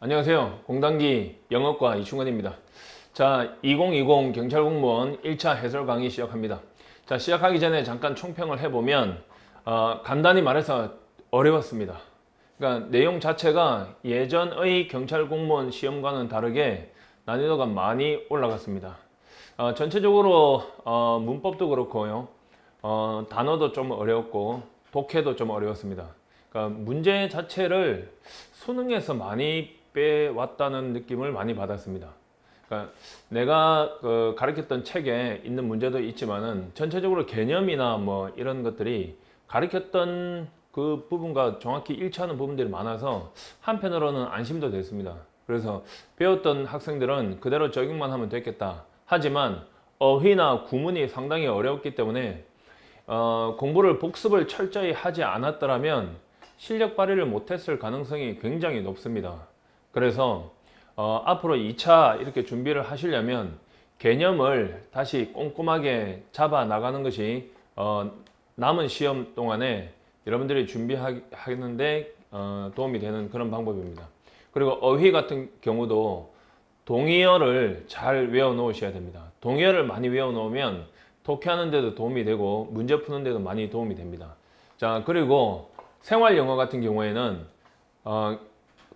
안녕하세요. 공단기 영어과 이충원입니다. 자, 2020 경찰공무원 1차 해설 강의 시작합니다. 자, 시작하기 전에 잠깐 총평을 해보면 간단히 말해서 어려웠습니다. 그러니까 내용 자체가 예전의 경찰공무원 시험과는 다르게 난이도가 많이 올라갔습니다. 전체적으로 문법도 그렇고요. 단어도 좀 어려웠고 독해도 좀 어려웠습니다. 그러니까 문제 자체를 수능에서 많이 빼왔다는 느낌을 많이 받았습니다. 그러니까 내가 가르쳤던 책에 있는 문제도 있지만은 전체적으로 개념이나 뭐 이런 것들이 가르쳤던 그 부분과 정확히 일치하는 부분들이 많아서 한편으로는 안심도 됐습니다. 그래서 배웠던 학생들은 그대로 적용만 하면 됐겠다. 하지만 어휘나 구문이 상당히 어려웠기 때문에 공부를 복습을 철저히 하지 않았더라면 실력 발휘를 못했을 가능성이 굉장히 높습니다. 그래서 앞으로 2차 이렇게 준비를 하시려면 개념을 다시 꼼꼼하게 잡아 나가는 것이 남은 시험 동안에 여러분들이 준비하는데 도움이 되는 그런 방법입니다. 그리고 어휘 같은 경우도 동의어를 잘 외워 놓으셔야 됩니다. 동의어를 많이 외워 놓으면 독해하는 데도 도움이 되고 문제 푸는 데도 많이 도움이 됩니다. 자, 그리고 생활 영어 같은 경우에는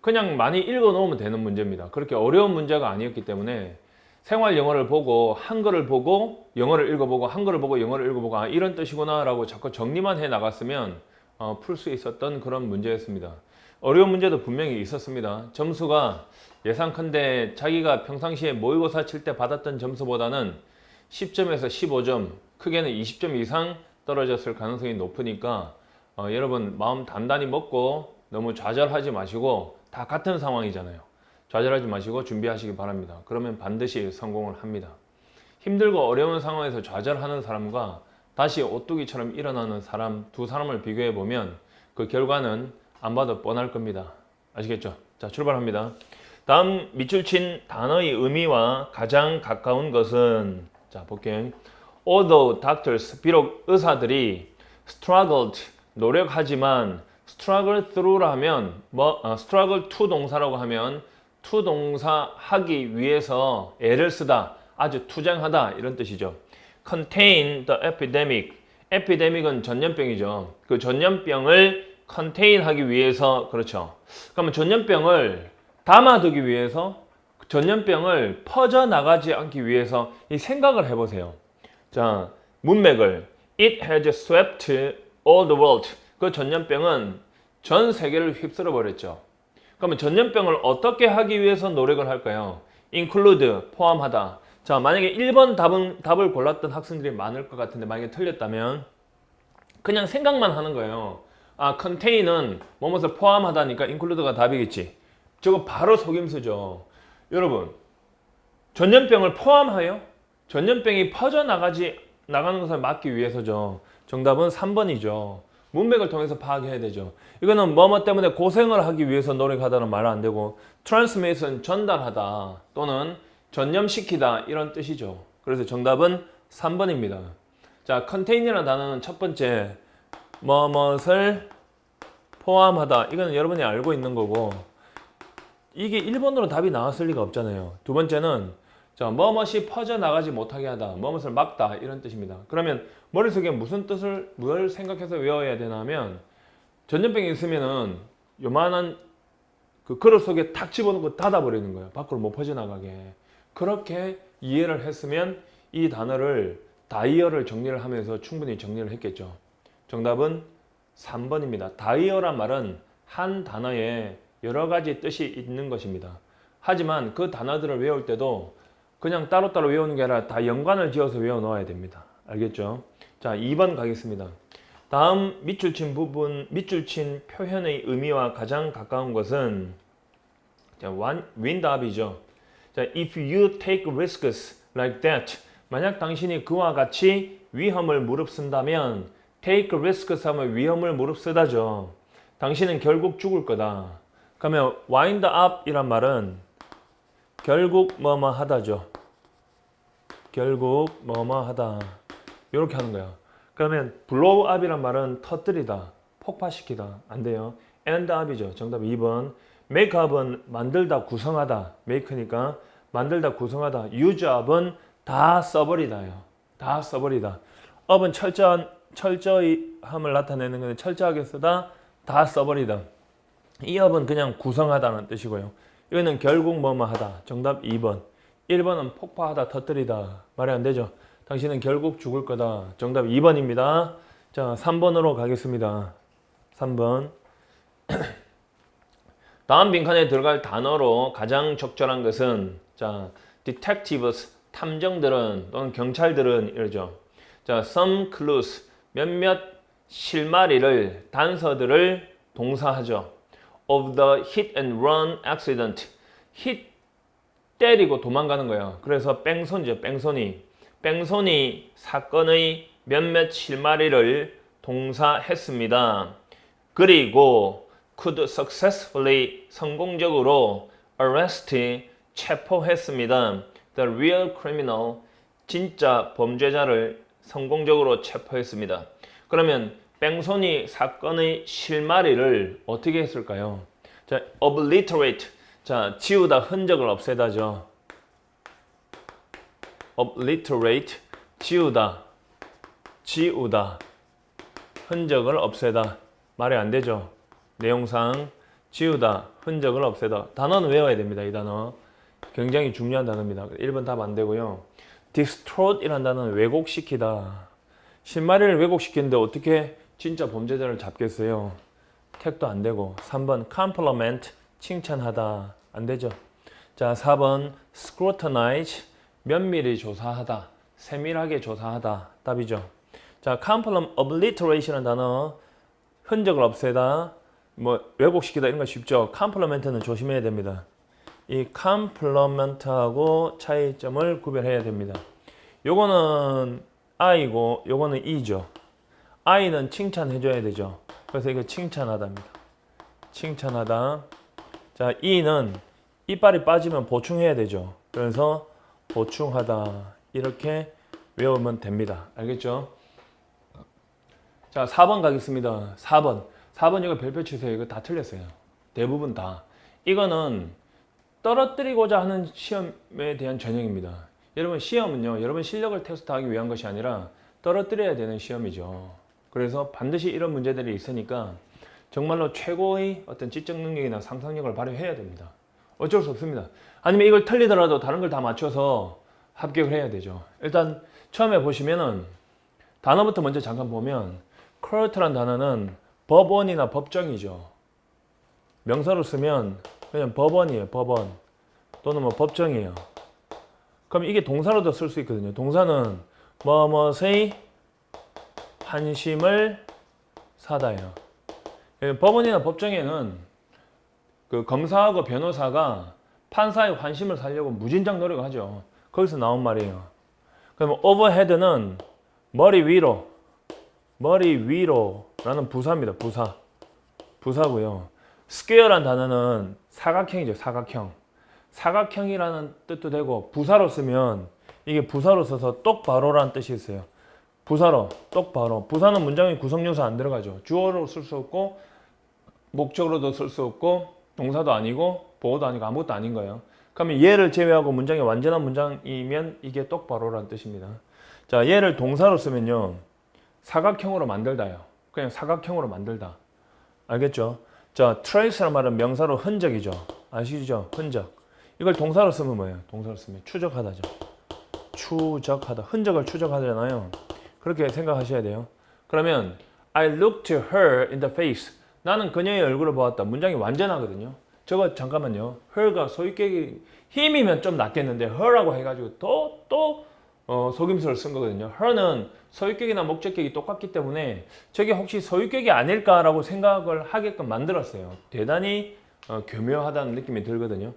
그냥 많이 읽어 놓으면 되는 문제입니다. 그렇게 어려운 문제가 아니었기 때문에 생활 영어를 보고 한글을 보고 영어를 읽어보고 한글을 보고 영어를 읽어보고 이런 뜻이구나 라고 자꾸 정리만 해 나갔으면 풀 수 있었던 그런 문제였습니다. 어려운 문제도 분명히 있었습니다. 점수가 예상컨대 자기가 평상시에 모의고사 칠 때 받았던 점수보다는 10점에서 15점, 크게는 20점 이상 떨어졌을 가능성이 높으니까 여러분 마음 단단히 먹고 너무 좌절하지 마시고 다 같은 상황이잖아요. 좌절하지 마시고 준비하시기 바랍니다. 그러면 반드시 성공을 합니다. 힘들고 어려운 상황에서 좌절하는 사람과 다시 오뚜기처럼 일어나는 사람, 두 사람을 비교해 보면 그 결과는 안 봐도 뻔할 겁니다. 아시겠죠? 자, 출발합니다. 다음 밑줄 친 단어의 의미와 가장 가까운 것은, 자, 볼게요. Although doctors, 비록 의사들이 struggled, 노력하지만 struggle through라 하면 struggle to 동사라고 하면 to 동사 하기 위해서 애를 쓰다, 아주 투쟁하다 이런 뜻이죠. contain the epidemic, epidemic은 전염병이죠. 그 전염병을 contain 하기 위해서, 그렇죠. 그러면 전염병을 담아두기 위해서, 전염병을 퍼져나가지 않기 위해서 이 생각을 해보세요. 자, 문맥을 It has swept all the world. 그 전염병은 전 세계를 휩쓸어 버렸죠. 그러면 전염병을 어떻게 하기 위해서 노력을 할까요? include, 포함하다. 자, 만약에 1번 답을 골랐던 학생들이 많을 것 같은데 만약에 틀렸다면 그냥 생각만 하는 거예요. contain은 뭐뭇을 포함하다니까 include가 답이겠지. 저거 바로 속임수죠. 여러분, 전염병을 포함하여 전염병이 나가는 것을 막기 위해서죠. 정답은 3번이죠. 문맥을 통해서 파악해야 되죠. 이거는 뭐뭐 때문에 고생을 하기 위해서 노력하다는 말은 안 되고 transmit은 전달하다 또는 전염시키다 이런 뜻이죠. 그래서 정답은 3번입니다. 자, contain이라는 단어는 첫 번째 뭐뭇을 포함하다. 이거는 여러분이 알고 있는 거고 이게 1번으로 답이 나왔을 리가 없잖아요. 두 번째는 자, 뭐뭇이 퍼져나가지 못하게 하다, 뭐뭇을 막다 이런 뜻입니다. 그러면 머릿속에 무슨 뜻을 뭘 생각해서 외워야 되나 하면 전염병이 있으면은 요만한 그 그릇 속에 탁 집어넣고 닫아버리는 거예요. 밖으로 못 퍼져나가게. 그렇게 이해를 했으면 이 단어를 다이어를 정리를 하면서 충분히 정리를 했겠죠. 정답은 3번입니다. 다이어란 말은 한 단어에 여러 가지 뜻이 있는 것입니다. 하지만 그 단어들을 외울 때도 그냥 따로따로 외우는 게 아니라 다 연관을 지어서 외워 놓아야 됩니다. 알겠죠? 자, 2번 가겠습니다. 다음 밑줄 친 표현의 의미와 가장 가까운 것은 자, win 답이죠. 자, if you take risks like that, 만약 당신이 그와 같이 위험을 무릅쓴다면 take risks 하면 위험을 무릅쓰다죠. 당신은 결국 죽을 거다. 그러면 wind up 이란 말은 결국 뭐뭐 하다죠. 결국 뭐뭐 하다. 이렇게 하는 거야. 그러면 blow up이란 말은 터뜨리다, 폭파시키다. 안 돼요. end up이죠. 정답 2번. make up은 만들다, 구성하다. make니까 만들다, 구성하다. use up은 다 써버리다요. 다 써버리다. up은 철저함을 나타내는 건데 철저하게 쓰다, 다 써버리다. 이 up은 그냥 구성하다는 뜻이고요. 이거는 결국 뭐뭐 하다. 정답 2번. 1번은 폭파하다, 터뜨리다. 말이 안 되죠. 당신은 결국 죽을 거다. 정답 2번입니다. 자, 3번으로 가겠습니다. 3번. 다음 빈칸에 들어갈 단어로 가장 적절한 것은 자, detectives, 탐정들은 또는 경찰들은 이러죠. 자, some clues, 몇몇 실마리를, 단서들을 동사하죠. of the hit and run accident. hit 때리고 도망가는 거예요. 그래서 뺑소니죠. 뺑소니 사건의 몇몇 실마리를 동사했습니다. 그리고 could successfully 성공적으로 arrest 체포했습니다. The real criminal 진짜 범죄자를 성공적으로 체포했습니다. 그러면 뺑소니 사건의 실마리를 어떻게 했을까요? 자, obliterate. 자, 지우다, 흔적을 없애다죠. obliterate, 지우다, 흔적을 없애다. 말이 안 되죠. 내용상 지우다, 흔적을 없애다. 단어는 외워야 됩니다. 이 단어. 굉장히 중요한 단어입니다. 1번 답 안 되고요. distort이라는 단어는 왜곡시키다. 실마리를 왜곡시키는데 어떻게 진짜 범죄자를 잡겠어요? 택도 안 되고. 3번 compliment, 칭찬하다. 안 되죠. 자, 4번 scrutinize, 면밀히 조사하다. 세밀하게 조사하다. 답이죠. 자, obliteration이라는 단어, 흔적을 없애다, 뭐 왜곡시키다 이런 거 쉽죠. compliment는 조심해야 됩니다. 이 compliment하고 차이점을 구별해야 됩니다. 요거는 I고 요거는 E죠. I는 칭찬해줘야 되죠. 그래서 이거 칭찬하다입니다. 칭찬하다. 자, E는 이빨이 빠지면 보충해야 되죠. 그래서 보충하다. 이렇게 외우면 됩니다. 알겠죠? 자, 4번 가겠습니다. 4번 이거 별표 치세요. 이거 다 틀렸어요. 대부분 다. 이거는 떨어뜨리고자 하는 시험에 대한 전형입니다. 여러분 시험은요, 여러분 실력을 테스트하기 위한 것이 아니라 떨어뜨려야 되는 시험이죠. 그래서 반드시 이런 문제들이 있으니까 정말로 최고의 어떤 지적 능력이나 상상력을 발휘해야 됩니다. 어쩔 수 없습니다. 아니면 이걸 틀리더라도 다른 걸 다 맞춰서 합격을 해야 되죠. 일단 처음에 보시면은 단어부터 먼저 잠깐 보면 court란 단어는 법원이나 법정이죠. 명사로 쓰면 그냥 법원이에요. 법원 또는 뭐 법정이에요. 그럼 이게 동사로도 쓸 수 있거든요. 동사는 뭐뭐의 환심을 사다예요. 법원이나 법정에는 그 검사하고 변호사가 판사의 환심을 사려고 무진장 노력을 하죠. 거기서 나온 말이에요. 그럼 overhead는 머리 위로라는 부사입니다. 부사고요. square란 단어는 사각형이죠. 사각형이라는 뜻도 되고 부사로 쓰면 이게 부사로 써서 똑바로라는 뜻이 있어요. 부사로 똑바로. 부사는 문장의 구성요소 안 들어가죠. 주어로 쓸 수 없고 목적으로도 쓸 수 없고 동사도 아니고 보어도 아니고 아무것도 아닌 거예요. 그러면 얘를 제외하고 문장이 완전한 문장이면 이게 똑바로라는 뜻입니다. 자, 얘를 동사로 쓰면요. 사각형으로 만들다요. 그냥 사각형으로 만들다. 알겠죠? 자, trace란 말은 명사로 흔적이죠. 아시죠? 흔적. 이걸 동사로 쓰면 뭐예요? 동사로 쓰면 추적하다죠. 추적하다. 흔적을 추적하잖아요. 그렇게 생각하셔야 돼요. 그러면 I looked her in the face. 나는 그녀의 얼굴을 보았다. 문장이 완전하거든요. 저거 잠깐만요. her가 소유격이 힘이면 좀 낫겠는데 her라고 해가지고 또 속임수를 쓴 거거든요. her는 소유격이나 목적격이 똑같기 때문에 저게 혹시 소유격이 아닐까라고 생각을 하게끔 만들었어요. 대단히 교묘하다는 느낌이 들거든요.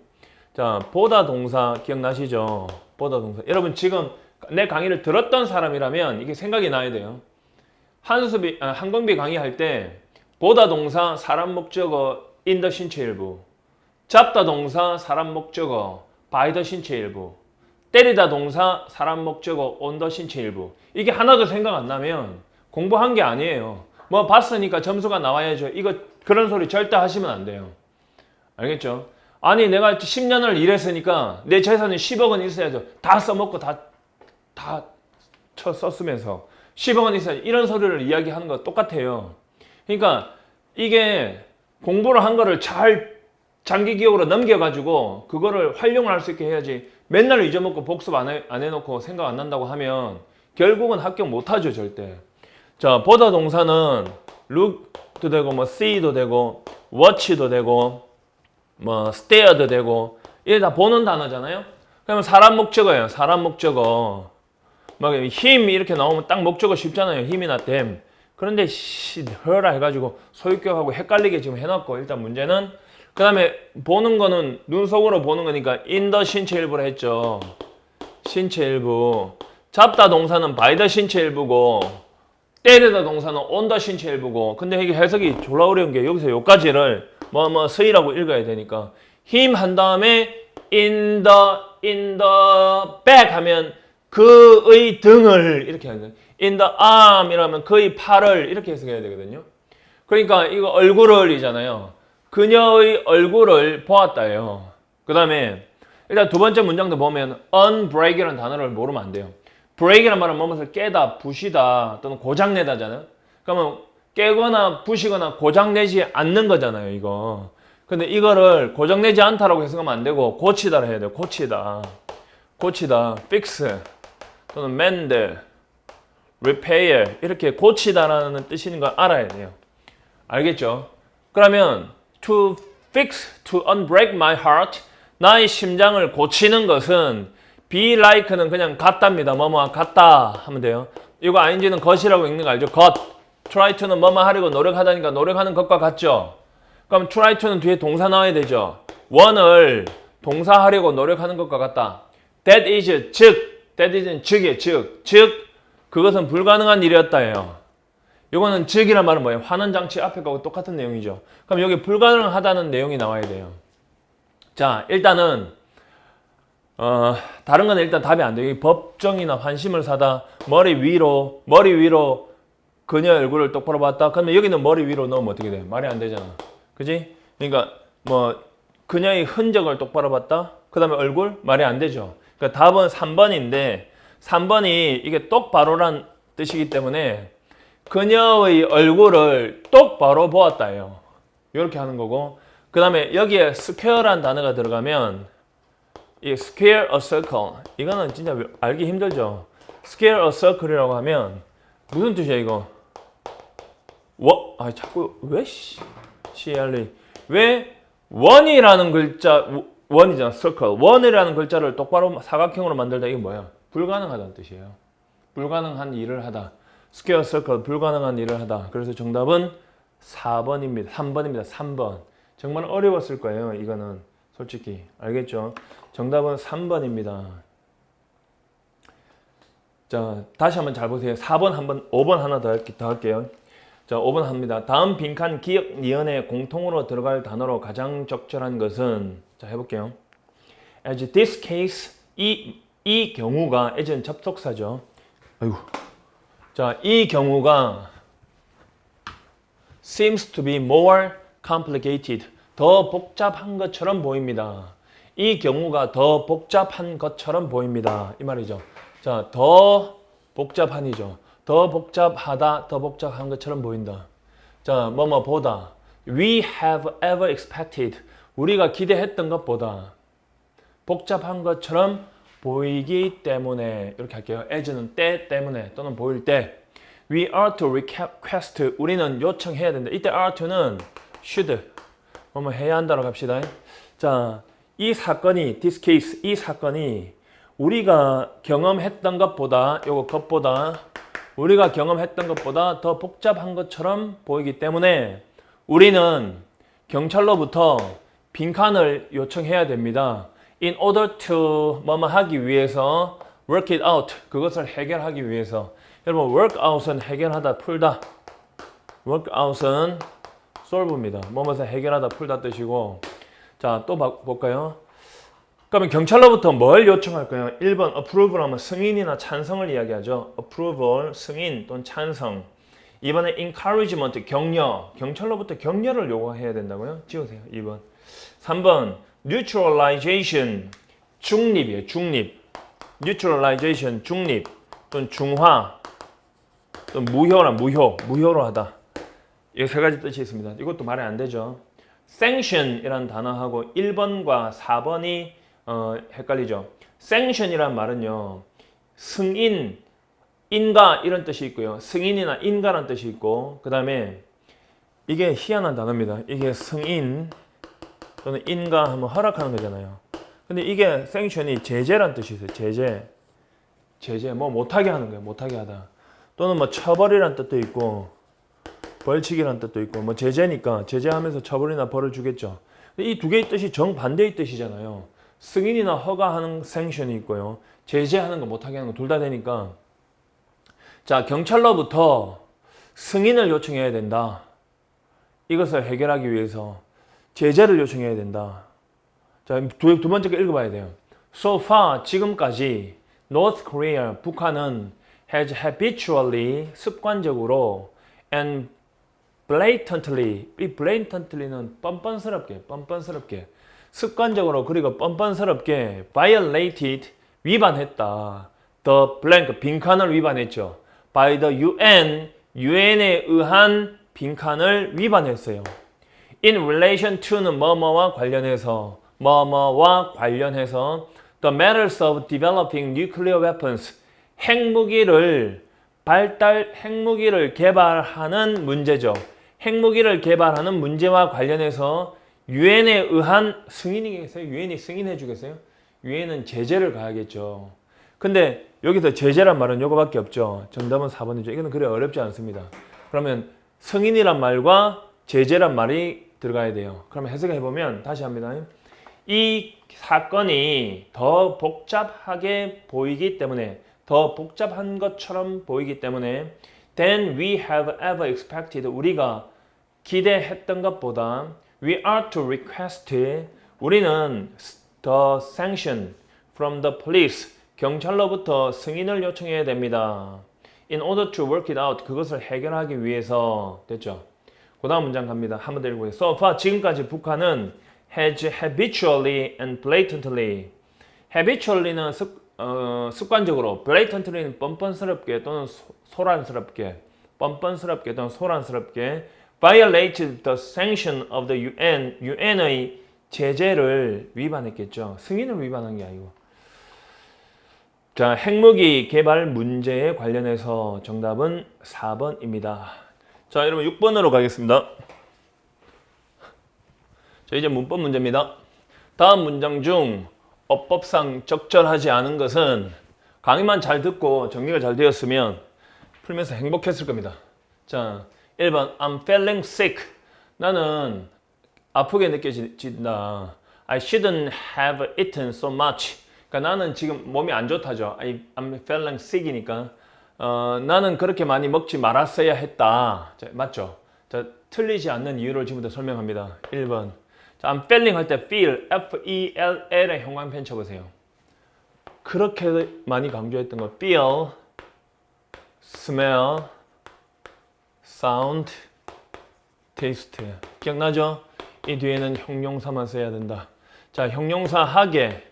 자, 보다 동사 기억나시죠? 보다 동사. 여러분 지금 내 강의를 들었던 사람이라면 이게 생각이 나야 돼요. 한광비 강의할 때 보다 동사 사람 목적어 in the 신체 일부, 잡다 동사 사람 목적어 by the 신체 일부, 때리다 동사 사람 목적어 on the 신체 일부. 이게 하나도 생각 안 나면 공부한 게 아니에요. 뭐 봤으니까 점수가 나와야죠. 이거 그런 소리 절대 하시면 안 돼요. 알겠죠? 아니 내가 10년을 일했으니까 내 재산이 10억은 있어야죠. 다 써먹고 다 썼으면서 10억은 있어야지. 이런 소리를 이야기하는 거 똑같아요. 그러니까 이게 공부를 한 거를 잘 장기 기억으로 넘겨가지고 그거를 활용을 할 수 있게 해야지. 맨날 잊어먹고 복습 안 해놓고 생각 안 난다고 하면 결국은 합격 못하죠, 절대. 자, 보다 동사는 look도 되고 뭐 see도 되고 watch도 되고 뭐 stare도 되고 이게 다 보는 단어잖아요. 그러면 사람 목적어예요. 사람 목적어. 막 힘 이렇게 나오면 딱 목적어 쉽잖아요. 힘이나 them. 그런데 her라 해가지고 소유격하고 헷갈리게 지금 해놨고 일단 문제는 그 다음에 보는 거는 눈 속으로 보는 거니까 in the 신체 일부로 했죠. 신체 일부. 잡다 동사는 by the 신체 일부고 때리다 동사는 on the 신체 일부고 근데 이게 해석이 졸라 어려운 게 여기서 요까지를 서이라고 읽어야 되니까 힘 한 다음에 in the back 하면 그의 등을 이렇게 해야 돼요. in the arm 이라면 그의 팔을 이렇게 해석해야 되거든요. 그러니까 이거 얼굴을이잖아요. 그녀의 얼굴을 보았다예요. 그 다음에 일단 두 번째 문장도 보면 unbreak이라는 단어를 모르면 안 돼요. break이라는 말은 뭐뭐를 깨다, 부시다 또는 고장내다잖아요. 그러면 깨거나 부시거나 고장내지 않는 거잖아요, 이거. 근데 이거를 고장내지 않다라고 해석하면 안 되고 고치다라 해야 돼요. 고치다, fix 또는 mend, repair 이렇게 고치다라는 뜻인 걸 알아야 돼요. 알겠죠? 그러면 to fix, to unbreak my heart 나의 심장을 고치는 것은 be like는 그냥 같답니다. 뭐뭐 같다 하면 돼요. 이거 ing는 것이라고 읽는 거 알죠? 것. try to는 뭐뭐 하려고 노력하다니까 노력하는 것과 같죠? 그럼 try to는 뒤에 동사 나와야 되죠? one을 동사 하려고 노력하는 것과 같다. that is 즉, that is는 즉이에요. 즉 그것은 불가능한 일이었다예요. 이거는 즉이란 말은 뭐예요? 환원 장치 앞에 거하고 똑같은 내용이죠. 그럼 여기 불가능하다는 내용이 나와야 돼요. 자, 일단은 다른 건 일단 답이 안 돼요. 여기 법정이나 환심을 사다 머리 위로 그녀 얼굴을 똑바로 봤다. 그러면 여기는 머리 위로 넣으면 어떻게 돼? 말이 안 되잖아. 그지? 그러니까 뭐 그녀의 흔적을 똑바로 봤다. 그 다음에 얼굴? 말이 안 되죠. 그러니까 답은 3번인데 3번이 이게 똑바로란 뜻이기 때문에 그녀의 얼굴을 똑바로 보았다예요. 이렇게 하는 거고 그 다음에 여기에 square란 단어가 들어가면 이 square a circle 이거는 진짜 알기 힘들죠. square a circle이라고 하면 무슨 뜻이야 이거? 자꾸 왜 CLE 왜 원이라는 글자 원이잖아 circle 원이라는 글자를 똑바로 사각형으로 만들다 이게 뭐야? 불가능하다는 뜻이에요. 불가능한 일을 하다. 스퀘어 서클 불가능한 일을 하다. 그래서 정답은 4번입니다. 3번. 정말 어려웠을 거예요. 이거는 솔직히 알겠죠? 정답은 3번입니다. 자, 다시 한번 잘 보세요. 5번 하나 더 할게요. 자, 5번 합니다. 다음 빈칸 기억 니은에 공통으로 들어갈 단어로 가장 적절한 것은 자, 해볼게요. As this case 이 경우가 as는 접속사죠. 아이고. 자, 이 경우가 seems to be more complicated. 더 복잡한 것처럼 보입니다. 이 경우가 더 복잡한 것처럼 보입니다. 이 말이죠. 자, 더 복잡한이죠. 더 복잡하다, 더 복잡한 것처럼 보인다. 자, 보다. We have ever expected. 우리가 기대했던 것보다 복잡한 것처럼 보이기 때문에 이렇게 할게요. as는 때 때문에 또는 보일 때 we are to request 우리는 요청해야 된다. 이때 are to는 should 해야 한다라고 합시다. 자, 이 사건이 this case 이 사건이 우리가 경험했던 것보다 우리가 경험했던 것보다 더 복잡한 것처럼 보이기 때문에 우리는 경찰로부터 빈칸을 요청해야 됩니다. In order to 하기 위해서 work it out 그것을 해결하기 위해서 여러분 work out은 해결하다 풀다 work out은 solve입니다. 뭐뭐서 해결하다 풀다 뜻이고 자 또 볼까요? 그러면 경찰로부터 뭘 요청할까요? 1번 approval 하면 승인이나 찬성을 이야기하죠. approval 승인 또는 찬성 2번에 encouragement 격려 경찰로부터 격려를 요구해야 된다고요? 지우세요. 2번 3번 neutralization 중립이에요. 중립. neutralization 중립 또는 중화 또는 무효로 하다. 이 세 가지 뜻이 있습니다. 이것도 말이 안 되죠. sanction이라는 단어하고 1번과 4번이 헷갈리죠. sanction이란 말은요. 승인, 인가 이런 뜻이 있고요. 승인이나 인가라는 뜻이 있고 그 다음에 이게 희한한 단어입니다. 이게 승인 또는 인가 하면 허락하는 거잖아요. 근데 이게 sanction이 제재라는 뜻이 있어요. 제재 뭐 못하게 하는 거예요. 못하게 하다. 또는 뭐 처벌이라는 뜻도 있고 벌칙이라는 뜻도 있고 뭐 제재니까 제재하면서 처벌이나 벌을 주겠죠. 이 두 개의 뜻이 정반대의 뜻이잖아요. 승인이나 허가하는 sanction이 있고요. 제재하는 거 못하게 하는 거 둘 다 되니까 자 경찰로부터 승인을 요청해야 된다. 이것을 해결하기 위해서 제재를 요청해야 된다. 자, 두 번째 거 읽어봐야 돼요. So far, 지금까지 North Korea, 북한은 has habitually, 습관적으로 and blatantly, 이 blatantly는 뻔뻔스럽게 습관적으로 그리고 뻔뻔스럽게 violated, 위반했다. The blank, 빈칸을 위반했죠. By the UN, UN에 의한 빈칸을 위반했어요. In relation to는 뭐뭐와 관련해서 the matters of developing nuclear weapons 핵무기를 개발하는 문제죠. 핵무기를 개발하는 문제와 관련해서 유엔에 의한 승인이겠어요? 유엔이 승인해 주겠어요? 유엔은 제재를 가야겠죠. 근데 여기서 제재란 말은 요거밖에 없죠. 정답은 4번이죠. 이거는 그래 어렵지 않습니다. 그러면 승인이란 말과 제재란 말이 들어가야 돼요. 그러면 해석해 보면 다시 합니다. 이 사건이 더 복잡하게 보이기 때문에 더 복잡한 것처럼 보이기 때문에 than we have ever expected 우리가 기대했던 것보다 we are to request 우리는 the sanction from the police 경찰로부터 승인을 요청해야 됩니다. In order to work it out 그것을 해결하기 위해서 됐죠. 그 다음 문장 갑니다. 한 번 더 읽어보세요. So far 지금까지 북한은 has habitually and blatantly habitually는 습관적으로 blatantly는 뻔뻔스럽게 또는 소란스럽게 violated the sanction of the UN UN의 제재를 위반했겠죠. 승인을 위반한 게 아니고 자 핵무기 개발 문제에 관련해서 정답은 4번입니다. 자 여러분 6번으로 가겠습니다. 자 이제 문법 문제입니다. 다음 문장 중 어법상 적절하지 않은 것은 강의만 잘 듣고 정리가 잘 되었으면 풀면서 행복했을 겁니다. 자 1번 I'm feeling sick. 나는 아프게 느껴진다. I shouldn't have eaten so much. 그러니까 나는 지금 몸이 안 좋다죠. I'm feeling sick이니까 나는 그렇게 많이 먹지 말았어야 했다. 자, 맞죠? 자, 틀리지 않는 이유를 지금부터 설명합니다. 1번 자, I'm feeling 할 때 feel, F-E-L-L의 형광펜 쳐보세요. 그렇게 많이 강조했던 거 feel, smell, sound, taste 기억나죠? 이 뒤에는 형용사만 써야 된다. 자, 형용사 하게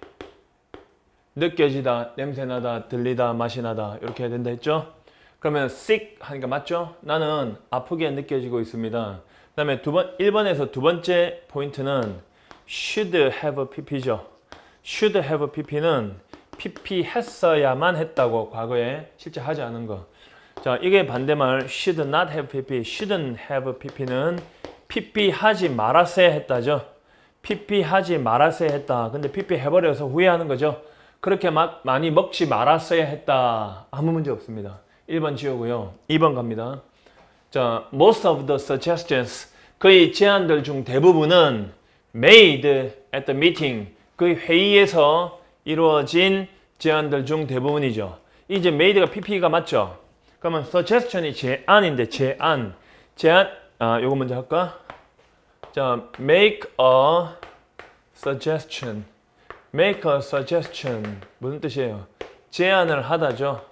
느껴지다, 냄새나다, 들리다, 맛이 나다 이렇게 해야 된다 했죠? 그러면 sick 하니까 맞죠? 나는 아프게 느껴지고 있습니다. 그 다음에 1번에서 두 번째 포인트는 should have pp죠. should have pp는 pp 했어야만 했다고 과거에 실제 하지 않은 거. 자, 이게 반대말 should not have pp, shouldn't have pp는 pp 하지 말았어야 했다죠. pp 하지 말았어야 했다. 근데 pp 해버려서 후회하는 거죠. 그렇게 많이 먹지 말았어야 했다. 아무 문제 없습니다. 1번 지우고요. 2번 갑니다. 자, most of the suggestions 그의 제안들 중 대부분은 made at the meeting 그 회의에서 이루어진 제안들 중 대부분이죠. 이제 made가 pp가 맞죠? 그러면 suggestion이 제안인데 제안 요거 먼저 할까? 자, make a suggestion 무슨 뜻이에요? 제안을 하다죠.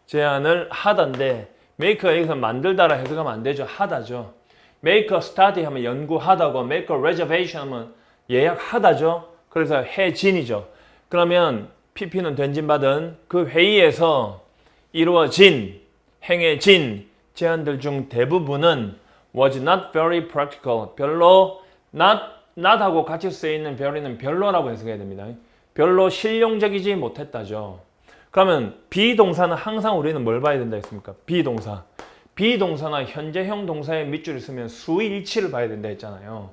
제안을 하다인데 make가 여기서 만들다라 해석하면 안 되죠. 하다죠. make a study 하면 연구하다고 make a reservation 하면 예약하다죠. 그래서 해진이죠. 그러면 PP는 된진받은 그 회의에서 이루어진 행해진 제안들 중 대부분은 was not very practical. 별로 not하고 같이 쓰여있는 very는 별로라고 해석해야 됩니다. 별로 실용적이지 못했다죠. 그러면 비동사는 항상 우리는 뭘 봐야 된다 했습니까? 비동사. 비동사나 현재형 동사의 밑줄을 쓰면 수일치를 봐야 된다 했잖아요.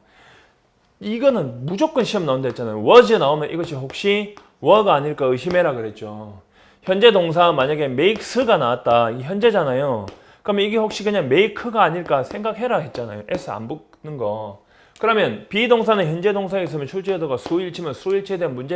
이거는 무조건 시험 나온다 했잖아요. was 나오면 이것이 혹시 were가 아닐까 의심해라 그랬죠. 현재 동사 만약에 makes가 나왔다. 이 현재잖아요. 그러면 이게 혹시 그냥 make가 아닐까 생각해라 했잖아요. s 안 붙는 거. 그러면 비동사는 현재 동사에 있으면 출제도가 수일치면 수일치에 대한 문제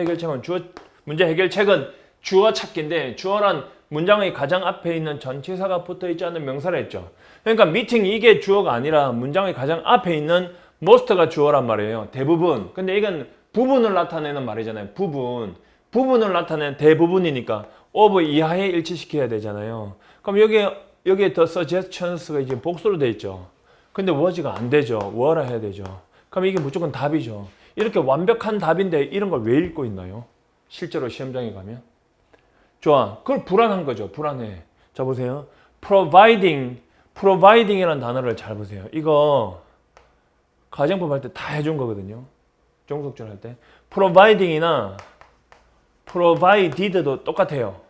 해결책은 주어 찾기인데 주어란 문장의 가장 앞에 있는 전치사가 붙어있지 않은 명사를 했죠. 그러니까 미팅 이게 주어가 아니라 문장의 가장 앞에 있는 most가 주어란 말이에요. 대부분. 근데 이건 부분을 나타내는 말이잖아요. 부분을 나타내는 대부분이니까 of 이하에 일치시켜야 되잖아요. 그럼 여기에 the suggestions가 이제 복수로 돼 있죠. 근데 was가 안 되죠. were라 해야 되죠. 그럼 이게 무조건 답이죠. 이렇게 완벽한 답인데 이런 걸 왜 읽고 있나요? 실제로 시험장에 가면. 좋아. 그걸 불안한 거죠. 불안해. 자, 보세요. providing이라는 단어를 잘 보세요. 이거 가정법 할 때 다 해준 거거든요. 종속절 할 때. providing이나 provided도 똑같아요.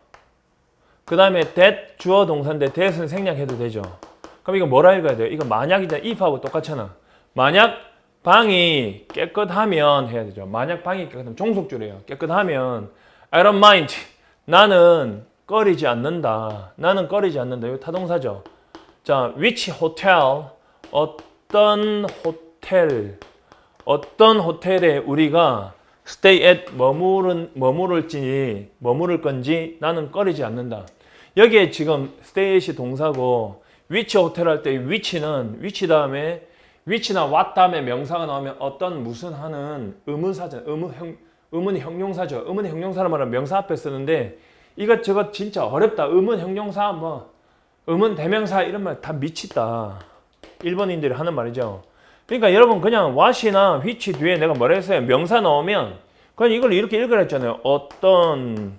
그 다음에 that 주어 동사인데 that은 생략해도 되죠. 그럼 이거 뭐라 읽어야 돼요? 이거 만약이잖아. if하고 똑같잖아. 만약 방이 깨끗하면 해야 되죠. 만약 방이 깨끗하면 종속줄이에요. 깨끗하면 I don't mind. 나는 꺼리지 않는다. 나는 꺼리지 않는다. 이거 타동사죠. 자, which hotel 어떤 호텔에 우리가 stay at 머무를 건지 나는 꺼리지 않는다. 여기에 지금 stay at이 동사고 which hotel 할 때 which는 which 다음에 which나 what 다음에 명사가 나오면 어떤 무슨 하는 의문사죠. 의문이 형용사죠. 의문이 형용사란 말은 명사 앞에 쓰는데 이것저것 진짜 어렵다. 의문 형용사 의문 대명사 이런 말 다 미치다. 일본인들이 하는 말이죠. 그러니까 여러분 그냥 what이나 which 뒤에 내가 뭐라 했어요? 명사 나오면 그냥 이걸 이렇게 읽으라 했잖아요. 어떤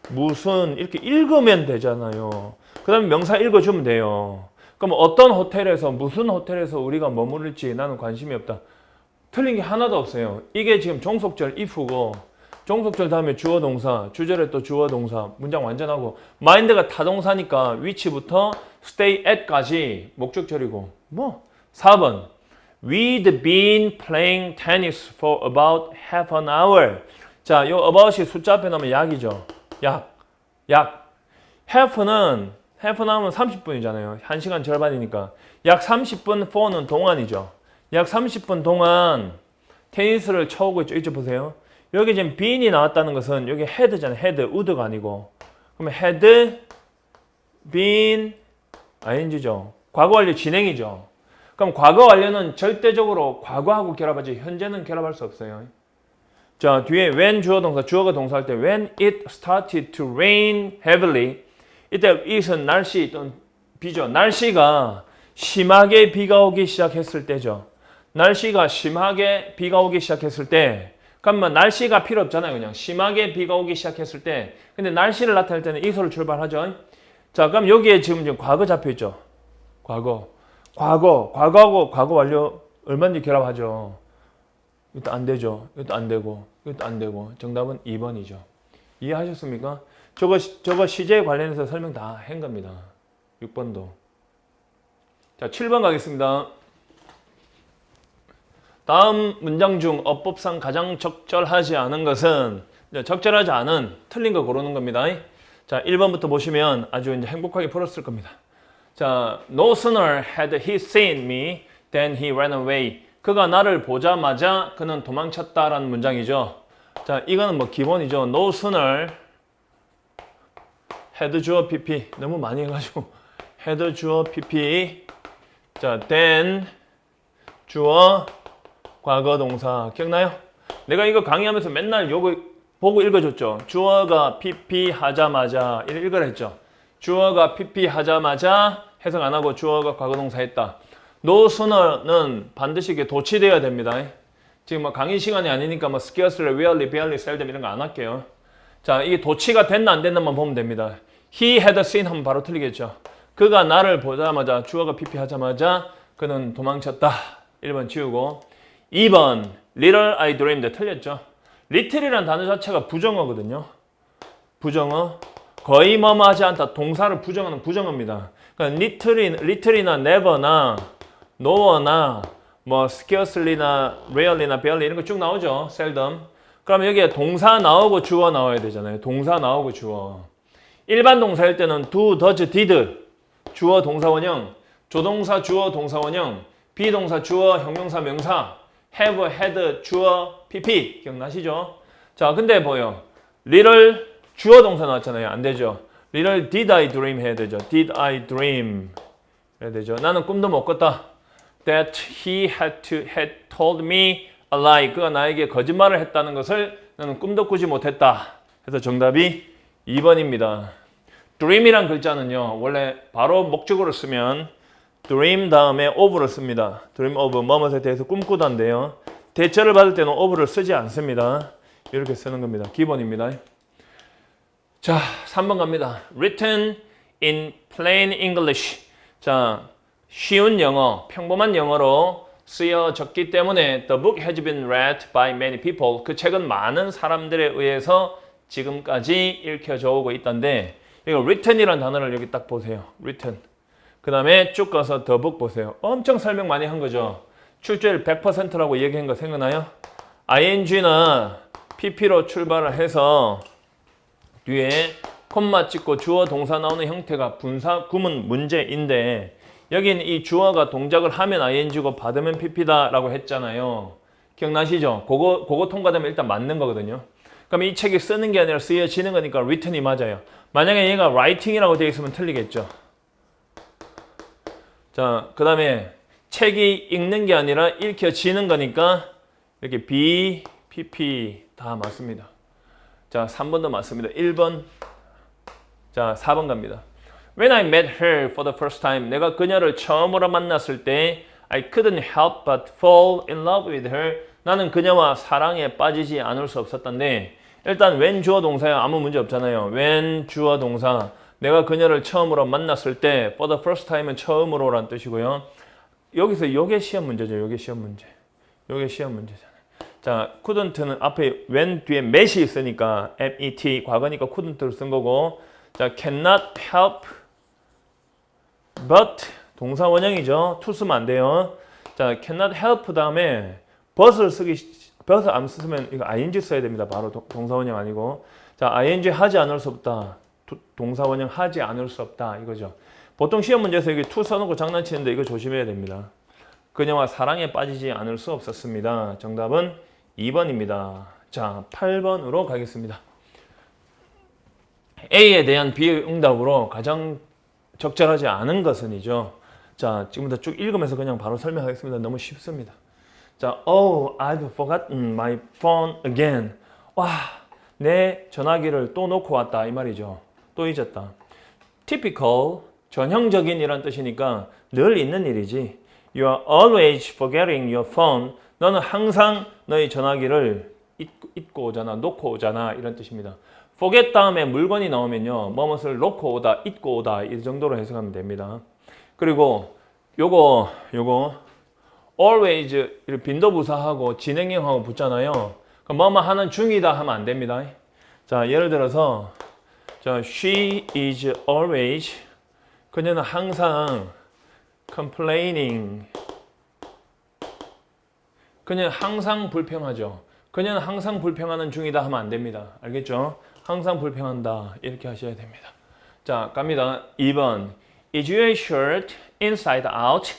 무슨 이렇게 읽으면 되잖아요. 그 다음에 명사 읽어주면 돼요. 그럼 어떤 호텔에서 무슨 호텔에서 우리가 머무를지 나는 관심이 없다. 틀린 게 하나도 없어요. 이게 지금 종속절 if고 종속절 다음에 주어 동사, 주절에 또 주어 동사, 문장 완전하고 mind가 타동사니까 which부터 stay at까지 목적절이고 4번 We'd been playing tennis for about half an hour. 자, 요 about이 숫자 앞에 나오면 약이죠. 약. half는 하면 30분이잖아요. 1시간 절반이니까. 약 30분 for는 동안이죠. 약 30분 동안 테니스를 쳐오고 있죠. 이쪽 보세요. 여기 지금 been이 나왔다는 것은 여기 had잖아요. had, would가 아니고. 그러면 had been ing죠. 과거 완료 진행이죠. 그럼 과거 완료는 절대적으로 과거하고 결합하지 현재는 결합할 수 없어요. 자, 뒤에 when 주어 동사, 주어가 동사할 때 when it started to rain heavily 이때 it은 날씨 또는 비죠. 날씨가 심하게 비가 오기 시작했을 때죠. 날씨가 심하게 비가 오기 시작했을 때 그러면 날씨가 필요 없잖아요. 그냥 심하게 비가 오기 시작했을 때 근데 날씨를 나타낼 때는 it으로 출발하죠. 자, 그럼 여기에 지금 과거 잡혀있죠. 과거하고 과거 완료 얼마인지 결합하죠. 이것도 안 되죠. 이것도 안 되고 이것도 안 되고 정답은 2번이죠. 이해하셨습니까? 저거 시제 관련해서 설명 다 한 겁니다. 6번도. 자, 7번 가겠습니다. 다음 문장 중 어법상 가장 적절하지 않은 것은 적절하지 않은 틀린 거 고르는 겁니다. 자, 1번부터 보시면 아주 이제 행복하게 풀었을 겁니다. 자, no sooner had he seen me than he ran away. 그가 나를 보자마자 그는 도망쳤다라는 문장이죠. 자, 이거는 뭐 기본이죠. No sooner had 주어 PP 너무 많이 해가지고 had 주어 PP 자, then 주어 과거 동사 기억나요? 내가 이거 강의하면서 맨날 요거 보고 읽어줬죠. 주어가 PP 하자마자 이렇게 읽으라 했죠. 주어가 PP 하자마자 해석 안 하고 주어가 과거 동사 했다. No sooner는 반드시 이게 도치되어야 됩니다. 지금 뭐 강의 시간이 아니니까 뭐 scarcely, rarely, barely, seldom 이런 거 안 할게요. 자, 이게 도치가 됐나 안 됐나만 보면 됩니다. He had seen 하면 바로 틀리겠죠. 그가 나를 보자마자 주어가 PP 하자마자 그는 도망쳤다. 1번 지우고 2번 little I dreamed 틀렸죠. little이라는 단어 자체가 부정어거든요. 부정어. 거의 뭐뭐 하지 않다. 동사를 부정하는 부정어입니다. 그러니까 little이나 never나 nowhere나 뭐 scarcely나 rarely나 barely 이런 거 쭉 나오죠. seldom. 그러면 여기에 동사 나오고 주어 나와야 되잖아요. 동사 나오고 주어. 일반 동사일 때는 do, does, did 주어 동사 원형, 조동사 주어 동사 원형, 비동사 주어 형용사 명사, have, had 주어 pp 기억나시죠? 자, 근데 뭐요? little 주어 동사 나왔잖아요. 안 되죠. little did I dream 해야 되죠. did I dream 해야 되죠. 나는 꿈도 못 꿨다. that he had told me a lie. 그가 나에게 거짓말을 했다는 것을 나는 꿈도 꾸지 못했다. 그래서 정답이 2번입니다. dream이란 글자는요. 원래 바로 목적어로 쓰면 dream 다음에 of를 씁니다. dream of 뭐뭐에 대해서 꿈꾸다인데요. 대처를 받을 때는 of를 쓰지 않습니다. 이렇게 쓰는 겁니다. 기본입니다. 자, 3번 갑니다. written in plain English. 자, 쉬운 영어, 평범한 영어로 쓰여졌기 때문에 the book has been read by many people. 그 책은 많은 사람들에 의해서 지금까지 읽혀져 오고 있던데 이거 written이라는 단어를 여기 딱 보세요. written. 그 다음에 쭉 가서 the book 보세요. 엄청 설명 많이 한 거죠. 출제율 100%라고 얘기한 거 생각나요? ing나 pp로 출발을 해서 뒤에 콤마 찍고 주어 동사 나오는 형태가 분사 구문 문제인데 여기는 이 주어가 동작을 하면 ing고 받으면 pp다 라고 했잖아요. 기억나시죠? 그거 통과되면 일단 맞는 거거든요. 그럼 이 책이 쓰는 게 아니라 쓰여지는 거니까 written이 맞아요. 만약에 얘가 writing이라고 되어 있으면 틀리겠죠. 자, 그 다음에 책이 읽는 게 아니라 읽혀지는 거니까 이렇게 B, PP 다 맞습니다. 자, 3번도 맞습니다. 1번. 자, 4번 갑니다. When I met her for the first time, 내가 그녀를 처음으로 만났을 때 I couldn't help but fall in love with her. 나는 그녀와 사랑에 빠지지 않을 수 없었던데 일단 when 주어 동사야 아무 문제 없잖아요. when 주어 동사 내가 그녀를 처음으로 만났을 때 for the first time은 처음으로란 뜻이고요. 여기서 요게 시험 문제죠. 요게 시험 문제. 요게 시험 문제잖아요. 자, couldn't는 앞에 when 뒤에 met이 있으니까 met 과거니까 couldn't를 쓴 거고 자, cannot help but 동사 원형이죠. to 쓰면 안 돼요. 자, cannot help 다음에 but을 but 안 쓰면 이거 ing 써야 됩니다. 바로 동사 원형 아니고 자, ing 하지 않을 수 없다. 동사 원형 하지 않을 수 없다 이거죠. 보통 시험 문제에서 여기 to 써놓고 장난치는데 이거 조심해야 됩니다. 그녀와 사랑에 빠지지 않을 수 없었습니다. 정답은 2번입니다. 자, 8번으로 가겠습니다. A에 대한 B의 응답으로 가장 적절하지 않은 것은이죠. 자, 지금부터 쭉 읽으면서 그냥 바로 설명하겠습니다. 너무 쉽습니다. 자, Oh, I've forgotten my phone again. 와, 내 전화기를 또 놓고 왔다 이 말이죠. 또 잊었다. Typical, 전형적인 이란 뜻이니까 늘 있는 일이지. You are always forgetting your phone. 너는 항상 너의 전화기를 잊고 오잖아, 놓고 오잖아 이런 뜻입니다. forget 다음에 물건이 나오면요. 뭐뭇을 놓고 오다, 잊고 오다 이 정도로 해석하면 됩니다. 그리고 요거 always 빈도부사하고 진행형하고 붙잖아요. 그럼 뭐뭐 하는 중이다 하면 안 됩니다. 자, 예를 들어서 자, she is always 그녀는 항상 complaining 그녀는 항상 불평하죠. 그녀는 항상 불평하는 중이다 하면 안 됩니다. 알겠죠? 항상 불평한다 이렇게 하셔야 됩니다. 자, 갑니다. 2번 Is your shirt inside out?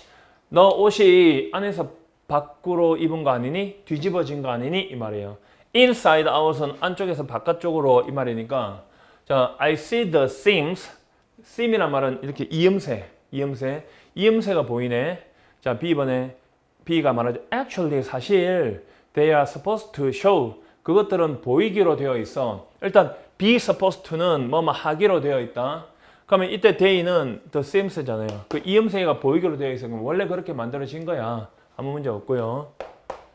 너 옷이 안에서 밖으로 입은 거 아니니? 뒤집어진 거 아니니? 이 말이에요. inside out은 안쪽에서 바깥쪽으로 이 말이니까 자, I see the seams. seam이란 말은 이렇게 이음새가 보이네. 자, B번에 B가 말하죠. Actually 사실 they are supposed to show. 그것들은 보이기로 되어 있어. 일단 be supposed to는 뭐뭐 하기로 되어 있다. 그러면 이때 they는 the seams잖아요. 그 이음새가 보이기로 되어 있어. 그럼 원래 그렇게 만들어진 거야. 아무 문제 없고요.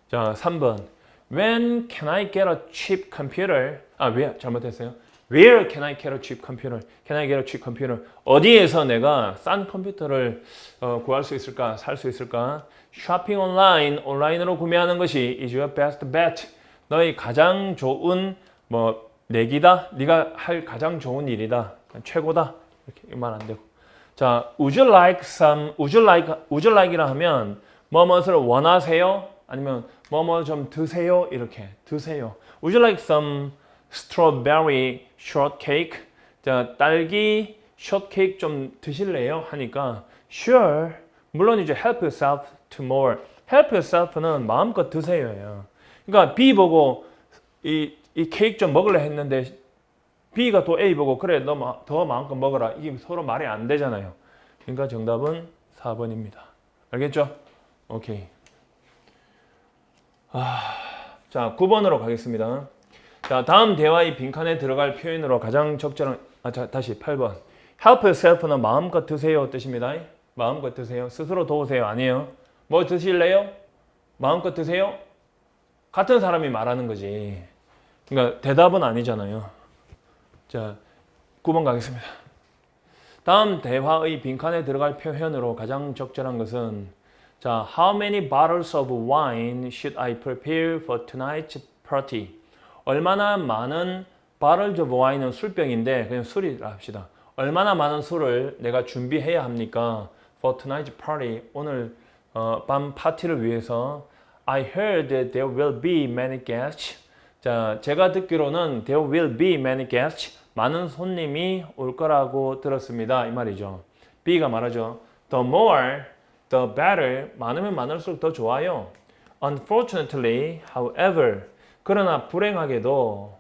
자, 3번. When can I get a cheap computer? 왜 잘못했어요? Where can I get a cheap computer? Can I get a cheap computer? 어디에서 내가 싼 컴퓨터를 구할 수 있을까? 살 수 있을까? Shopping online, 온라인으로 구매하는 것이 is your best bet. 너의 가장 좋은 내기다. 네가 할 가장 좋은 일이다. 최고다. 이렇게 말 안 되고. 자, would you like이라 하면 뭐뭇을 원하세요? 아니면 뭐뭐 좀 드세요? 이렇게 드세요. Would you like some strawberry shortcake? 자, 딸기 shortcake 좀 드실래요? 하니까 sure. 물론이죠. help yourself to more. help yourself는 마음껏 드세요예요. 그러니까 B 보고 이 케이크 좀 먹을래 했는데 B가 또 A 보고 그래 너 더 마음껏 먹어라. 이게 서로 말이 안 되잖아요. 그러니까 정답은 4번입니다. 알겠죠? 오케이. 자, 9번으로 가겠습니다. 자, 다음 대화의 빈칸에 들어갈 표현으로 가장 적절한 다시 8번. help yourself는 마음껏 드세요 뜻입니다. 마음껏 드세요. 스스로 도우세요. 아니에요. 뭐 드실래요? 마음껏 드세요? 같은 사람이 말하는 거지. 그러니까 대답은 아니잖아요. 자, 9번 가겠습니다. 다음 대화의 빈칸에 들어갈 표현으로 가장 적절한 것은 자, how many bottles of wine should I prepare for tonight's party? 얼마나 많은 bottles of wine은 술병인데 그냥 술이라 합시다. 얼마나 많은 술을 내가 준비해야 합니까? For tonight's party, 오늘 밤 파티를 위해서 I heard that there will be many guests. 자, 제가 듣기로는 there will be many guests. 많은 손님이 올 거라고 들었습니다. 이 말이죠. B가 말하죠. The more, the better. 많으면 많을수록 더 좋아요. Unfortunately, however. 그러나 불행하게도,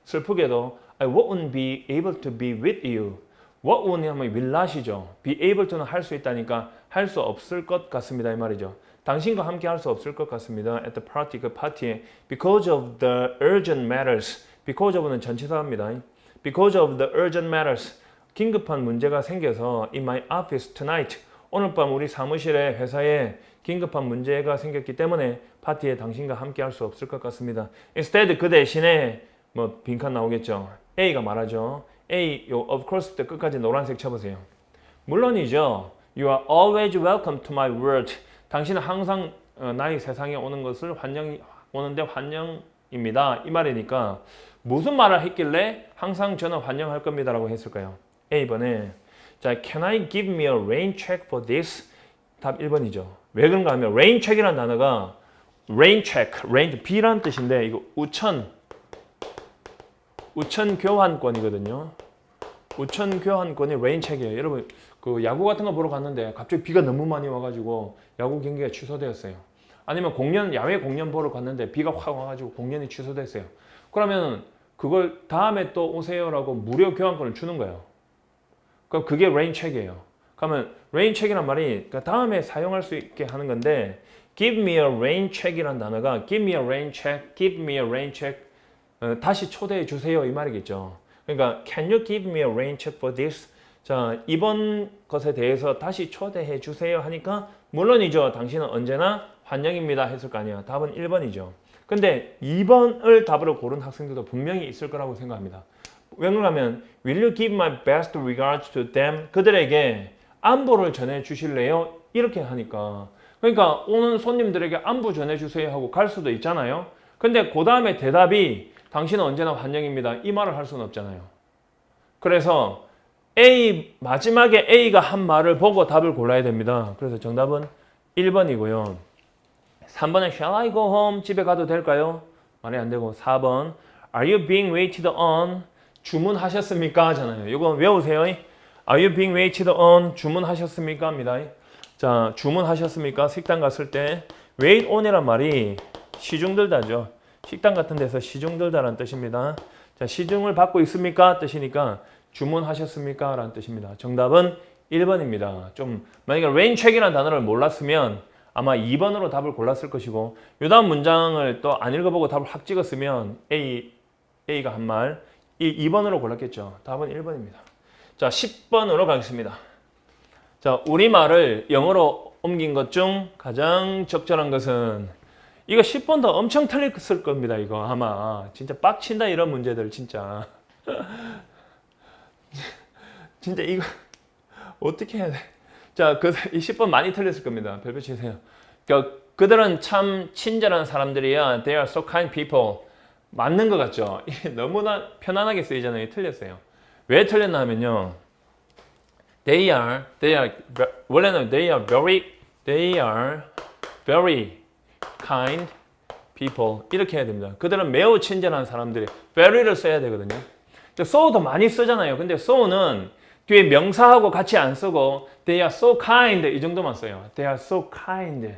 슬프게도 I won't be able to be with you. what won't 하면 will not이죠. be able to는 할 수 있다니까 할 수 없을 것 같습니다. 이 말이죠. 당신과 함께 할 수 없을 것 같습니다. At the party, 그 파티에 because of the urgent matters. because of는 전치사입니다. Because of the urgent matters. 긴급한 문제가 생겨서 in my office tonight. 오늘 밤 우리 사무실에 회사에 긴급한 문제가 생겼기 때문에 파티에 당신과 함께 할 수 없을 것 같습니다. Instead 그 대신에 빈칸 나오겠죠. A가 말하죠. A, of course 때 끝까지 노란색 쳐보세요. 물론이죠. You are always welcome to my world. 당신은 항상 나의 세상에 오는 것을 오는데 환영입니다. 이 말이니까 무슨 말을 했길래 항상 저는 환영할 겁니다 라고 했을까요? A번에 자, can I give me a rain check for this? 답 1번이죠. 왜 그런가 하면 rain check이라는 단어가 rain check, rain, B라는 뜻인데 이거 우천 교환권이거든요. 우천 교환권이 rain check이에요. 여러분 그 야구 같은 거 보러 갔는데 갑자기 비가 너무 많이 와가지고 야구 경기가 취소되었어요. 아니면 야외 공연 보러 갔는데 비가 확 와가지고 공연이 취소됐어요. 그러면 그걸 다음에 또 오세요라고 무료 교환권을 주는 거예요. 그럼 그게 rain check이에요. 그러면 rain check이란 말이 그러니까 다음에 사용할 수 있게 하는 건데 give me a rain check이란 단어가 give me a rain check, give me a rain check 다시 초대해 주세요 이 말이겠죠. 그러니까 can you give me a rain check for this? 자, 이번 것에 대해서 다시 초대해 주세요 하니까 물론이죠. 당신은 언제나 환영입니다 했을 거 아니야. 답은 1번이죠. 근데 2번을 답으로 고른 학생들도 분명히 있을 거라고 생각합니다. 왜 그러냐면 will you give my best regards to them? 그들에게 안부를 전해 주실래요? 이렇게 하니까 그러니까 오는 손님들에게 안부 전해 주세요 하고 갈 수도 있잖아요. 근데 그 다음에 대답이 당신은 언제나 환영입니다. 이 말을 할 수는 없잖아요. 그래서 마지막에 A가 한 말을 보고 답을 골라야 됩니다. 그래서 정답은 1번이고요. 3번에 shall I go home? 집에 가도 될까요? 말이 안 되고 4번 are you being waited on? 주문하셨습니까? 하잖아요. 이거 외우세요. Are you being waited on? 주문하셨습니까? 합니다. 자, 주문하셨습니까? 식당 갔을 때 wait on이란 말이 시중들다죠. 식당 같은 데서 시중들다라는 뜻입니다. 자, 시중을 받고 있습니까? 뜻이니까 주문하셨습니까? 라는 뜻입니다. 정답은 1번입니다. 좀 만약에 rain check이라는 단어를 몰랐으면 아마 2번으로 답을 골랐을 것이고 이 다음 문장을 또 안 읽어보고 답을 확 찍었으면 A가 한 말 2번으로 골랐겠죠. 답은 1번입니다. 자, 10번으로 가겠습니다. 자, 우리말을 영어로 옮긴 것 중 가장 적절한 것은 이거 10번 더 엄청 틀렸을 겁니다. 이거 아마 진짜 빡친다 이런 문제들 진짜. 진짜 이거 어떻게 해야 돼? 자, 이 10번 많이 틀렸을 겁니다. 별표 치세요. 그들은 참 친절한 사람들이야. They are so kind people. 맞는 것 같죠? 너무나 편안하게 쓰이잖아요. 틀렸어요. 왜 틀렸나 하면요. 원래는 they are very kind people. 이렇게 해야 됩니다. 그들은 매우 친절한 사람들이 very를 써야 되거든요. so도 많이 쓰잖아요. 근데 so는 뒤에 명사하고 같이 안 쓰고 they are so kind 이 정도만 써요. They are so kind.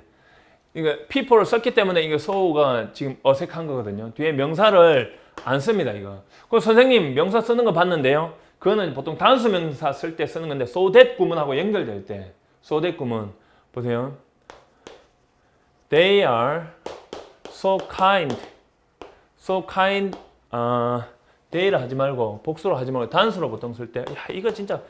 그러니까 people를 썼기 때문에 이거 so가 지금 어색한 거거든요. 뒤에 명사를 안 씁니다. 이거. 그 선생님 명사 쓰는 거 봤는데요. 그거는 보통 단수 명사 쓸 때 쓰는 건데 so that 구문하고 연결될 때 so that 구문 보세요. They are so kind. so kind. they를 하지 말고 복수로 하지 말고 단수로 보통 쓸 때 이거 진짜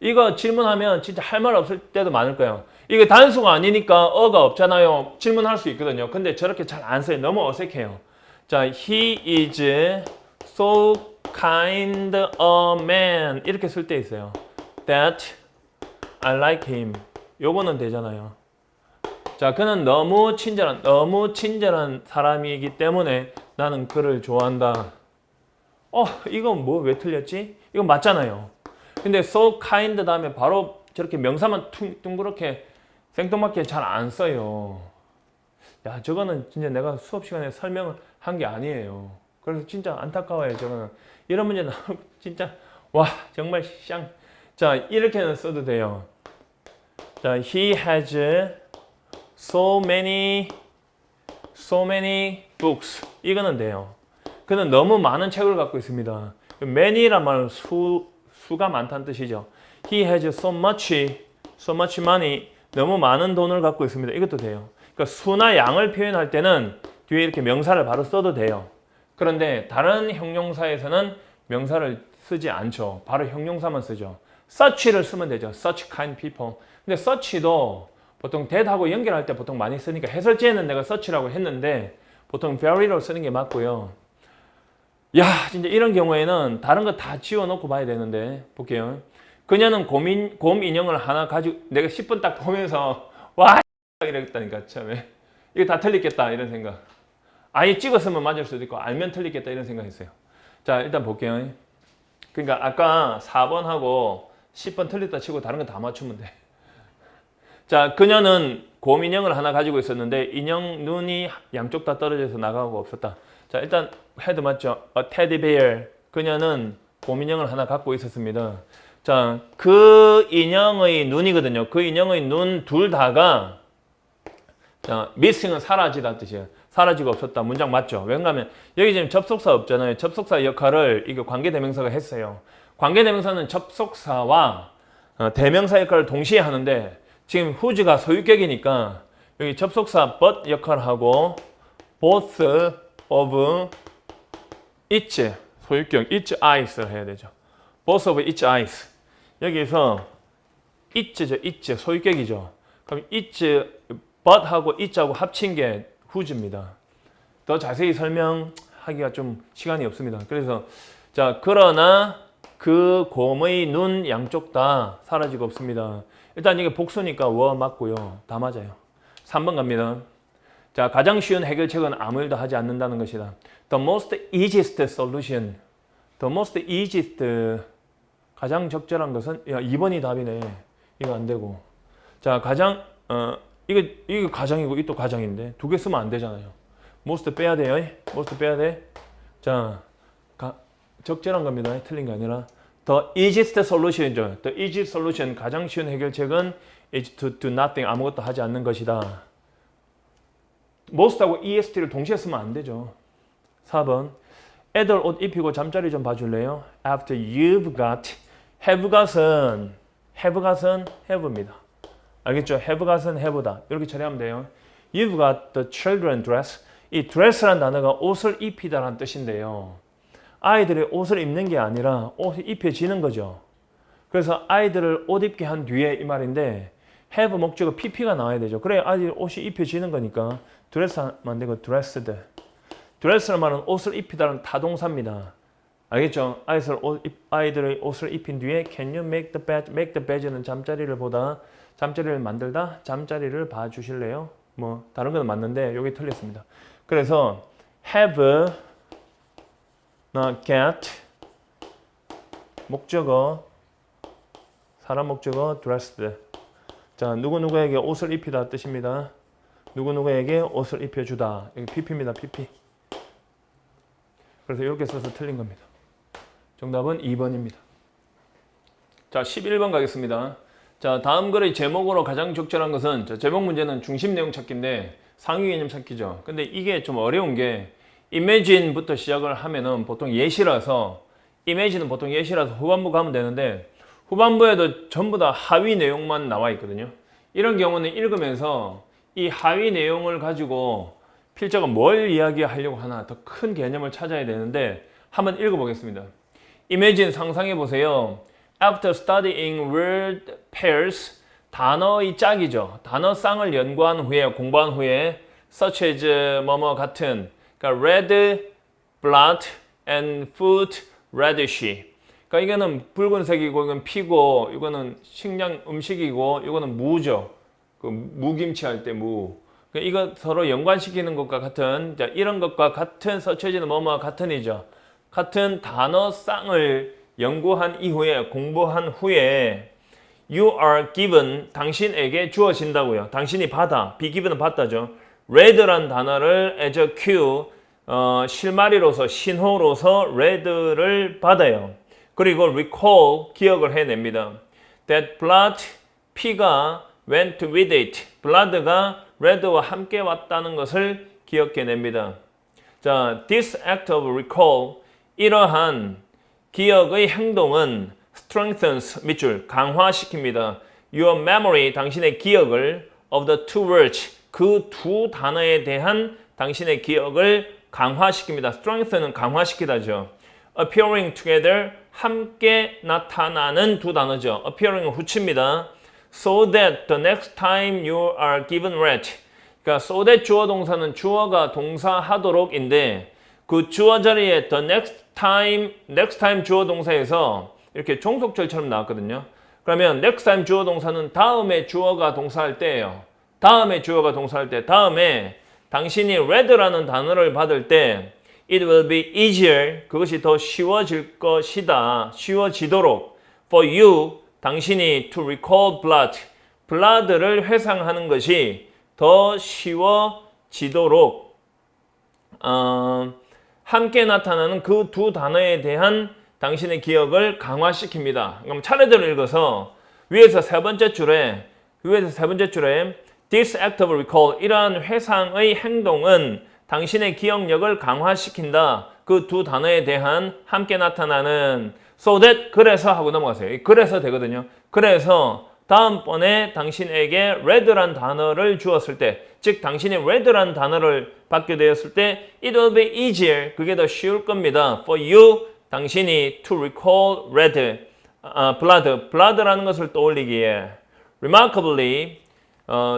이거 질문하면 진짜 할 말 없을 때도 많을 거예요. 이게 단수가 아니니까 어가 없잖아요. 질문할 수 있거든요. 근데 저렇게 잘 안 써요. 너무 어색해요. 자, he is so kind a man 이렇게 쓸 때 있어요. That I like him. 요거는 되잖아요. 자, 그는 너무 친절한 사람이기 때문에 나는 그를 좋아한다. 이건 뭐 왜 틀렸지? 이건 맞잖아요. 근데 so kind 다음에 바로 저렇게 명사만 둥그렇게 생뚱맞게 잘 안 써요. 야, 저거는 진짜 내가 수업 시간에 설명을 한 게 아니에요. 그래서 진짜 안타까워요. 저거는 이런 문제 나오면 진짜 와 정말 샹. 자, 이렇게는 써도 돼요. 자, he has so many books. 이거는 돼요. 그는 너무 많은 책을 갖고 있습니다. many란 말은 수가 많다는 뜻이죠. He has so much money. 너무 많은 돈을 갖고 있습니다. 이것도 돼요. 그러니까 수나 양을 표현할 때는 뒤에 이렇게 명사를 바로 써도 돼요. 그런데 다른 형용사에서는 명사를 쓰지 않죠. 바로 형용사만 쓰죠. such를 쓰면 되죠. such kind people. 근데 such도 보통 that하고 연결할 때 보통 많이 쓰니까 해설지에는 내가 such라고 했는데 보통 very로 쓰는 게 맞고요. 야, 진짜 이런 경우에는 다른 거 다 지워놓고 봐야 되는데 볼게요. 그녀는 곰 인형을 하나 가지고 내가 10분 딱 보면서 와 이랬다니까 처음에 이거 다 틀리겠다 이런 생각. 아예 찍었으면 맞을 수도 있고 알면 틀리겠다 이런 생각했어요. 자, 일단 볼게요. 그러니까 아까 4번하고 10번 틀렸다 치고 다른 거 다 맞추면 돼. 자, 그녀는 곰 인형을 하나 가지고 있었는데 인형 눈이 양쪽 다 떨어져서 나가고 없었다. 자, 일단 헤드 맞죠? A teddy bear. 그녀는 곰 인형을 하나 갖고 있었습니다. 자, 그 인형의 눈이거든요. 그 인형의 눈 둘 다가 자, missing은 사라지다 뜻이에요. 사라지고 없었다. 문장 맞죠? 왜냐하면 여기 지금 접속사 없잖아요. 접속사 역할을 이거 관계대명사가 했어요. 관계대명사는 접속사와 대명사 역할을 동시에 하는데 지금 who's가 소유격이니까 여기 접속사 but 역할을 하고 both of each 소유격 each eyes를 해야 되죠. both of each eyes. 여기서 each죠. each 소유격이죠. 그럼 each but하고 each하고 합친 게 who's입니다. 더 자세히 설명하기가 좀 시간이 없습니다. 그래서 자, 그러나 그 곰의 눈 양쪽 다 사라지고 없습니다. 일단 이게 복수니까 워 맞고요. 다 맞아요. 3번 갑니다. 자, 가장 쉬운 해결책은 아무 일도 하지 않는다는 것이다. The most easiest solution. The most easiest 가장 적절한 것은 2번이 답이네. 이거 안 되고. 자, 가장 이거 가장이고 이거 또 가장인데 두 개 쓰면 안 되잖아요. most 빼야 돼요. most 빼야 돼. 자, 적절한 겁니다. 틀린 게 아니라 the easiest solution이죠. The easiest solution 가장 쉬운 해결책은 is to do nothing 아무것도 하지 않는 것이다. most하고 est를 동시에 쓰면 안 되죠. 4번 애들 옷 입히고 잠자리 좀 봐줄래요? After you've got have got은 have입니다. 알겠죠? have got은 have다. 이렇게 처리하면 돼요. You've got the children dress. 이 dress라는 단어가 옷을 입히다라는 뜻인데요. 아이들이 옷을 입는 게 아니라 옷이 입혀지는 거죠. 그래서 아이들을 옷 입게 한 뒤에 이 말인데 have 목적어 pp가 나와야 되죠. 그래 아이들 옷이 입혀지는 거니까 드레스 하면 안 되고 dressed. 드레스는 말은 옷을 입히다는 타동사입니다. 알겠죠? 아이들의 옷을 입힌 뒤에 can you make the bed? make the bed는 잠자리를 보다, 잠자리를 만들다, 잠자리를 봐주실래요? 뭐 다른 건 맞는데 여기 틀렸습니다. 그래서 have, get, 목적어, 사람 목적어 dressed. 자, 누구누구에게 옷을 입히다 뜻입니다. 누구누구에게 옷을 입혀주다. 여기 pp입니다. pp. 그래서 이렇게 써서 틀린 겁니다. 정답은 2번입니다. 자, 11번 가겠습니다. 자, 다음 글의 제목으로 가장 적절한 것은, 자, 제목 문제는 중심 내용 찾기인데 상위 개념 찾기죠. 근데 이게 좀 어려운 게 imagine부터 시작을 하면은 보통 예시라서, imagine는 보통 예시라서 후반부 가면 되는데 후반부에도 전부 다 하위 내용만 나와 있거든요. 이런 경우는 읽으면서 이 하위 내용을 가지고 필자가 뭘 이야기하려고 하나 더 큰 개념을 찾아야 되는데 한번 읽어보겠습니다. Imagine, 상상해 보세요. After studying word pairs, 단어의 짝이죠. 단어 쌍을 연구한 후에, 공부한 후에 such as 뭐뭐 같은, 그러니까 red, blood, and food, radish. 그러니까 이거는 붉은색이고 이건 피고 이거는 식량 음식이고 이거는 무죠. 그 무김치 할 때 무. 그러니까 이거 서로 연관시키는 것과 같은, 자, 이런 것과 같은 서체지는 뭐뭐 같은이죠. 같은 단어 쌍을 연구한 이후에, 공부한 후에 you are given, 당신에게 주어진다고요. 당신이 받아, be given은 받다죠. red란 단어를 as a cue, 실마리로서, 신호로서 red를 받아요. 그리고 recall, 기억을 해냅니다. That blood, 피가 went with it, blood가 red와 함께 왔다는 것을 기억해냅니다. 자, this act of recall, 이러한 기억의 행동은 strengthens, 밑줄, 강화시킵니다. Your memory, 당신의 기억을 of the two words, 그 두 단어에 대한 당신의 기억을 강화시킵니다. strengthen은 강화시키다죠. appearing together, 함께 나타나는 두 단어죠. appearing은 후치입니다. So that the next time you are given red. 그러니까 so that 주어 동사는 주어가 동사하도록인데 그 주어 자리에 the next time 주어 동사에서 이렇게 종속절처럼 나왔거든요. 그러면 next time 주어 동사는 다음에 주어가 동사할 때예요. 다음에 주어가 동사할 때, 다음에 당신이 red라는 단어를 받을 때 it will be easier, 그것이 더 쉬워질 것이다. 쉬워지도록 for you, 당신이 to recall blood, blood를 회상하는 것이 더 쉬워지도록 함께 나타나는 그 두 단어에 대한 당신의 기억을 강화시킵니다. 그럼 차례대로 읽어서 위에서 세 번째 줄에 this act of recall, 이러한 회상의 행동은 당신의 기억력을 강화시킨다. 그 두 단어에 대한 함께 나타나는 so that, 그래서 하고 넘어가세요. 그래서 되거든요. 그래서 다음번에 당신에게 red란 단어를 주었을 때, 즉 당신이 red란 단어를 받게 되었을 때 it will be easier, 그게 더 쉬울 겁니다. for you, 당신이 to recall red, blood라는 것을 떠올리기에 remarkably,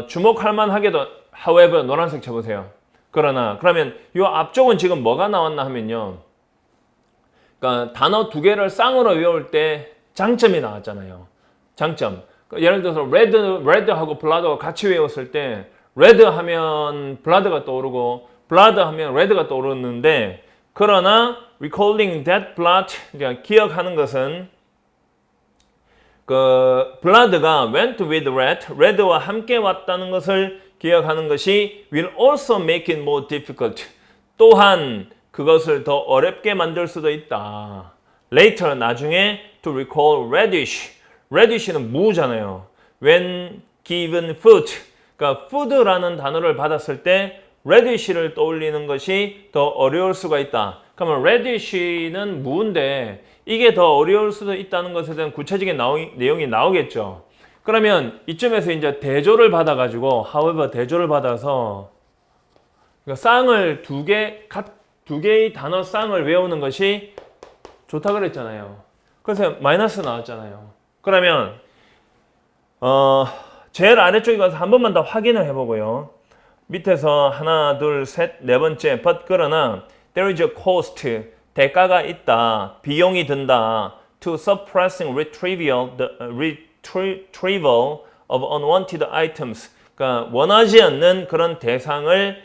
주목할 만하게도 however, 노란색 쳐보세요. 그러면 이 앞쪽은 지금 뭐가 나왔나 하면요. 그러니까 단어 두 개를 쌍으로 외울 때 장점이 나왔잖아요. 장점. 예를 들어서 red하고 blood하고 같이 외웠을 때 red 하면 blood가 떠오르고 blood 하면 red가 떠오르는데, 그러나 recalling that blood, 그러니까 기억하는 것은 그 blood가 went with red, red와 함께 왔다는 것을 기억하는 것이 will also make it more difficult. 또한 그것을 더 어렵게 만들 수도 있다. Later, 나중에 to recall radish. radish는 무잖아요. When given food. 그러니까 food라는 단어를 받았을 때 radish를 떠올리는 것이 더 어려울 수가 있다. 그러면 radish는 무인데 이게 더 어려울 수도 있다는 것에 대한 구체적인 내용이 나오겠죠. 그러면 이쯤에서 이제 대조를 받아가지고, however, 대조를 받아서 그러니까 쌍을 두 개의 단어 쌍을 외우는 것이 좋다 그랬잖아요. 그래서 마이너스 나왔잖아요. 그러면 제일 아래쪽에 가서 한 번만 더 확인을 해보고요. 밑에서 하나, 둘, 셋, 네 번째 but 그러나 there is a cost 대가가 있다. 비용이 든다. to suppressing retrieval of unwanted items. 그러니까 원하지 않는 그런 대상을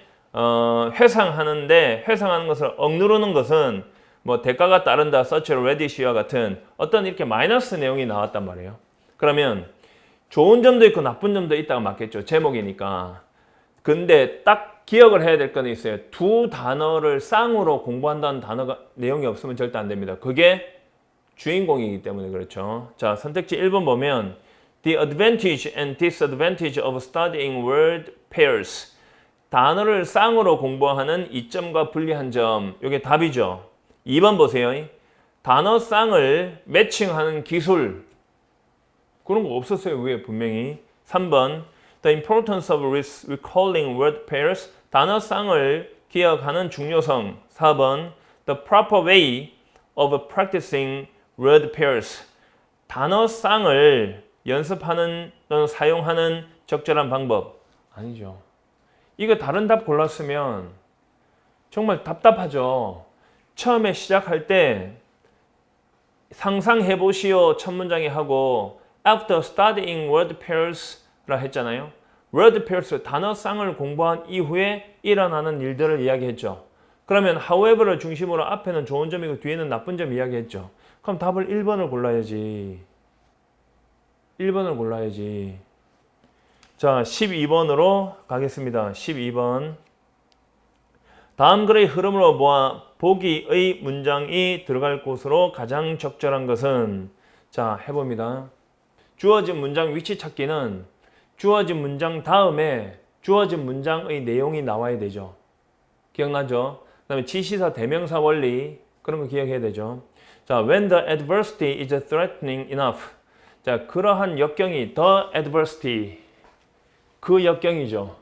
회상하는 것을 억누르는 것은 뭐 대가가 따른다, such as redish와 같은 어떤 이렇게 마이너스 내용이 나왔단 말이에요. 그러면 좋은 점도 있고 나쁜 점도 있다가 맞겠죠. 제목이니까. 근데 딱 기억을 해야 될 건 있어요. 두 단어를 쌍으로 공부한다는 단어가 내용이 없으면 절대 안 됩니다. 그게 주인공이기 때문에 그렇죠. 자, 선택지 1번 보면 The advantage and disadvantage of studying word pairs. 단어를 쌍으로 공부하는 이점과 불리한 점. 이게 답이죠. 2번 보세요. 단어 쌍을 매칭하는 기술. 그런 거 없었어요. 위에 분명히. 3번 The importance of recalling word pairs. 단어 쌍을 기억하는 중요성. 4번 The proper way of practicing word pairs. 단어 쌍을 연습하는 또는 사용하는 적절한 방법. 아니죠. 이거 다른 답 골랐으면 정말 답답하죠. 처음에 시작할 때 상상해 보시오 첫 문장에 하고 after studying word pairs 라 했잖아요. word pairs 단어 쌍을 공부한 이후에 일어나는 일들을 이야기했죠. 그러면 however를 중심으로 앞에는 좋은 점이고 뒤에는 나쁜 점 이야기했죠. 그럼 답을 1번을 골라야지. 1번을 골라야지. 자, 12번으로 가겠습니다. 12번. 다음 글의 흐름으로 보아 보기의 문장이 들어갈 곳으로 가장 적절한 것은 자, 해봅니다. 주어진 문장 위치 찾기는 주어진 문장 다음에 주어진 문장의 내용이 나와야 되죠. 기억나죠? 그 다음에 지시사 대명사 원리 그런 거 기억해야 되죠. 자, when the adversity is threatening enough. 자, 그러한 역경이 the adversity 그 역경이죠.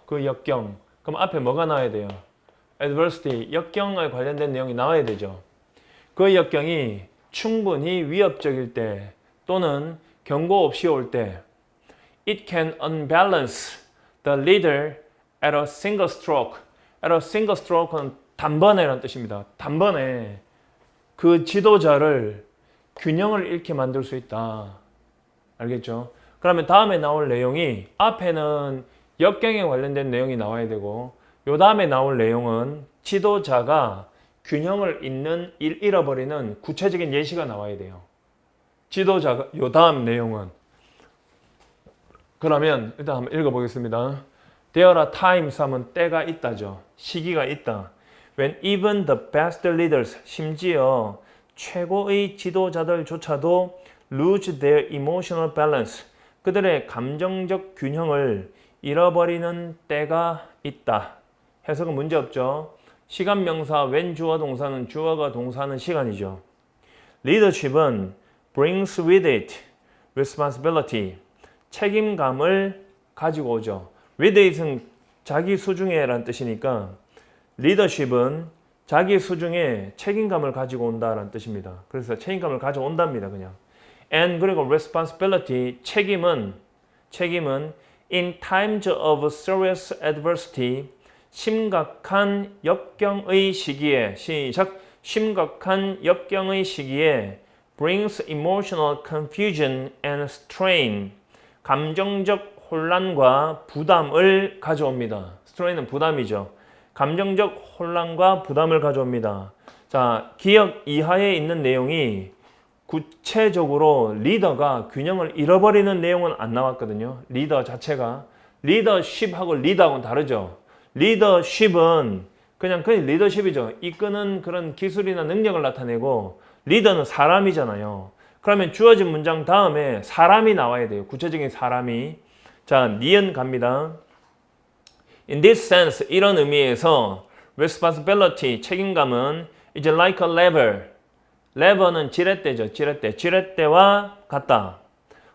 그 역경. 그럼 앞에 뭐가 나와야 돼요? adversity 역경에 관련된 내용이 나와야 되죠. 그 역경이 충분히 위협적일 때 또는 경고 없이 올 때 it can unbalance the leader at a single stroke. at a single stroke는 단번에라는 뜻입니다. 단번에 그 지도자를 균형을 잃게 만들 수 있다. 알겠죠? 그러면 다음에 나올 내용이 앞에는 역경에 관련된 내용이 나와야 되고 요 다음에 나올 내용은 지도자가 균형을 잃어버리는 구체적인 예시가 나와야 돼요. 지도자가 요 다음 내용은 그러면 일단 한번 읽어보겠습니다. There are times 하면 때가 있다죠. 시기가 있다. When even the best leaders, 심지어 최고의 지도자들조차도 lose their emotional balance, 그들의 감정적 균형을 잃어버리는 때가 있다. 해석은 문제없죠. 시간 명사 when 주어 동사는 주어가 동사는 시간이죠. Leadership은 brings with it responsibility, 책임감을 가지고 오죠. with it은 자기 수중에 라는 뜻이니까 leadership은 자기 수중에 책임감을 가지고 온다라는 뜻입니다. 그래서 책임감을 가져온답니다. 그냥. and 그리고 responsibility, 책임은 in times of serious adversity, 심각한 역경의 시기에 시작 심각한 역경의 시기에 brings emotional confusion and strain, 감정적 혼란과 부담을 가져옵니다. strain은 부담이죠. 감정적 혼란과 부담을 가져옵니다. 자, 기억 이하에 있는 내용이 구체적으로 리더가 균형을 잃어버리는 내용은 안 나왔거든요. 리더 자체가. 리더십하고 리더하고는 다르죠. 리더십은 그냥 리더십이죠. 이끄는 그런 기술이나 능력을 나타내고 리더는 사람이잖아요. 그러면 주어진 문장 다음에 사람이 나와야 돼요. 구체적인 사람이. 자, 니은 갑니다. In this sense, 이런 의미에서 responsibility, 책임감은 is like a lever. 레버는 지렛대죠. 지렛대와 같다.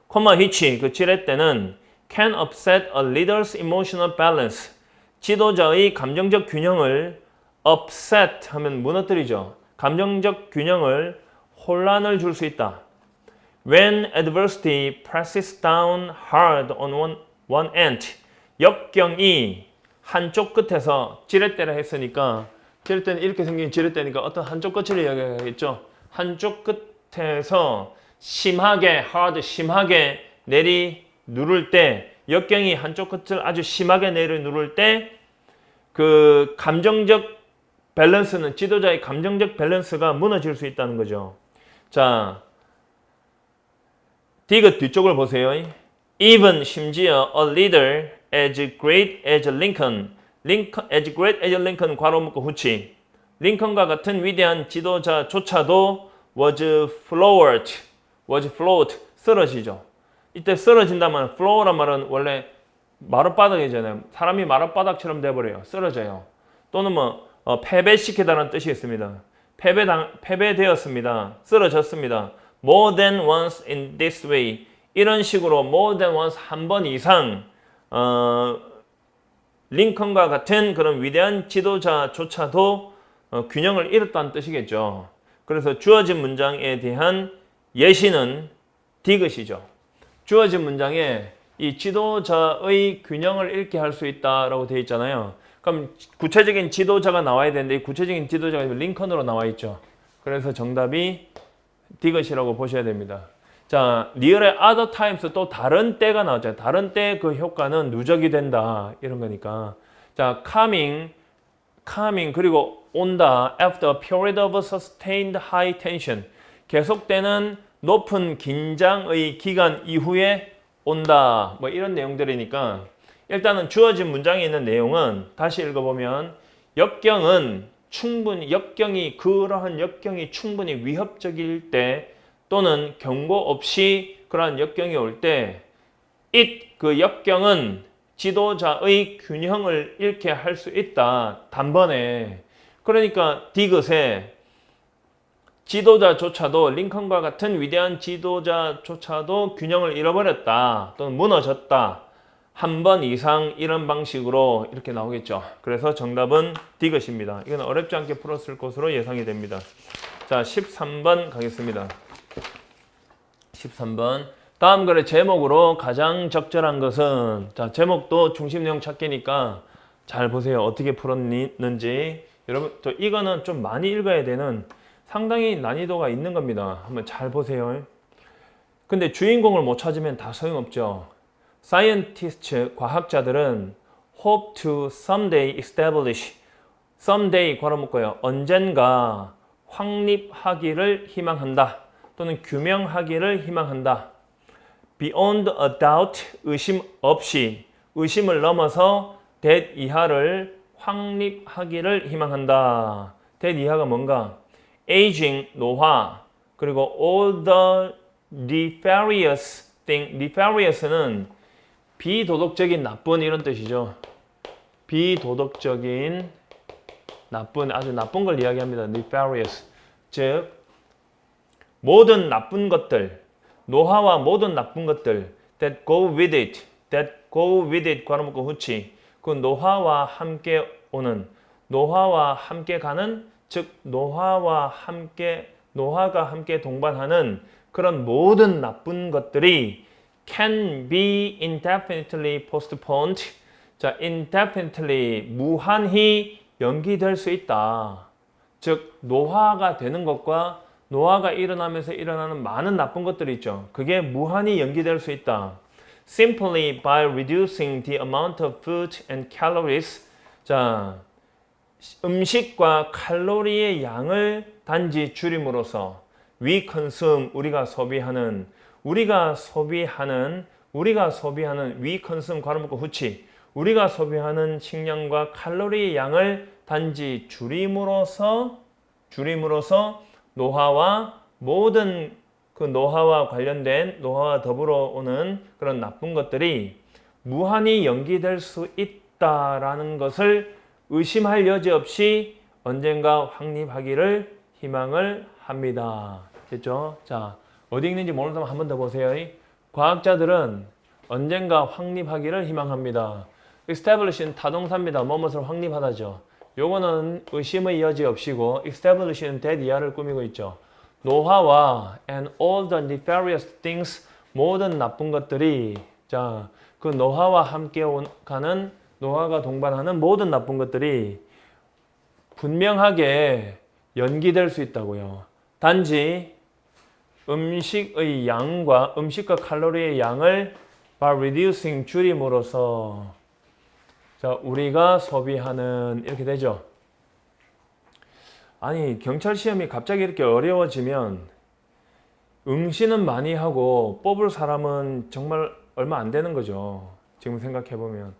코마 which, 그 지렛대는 can upset a leader's emotional balance. 지도자의 감정적 균형을 upset 하면 무너뜨리죠. 감정적 균형을 혼란을 줄 수 있다. When adversity presses down hard on one ant. 역경이 한쪽 끝에서 지렛대를 했으니까 지렛대는 이렇게 생긴 지렛대니까 어떤 한쪽 끝을 이야기하겠죠. 한쪽 끝에서 심하게 심하게 내리 누를 때 역경이 한쪽 끝을 아주 심하게 내리 누를 때 그 감정적 밸런스는 지도자의 감정적 밸런스가 무너질 수 있다는 거죠. 자, 디귿 뒤쪽을 보세요. Even 심지어 a leader as great as Lincoln, as great as Lincoln 괄호 묶고 후치. 링컨과 같은 위대한 지도자조차도 was floored, 쓰러지죠. 이때 쓰러진다면 flow란 말은 원래 마룻바닥이잖아요. 사람이 마룻바닥처럼 돼버려요. 쓰러져요. 또는 패배시키다는 뜻이겠습니다. 패배되었습니다. 쓰러졌습니다. More than once in this way. 이런 식으로 more than once 한 번 이상 링컨과 같은 그런 위대한 지도자조차도 균형을 잃었다는 뜻이겠죠. 그래서 주어진 문장에 대한 예시는 디귿이죠. 주어진 문장에 이 지도자의 균형을 잃게 할 수 있다라고 되어 있잖아요. 그럼 구체적인 지도자가 나와야 되는데 이 구체적인 지도자가 링컨으로 나와 있죠. 그래서 정답이 디귿이라고 보셔야 됩니다. 자, near의 other times 또 다른 때가 나왔잖아요. 다른 때 그 효과는 누적이 된다 이런 거니까. 자, coming 그리고 온다 after a period of sustained high tension 계속되는 높은 긴장의 기간 이후에 온다 이런 내용들이니까 일단은 주어진 문장에 있는 내용은 다시 읽어보면 그러한 역경이 충분히 위협적일 때 또는 경고 없이 그러한 역경이 올 때 그 역경은 지도자의 균형을 잃게 할 수 있다. 단번에. 그러니까 디귿에 지도자조차도 링컨과 같은 위대한 지도자조차도 균형을 잃어버렸다. 또는 무너졌다. 한 번 이상 이런 방식으로 이렇게 나오겠죠. 그래서 정답은 디귿입니다. 이건 어렵지 않게 풀었을 것으로 예상이 됩니다. 자, 13번 가겠습니다. 13번. 다음 글의 제목으로 가장 적절한 것은 자, 제목도 중심 내용 찾기니까 잘 보세요. 어떻게 풀었는지. 여러분, 또 이거는 좀 많이 읽어야 되는 상당히 난이도가 있는 겁니다. 한번 잘 보세요. 근데 주인공을 못 찾으면 다 소용없죠. Scientists, 과학자들은 hope to someday establish, someday 괄호 묶어요. 언젠가 확립하기를 희망한다. 또는 규명하기를 희망한다. Beyond a doubt, 의심 없이, 의심을 넘어서 that 이하를 확립하기를 희망한다. that 이하가 뭔가? aging, 노화, 그리고 all the nefarious thing, nefarious는 비도덕적인 나쁜 이런 뜻이죠. 비도덕적인 나쁜, 아주 나쁜 걸 이야기합니다. nefarious. 즉, 모든 나쁜 것들, 노화와 모든 나쁜 것들 that go with it, 괄호 묶고 후치. 그 노화와 함께 오는, 노화와 함께 가는, 즉 노화가 함께 동반하는 그런 모든 나쁜 것들이 can be indefinitely postponed. 자, indefinitely 무한히 연기될 수 있다. 즉 노화가 되는 것과 노화가 일어나면서 일어나는 많은 나쁜 것들이 있죠. 그게 무한히 연기될 수 있다. Simply by reducing the amount of food and calories. 자, 음식과 칼로리의 양을 단지 줄임으로써 we consume, 우리가 소비하는 we consume 괄호 묶고 후치. 우리가 소비하는 식량과 칼로리의 양을 단지 줄임으로써 노화와 모든 그 노화와 관련된 노화와 더불어 오는 그런 나쁜 것들이 무한히 연기될 수 있다라는 것을 의심할 여지 없이 언젠가 확립하기를 희망을 합니다. 됐죠? 자, 어디 읽는지 모르는 사람 한 번 더 보세요. 과학자들은 언젠가 확립하기를 희망합니다. establish는 타동사입니다. 무엇을 확립하다죠. 요거는 의심의 여지 없이고 establish는 that 이하를 꾸미고 있죠. 노화와 and all the nefarious things 모든 나쁜 것들이 자, 그 노화와 함께 가는 노화가 동반하는 모든 나쁜 것들이 분명하게 연기될 수 있다고요. 단지 음식과 칼로리의 양을 by reducing 줄임으로써 자, 우리가 소비하는 이렇게 되죠. 아니, 경찰 시험이 갑자기 이렇게 어려워지면 응시는 많이 하고 뽑을 사람은 정말 얼마 안 되는 거죠. 지금 생각해 보면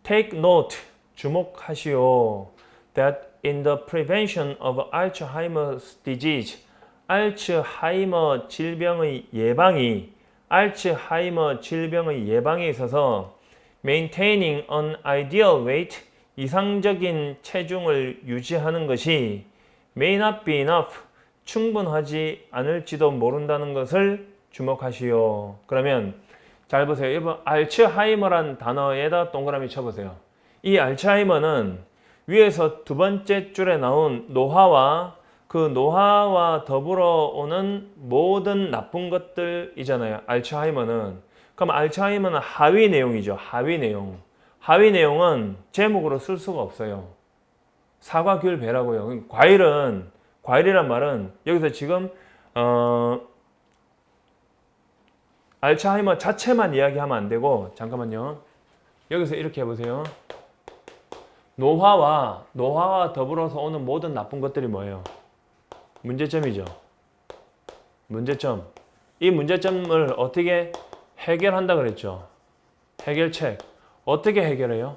take note, 주목하시오. that in the prevention of Alzheimer's disease, 알츠하이머 질병의 예방에 있어서 maintaining an ideal weight, 이상적인 체중을 유지하는 것이 may not be enough, 충분하지 않을지도 모른다는 것을 주목하시오. 그러면 잘 보세요. 이번 알츠하이머란 단어에다 동그라미 쳐보세요. 이 알츠하이머는 위에서 두 번째 줄에 나온 노화와 그 노화와 더불어 오는 모든 나쁜 것들이잖아요. 알츠하이머는. 그럼 알츠하이머는 하위 내용이죠. 하위 내용. 하위 내용은 제목으로 쓸 수가 없어요. 사과, 귤, 배라고요. 과일이란 말은 여기서 지금 알츠하이머 자체만 이야기하면 안 되고, 잠깐만요. 여기서 이렇게 해보세요. 노화와 더불어서 오는 모든 나쁜 것들이 뭐예요? 문제점이죠. 문제점. 이 문제점을 어떻게 해결한다 그랬죠? 해결책. 어떻게 해결해요?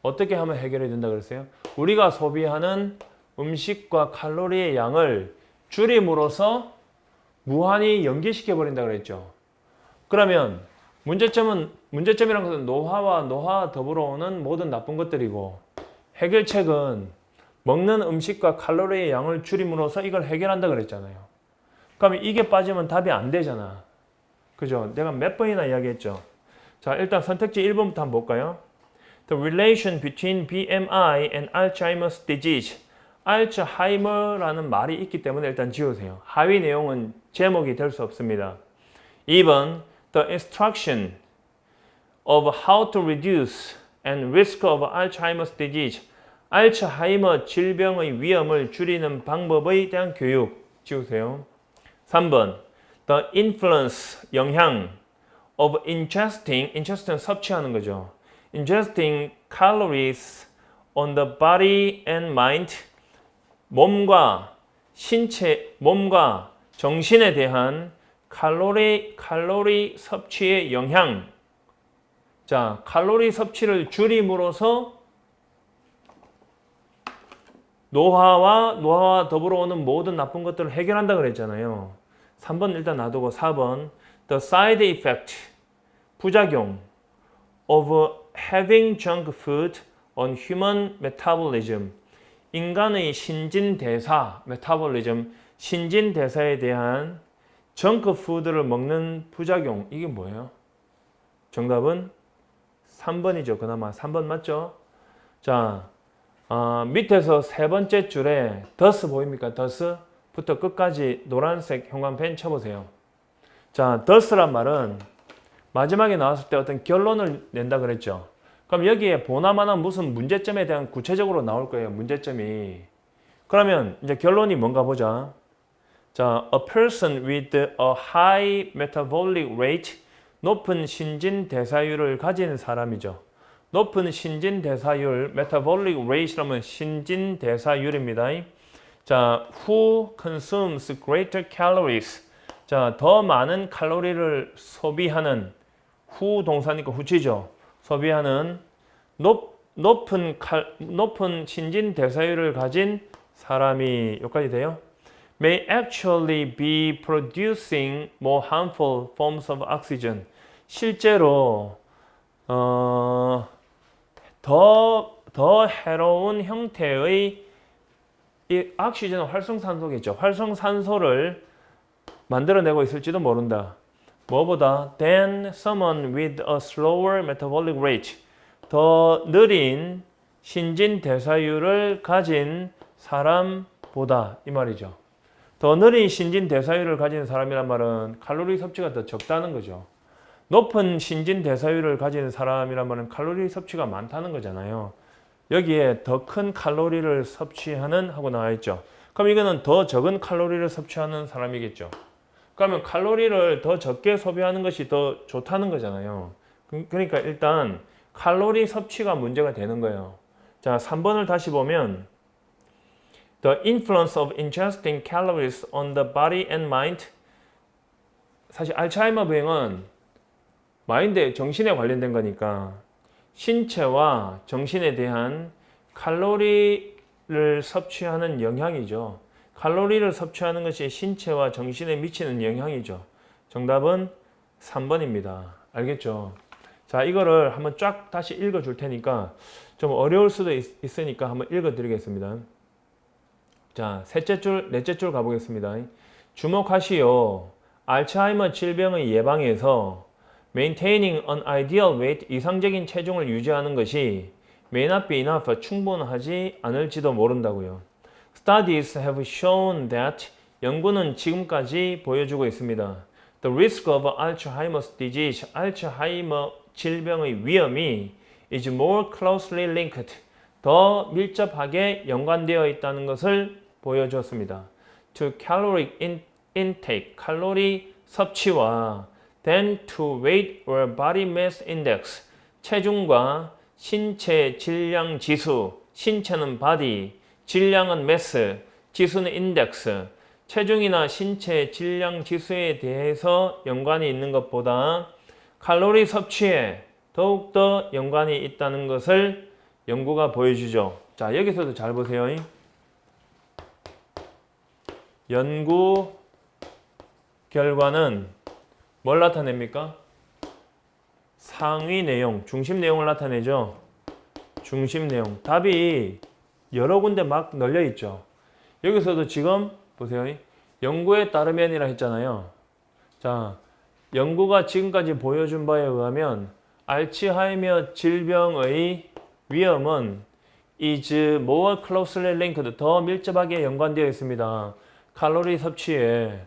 어떻게 하면 해결이 된다 그랬어요? 우리가 소비하는 음식과 칼로리의 양을 줄임으로써 무한히 연기시켜 버린다 그랬죠. 그러면 문제점이란 것은 노화와 더불어 오는 모든 나쁜 것들이고, 해결책은 먹는 음식과 칼로리의 양을 줄임으로써 이걸 해결한다 그랬잖아요. 그러면 이게 빠지면 답이 안 되잖아. 그죠? 내가 몇 번이나 이야기했죠. 자, 일단 선택지 1번부터 한번 볼까요? The relation between BMI and Alzheimer's disease. 알츠하이머라는 말이 있기 때문에 일단 지우세요. 하위 내용은 제목이 될 수 없습니다. 2번 The instruction of how to reduce and risk of Alzheimer's disease. 알츠하이머 질병의 위험을 줄이는 방법에 대한 교육 지우세요. 3번 The influence, 영향 of ingesting 섭취하는 거죠. ingesting calories on the body and mind. 몸과 정신에 대한 칼로리 섭취의 영향. 자, 칼로리 섭취를 줄임으로써 노화와 더불어 오는 모든 나쁜 것들을 해결한다 그랬잖아요. 3번 일단 놔두고 4번 The side effect, 부작용 of having junk food on human metabolism. 인간의 신진대사, 메타볼리즘, 신진대사에 대한 정크푸드를 먹는 부작용. 이게 뭐예요? 정답은 3번이죠. 그나마 3번 맞죠? 자, 밑에서 세 번째 줄에 thus 보입니까? thus부터 끝까지 노란색 형광펜 쳐보세요. 자, thus란 말은 마지막에 나왔을 때 어떤 결론을 낸다 그랬죠. 그럼 여기에 보나마나 무슨 문제점에 대한 구체적으로 나올 거예요. 문제점이. 그러면 이제 결론이 뭔가 보자. 자, a person with a high metabolic rate, 높은 신진대사율을 가진 사람이죠. 높은 신진대사율, metabolic rate라면 신진대사율입니다. 자, who consumes greater calories. 자, 더 많은 칼로리를 소비하는, who 동사니까 후치죠. 소비하는 높은 신진대사율을 가진 사람이 여기까지 돼요. May actually be producing more harmful forms of oxygen. 실제로 더 해로운 형태의 이 오xygen은 활성산소겠죠. 활성산소를 만들어내고 있을지도 모른다. 뭐보다 than someone with a slower metabolic rate. 더 느린 신진대사율을 가진 사람보다 이 말이죠. 더 느린 신진대사율을 가진 사람이란 말은 칼로리 섭취가 더 적다는 거죠. 높은 신진 대사율을 가진 사람이라면 칼로리 섭취가 많다는 거잖아요. 여기에 더 큰 칼로리를 섭취하는 하고 나와 있죠. 그럼 이거는 더 적은 칼로리를 섭취하는 사람이겠죠. 그러면 칼로리를 더 적게 소비하는 것이 더 좋다는 거잖아요. 그러니까 일단 칼로리 섭취가 문제가 되는 거예요. 자, 3번을 다시 보면 The influence of ingesting calories on the body and mind. 사실 알츠하이머 병은 마인드, 정신에 관련된 거니까 신체와 정신에 대한 칼로리를 섭취하는 영향이죠. 칼로리를 섭취하는 것이 신체와 정신에 미치는 영향이죠. 정답은 3번입니다. 알겠죠? 자, 이거를 한번 쫙 다시 읽어 줄 테니까 좀 어려울 수도 있으니까 한번 읽어 드리겠습니다. 자, 셋째 줄, 넷째 줄 가보겠습니다. 주목하시오. 알츠하이머 질병의 예방에서 maintaining an ideal weight, 이상적인 체중을 유지하는 것이 may not be enough, 충분하지 않을지도 모른다고요. Studies have shown that, 연구는 지금까지 보여주고 있습니다. The risk of Alzheimer's disease, 알츠하이머 질병의 위험이 is more closely linked, 더 밀접하게 연관되어 있다는 것을 보여주었습니다. To caloric intake, 칼로리 섭취와 than to weight or body mass index, 체중과 신체 질량 지수, 신체는 body, 질량은 mass, 지수는 index, 체중이나 신체 질량 지수에 대해서 연관이 있는 것보다 칼로리 섭취에 더욱더 연관이 있다는 것을 연구가 보여주죠. 자, 여기서도 잘 보세요. 연구 결과는 뭘 나타냅니까? 상위 내용, 중심 내용을 나타내죠. 중심 내용. 답이 여러 군데 막 널려 있죠. 여기서도 지금 보세요. 연구에 따르면이라 했잖아요. 자, 연구가 지금까지 보여준 바에 의하면 알츠하이머 질병의 위험은 is more closely linked, 더 밀접하게 연관되어 있습니다. 칼로리 섭취에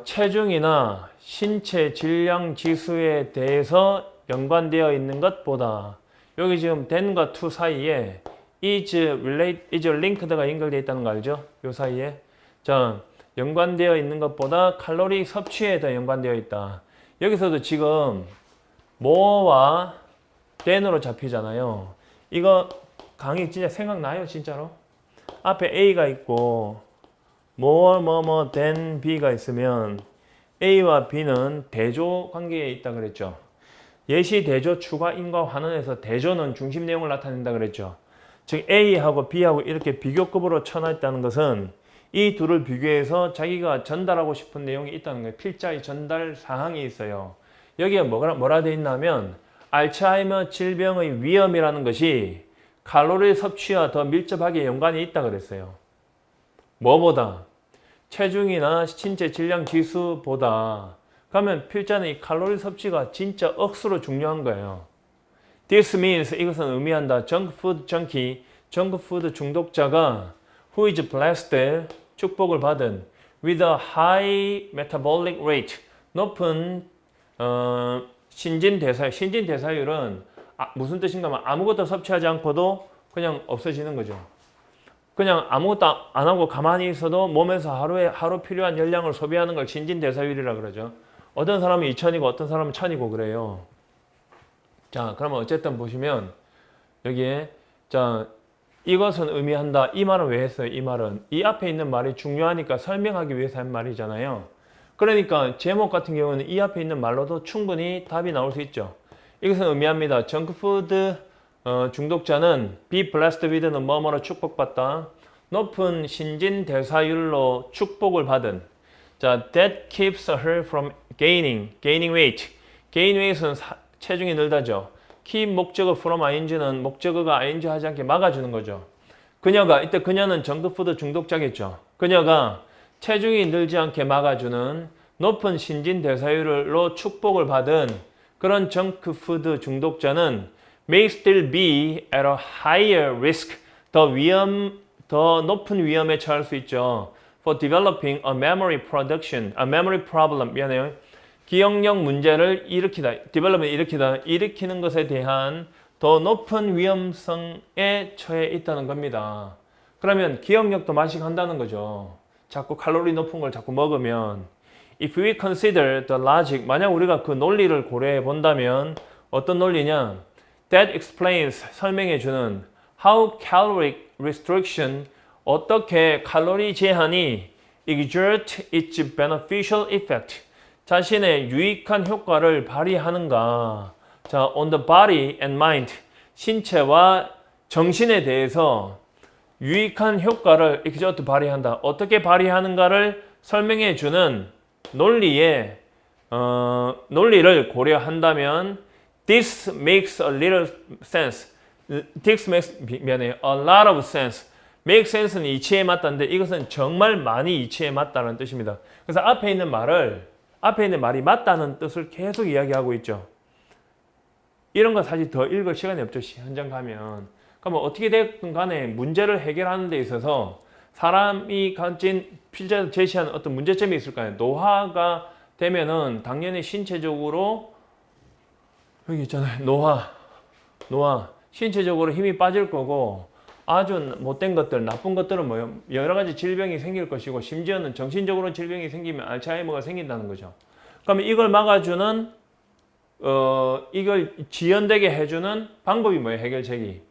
체중이나 신체 질량 지수에 대해서 연관되어 있는 것보다, 여기 지금 than과 to 사이에 is linked가 연결되어 있다는 거 알죠? 요 사이에. 자, 연관되어 있는 것보다 칼로리 섭취에 더 연관되어 있다. 여기서도 지금 more와 than으로 잡히잖아요. 이거 강의 진짜 생각나요? 진짜로? 앞에 A가 있고 more than B가 있으면 A와 B는 대조 관계에 있다 그랬죠. 예시 대조 추가 인과 환원해서 대조는 중심 내용을 나타낸다 그랬죠. 즉 A하고 B하고 이렇게 비교급으로 쳐놨다는 것은 이 둘을 비교해서 자기가 전달하고 싶은 내용이 있다는 거예요. 필자의 전달 사항이 있어요. 여기에 뭐라 돼 있냐면 알츠하이머 질병의 위험이라는 것이 칼로리 섭취와 더 밀접하게 연관이 있다 그랬어요. 뭐보다? 체중이나 신체 질량 지수보다. 그러면 필자는 이 칼로리 섭취가 진짜 억수로 중요한 거예요. This means, 이것은 의미한다. 정크푸드 junkie, 정크푸드 중독자가 who is blessed, 축복을 받은 with a high metabolic rate, 높은 신진대사율은 무슨 뜻인가 하면 아무것도 섭취하지 않고도 그냥 없어지는 거죠. 그냥 아무것도 안 하고 가만히 있어도 몸에서 하루 필요한 열량을 소비하는 걸 신진대사율이라 그러죠. 어떤 사람은 2000이고 어떤 사람은 1000이고 그래요. 자, 그러면 어쨌든 보시면 여기에 자, 이것은 의미한다. 이 말은 왜 했어요? 이 말은 이 앞에 있는 말이 중요하니까 설명하기 위해서 한 말이잖아요. 그러니까 제목 같은 경우는 이 앞에 있는 말로도 충분히 답이 나올 수 있죠. 이것은 의미합니다. 정크푸드 중독자는 be blessed with는 뭐뭐로 축복받다. 높은 신진대사율로 축복을 받은. 자, that keeps her from gaining weight. gain weight은 체중이 늘다죠. keep 목적어 from ing는 목적어가 ing 하지 않게 막아주는 거죠. 그녀가, 이때 그녀는 정크푸드 중독자겠죠. 그녀가 체중이 늘지 않게 막아주는 높은 신진대사율로 축복을 받은 그런 정크푸드 중독자는 may still be at a higher risk, 더 높은 위험에 처할 수 있죠. for developing a memory problem, 미안해요. 기억력 문제를 일으키다, development 일으키는 것에 대한 더 높은 위험성에 처해 있다는 겁니다. 그러면 기억력도 마식한다는 거죠. 자꾸 칼로리 높은 걸 자꾸 먹으면 if we consider the logic, 만약 우리가 그 논리를 고려해 본다면 어떤 논리냐? That explains, 설명해 주는 how caloric restriction, 어떻게 칼로리 제한이 exert its beneficial effect, 자신의 유익한 효과를 발휘하는가. 자, on the body and mind, 신체와 정신에 대해서 유익한 효과를 exert 발휘한다. 어떻게 발휘하는가를 설명해 주는 논리를 고려한다면 this makes a little sense. this makes a lot of sense. make sense는 이치에 맞다는데 이것은 정말 많이 이치에 맞다는 뜻입니다. 그래서 앞에 있는 말이 맞다는 뜻을 계속 이야기하고 있죠. 이런 거 사실 더 읽을 시간이 없죠. 현장 가면. 그러면 어떻게 됐든 간에 문제를 해결하는 데 있어서 사람이 가진 필자에서 제시하는 어떤 문제점이 있을까요? 노화가 되면은 당연히 신체적으로 여기 있잖아요. 노화. 신체적으로 힘이 빠질 거고 아주 못된 것들, 나쁜 것들은 뭐예요? 여러 가지 질병이 생길 것이고 심지어는 정신적으로 질병이 생기면 알츠하이머가 생긴다는 거죠. 그러면 이걸 막아주는 이걸 지연되게 해주는 방법이 뭐예요? 해결책이.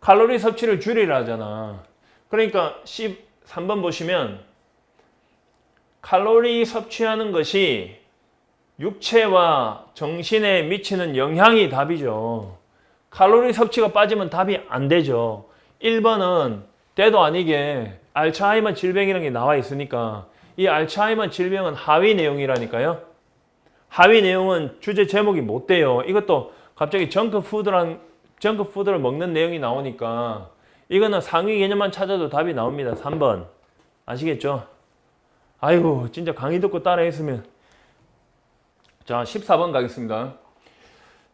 칼로리 섭취를 줄이라 하잖아. 그러니까 13번 보시면 칼로리 섭취하는 것이 육체와 정신에 미치는 영향이 답이죠. 칼로리 섭취가 빠지면 답이 안 되죠. 1번은 때도 아니게 알츠하이머 질병이라는 게 나와 있으니까 이 알츠하이머 질병은 하위 내용이라니까요. 하위 내용은 주제 제목이 못 돼요. 이것도 갑자기 정크푸드를 먹는 내용이 나오니까 이거는 상위 개념만 찾아도 답이 나옵니다. 3번. 아시겠죠? 아이고 진짜 강의 듣고 따라 했으면. 자 14번 가겠습니다.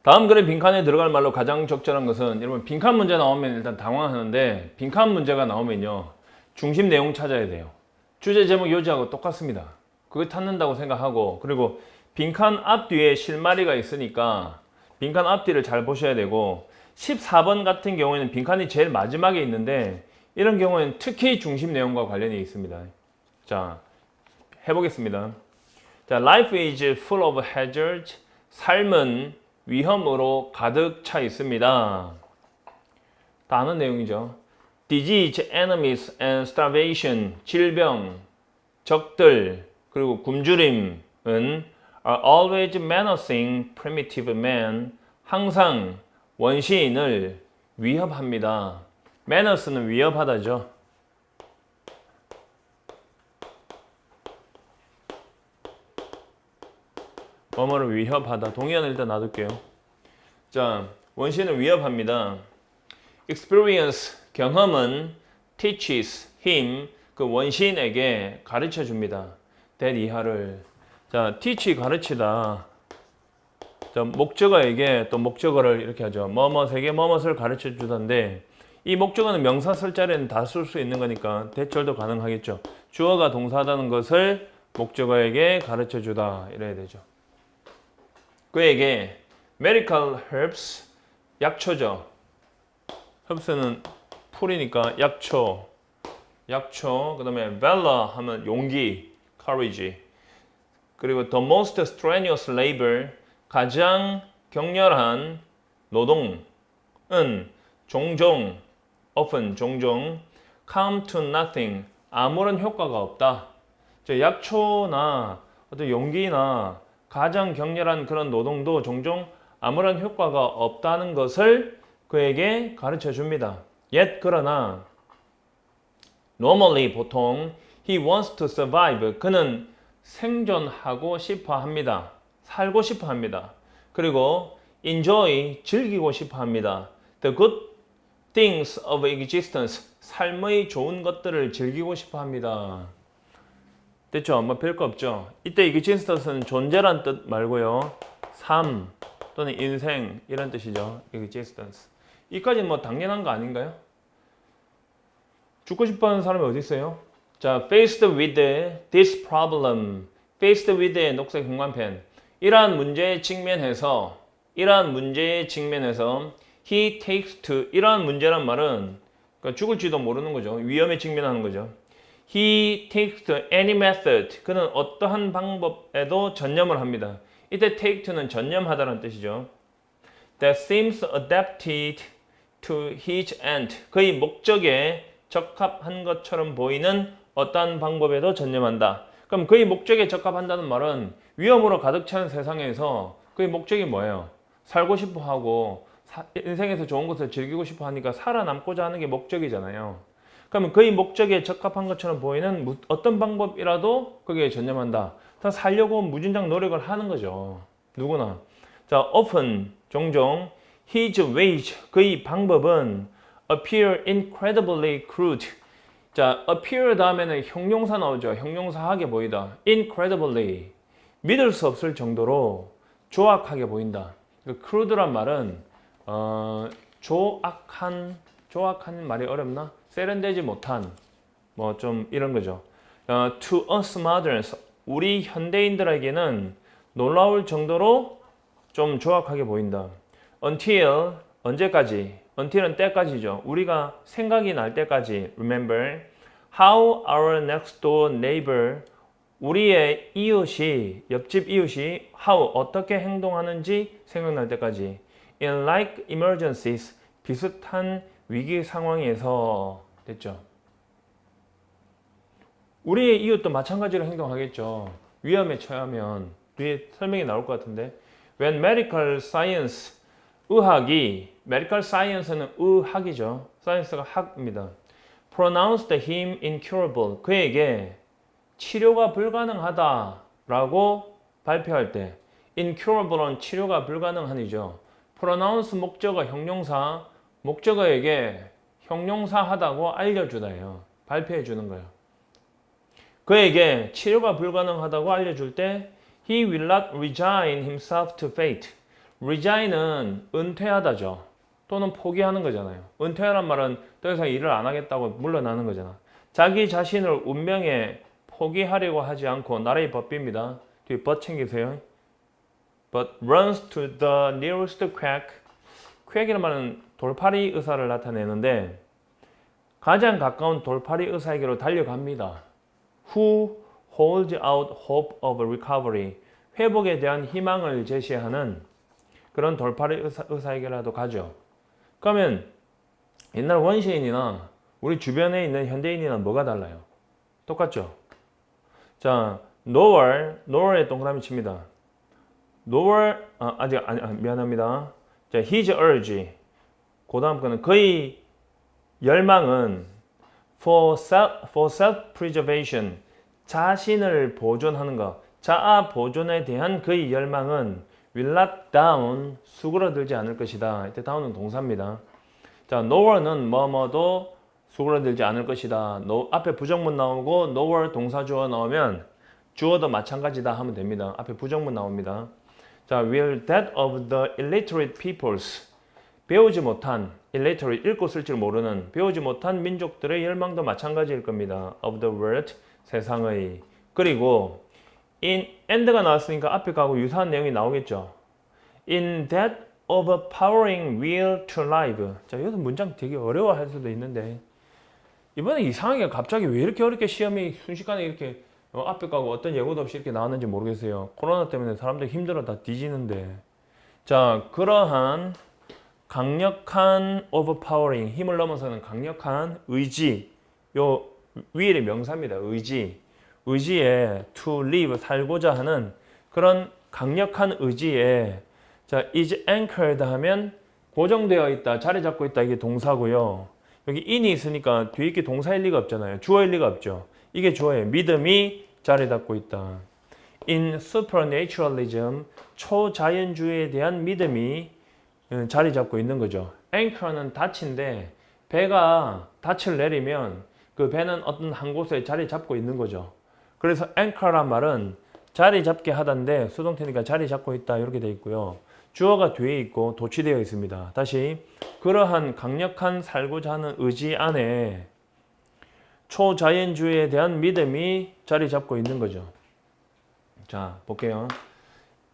다음 글의 빈칸에 들어갈 말로 가장 적절한 것은, 여러분 빈칸 문제 나오면 일단 당황하는데 빈칸 문제가 나오면요 중심 내용 찾아야 돼요. 주제 제목 요지하고 똑같습니다. 그거 찾는다고 생각하고, 그리고 빈칸 앞뒤에 실마리가 있으니까 빈칸 앞뒤를 잘 보셔야 되고, 14번 같은 경우에는 빈칸이 제일 마지막에 있는데 이런 경우에는 특히 중심 내용과 관련이 있습니다. 자 해보겠습니다. 자, Life is full of hazards. 삶은 위험으로 가득 차 있습니다. 다 아는 내용이죠. Disease, enemies, and starvation. 질병, 적들, 그리고 굶주림은 are always menacing primitive man. 항상 원시인을 위협합니다. menace는 위협하다죠. 뭐뭐를 위협하다. 동의어는 일단 놔둘게요. 자, 원시인을 위협합니다. experience, 경험은 teaches him, 그 원시인에게 가르쳐 줍니다. that 이하를. 자, teach 가르치다. 자, 목적어에게 또 목적어를 이렇게 하죠. 뭐뭐에게 뭐뭇을 가르쳐 주던데, 이 목적어는 명사 쓸 자리에는 다 쓸 수 있는 거니까 대절도 가능하겠죠. 주어가 동사하다는 것을 목적어에게 가르쳐 주다 이래야 되죠. 그에게 medical herbs, 약초죠. herbs는 풀이니까 약초, 그 다음에 valor 하면 용기, courage. 그리고 the most strenuous labor, 가장 격렬한 노동은 종종, often 종종, come to nothing, 아무런 효과가 없다. 약초나 어떤 용기나 가장 격렬한 그런 노동도 종종 아무런 효과가 없다는 것을 그에게 가르쳐 줍니다. Yet 그러나 normally 보통 he wants to survive, 그는 생존하고 싶어 합니다. 살고 싶어 합니다. 그리고 enjoy, 즐기고 싶어 합니다. The good things of existence, 삶의 좋은 것들을 즐기고 싶어 합니다. 됐죠? 뭐 별거 없죠? 이때 existence는 존재란 뜻 말고요. 삶 또는 인생 이런 뜻이죠. existence. 이까지는 뭐 당연한 거 아닌가요? 죽고 싶어 하는 사람이 어디 있어요? 자, faced with this problem. faced with의 녹색 형광펜. 이러한 문제에 직면해서 he takes to 이러한 문제란 말은 그러니까 죽을지도 모르는 거죠. 위험에 직면하는 거죠. He takes to any method. 그는 어떠한 방법에도 전념을 합니다. 이때 take to는 전념하다는 뜻이죠. That seems adapted to his end. 그의 목적에 적합한 것처럼 보이는 어떠한 방법에도 전념한다. 그럼 그의 목적에 적합한다는 말은 위험으로 가득 찬 세상에서 그의 목적이 뭐예요? 살고 싶어 하고 인생에서 좋은 것을 즐기고 싶어 하니까 살아남고자 하는 게 목적이잖아요. 그러면 그의 목적에 적합한 것처럼 보이는 어떤 방법이라도 거기에 전념한다. 다 살려고 무진장 노력을 하는 거죠. 누구나. 자, often, 종종 his ways, 그의 방법은 appear incredibly crude. 자, appear 다음에는 형용사 나오죠. 형용사하게 보이다. incredibly, 믿을 수 없을 정도로 조악하게 보인다. crude란 말은 조악한 말이 어렵나? 세련되지 못한 뭐 좀 이런 거죠. To us moderns, 우리 현대인들에게는 놀라울 정도로 좀 조악하게 보인다. Until, 언제까지? Until은 때까지죠. 우리가 생각이 날 때까지. Remember how our next door neighbor, 우리의 이웃이, 옆집 이웃이 how, 어떻게 행동하는지 생각날 때까지. In like emergencies, 비슷한 위기 상황에서 됐죠. 우리의 이웃도 마찬가지로 행동하겠죠. 위험에 처하면. 뒤에 설명이 나올 것 같은데. When medical science, 의학이, medical science는 의학이죠. science가 학입니다. Pronounced him incurable, 그에게 치료가 불가능하다라고 발표할 때 incurable은 치료가 불가능한이죠. pronounce 목적어 형용사, 목적어에게 형용사하다고 알려주다예요. 발표해 주는 거예요. 그에게 치료가 불가능하다고 알려줄 때 he will not resign himself to fate. resign은 은퇴하다죠. 또는 포기하는 거잖아요. 은퇴하란 말은 더 이상 일을 안 하겠다고 물러나는 거잖아. 자기 자신을 운명에 포기하려고 하지 않고 나라의 법비입니다. 뒤에 but 챙기세요. But runs to the nearest quack. quack이란 말은 돌팔이 의사를 나타내는데 가장 가까운 돌팔이 의사에게로 달려갑니다. Who holds out hope of recovery. 회복에 대한 희망을 제시하는 그런 돌팔이 의사에게라도 가죠. 그러면 옛날 원시인이나 우리 주변에 있는 현대인이나 뭐가 달라요? 똑같죠? 자, nowhere 동그라미 칩니다. nowhere, 미안합니다. 자, his urge. 그 다음 거는 그의 열망은 for self-preservation. 자신을 보존하는 것. 자아 보존에 대한 그의 열망은 will not down, 수그러들지 않을 것이다. 이때 down은 동사입니다. 자, nowhere는 뭐뭐도 수그러들지 않을 것이다. 앞에 부정문 나오고 nowhere 동사 주어 나오면 주어도 마찬가지다 하면 됩니다. 앞에 부정문 나옵니다. 자, will that of the illiterate peoples, 배우지 못한, illiterate, 읽고 쓸 줄 모르는, 배우지 못한 민족들의 열망도 마찬가지일 겁니다. of the world, 세상의. 그리고 in and가 나왔으니까 앞에 가고 유사한 내용이 나오겠죠. in that overpowering will to live. 자, 여기서 문장 되게 어려워할 수도 있는데 이번에 이상하게 갑자기 왜 이렇게 어렵게 시험이 순식간에 이렇게 앞에 가고 어떤 예고도 없이 이렇게 나왔는지 모르겠어요. 코로나 때문에 사람들 힘들어 다 뒤지는데. 자, 그러한 강력한 overpowering, 힘을 넘어서는 강력한 의지, 요 will의 명사입니다. 의지에 to live, 살고자 하는 그런 강력한 의지에 자, is anchored 하면 고정되어 있다, 자리 잡고 있다, 이게 동사고요. 여기 in이 있으니까 뒤에 게 동사일 리가 없잖아요. 주어일 리가 없죠. 이게 주어예요. 믿음이 자리 잡고 있다. In supernaturalism, 초자연주의에 대한 믿음이 자리 잡고 있는 거죠. anchor는 닻인데 배가 닻을 내리면 그 배는 어떤 한 곳에 자리 잡고 있는 거죠. 그래서 anchor란 말은 자리 잡게 하다인데 수동태니까 자리 잡고 있다 이렇게 되어 있고요. 주어가 뒤에 있고 도치되어 있습니다. 다시 그러한 강력한 살고자 하는 의지 안에 초자연주의에 대한 믿음이 자리 잡고 있는 거죠. 자, 볼게요.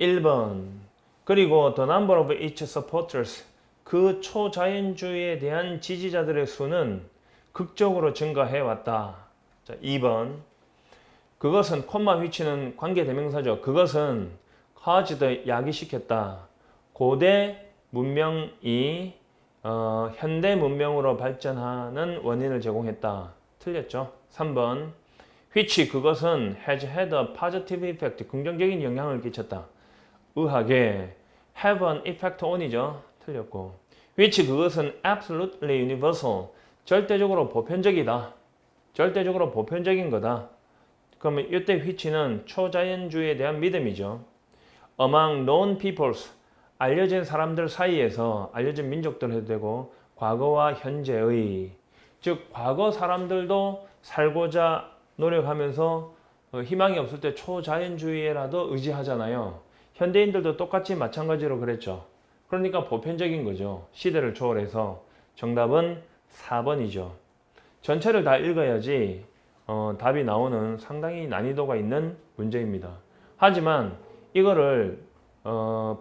1번. 그리고 the number of its supporters. 그 초자연주의에 대한 지지자들의 수는 극적으로 증가해 왔다. 자, 2번. 그것은 콤마 which는 관계대명사죠. 그것은 caused 야기시켰다. 고대 문명이 현대 문명으로 발전하는 원인을 제공했다. 틀렸죠? 3번. which 그것은 has had a positive effect. 긍정적인 영향을 끼쳤다. 의학에 have an effect on이죠. 틀렸고. which 그것은 absolutely universal. 절대적으로 보편적이다. 절대적으로 보편적인 거다. 그러면 이때 which는 초자연주의에 대한 믿음이죠. among known peoples. 알려진 사람들 사이에서 알려진 민족들 해도 되고 과거와 현재의 즉 과거 사람들도 살고자 노력하면서 희망이 없을 때 초자연주의에라도 의지하잖아요. 현대인들도 똑같이 마찬가지로 그랬죠. 그러니까 보편적인 거죠. 시대를 초월해서. 정답은 4번이죠. 전체를 다 읽어야지 답이 나오는 상당히 난이도가 있는 문제입니다. 하지만 이거를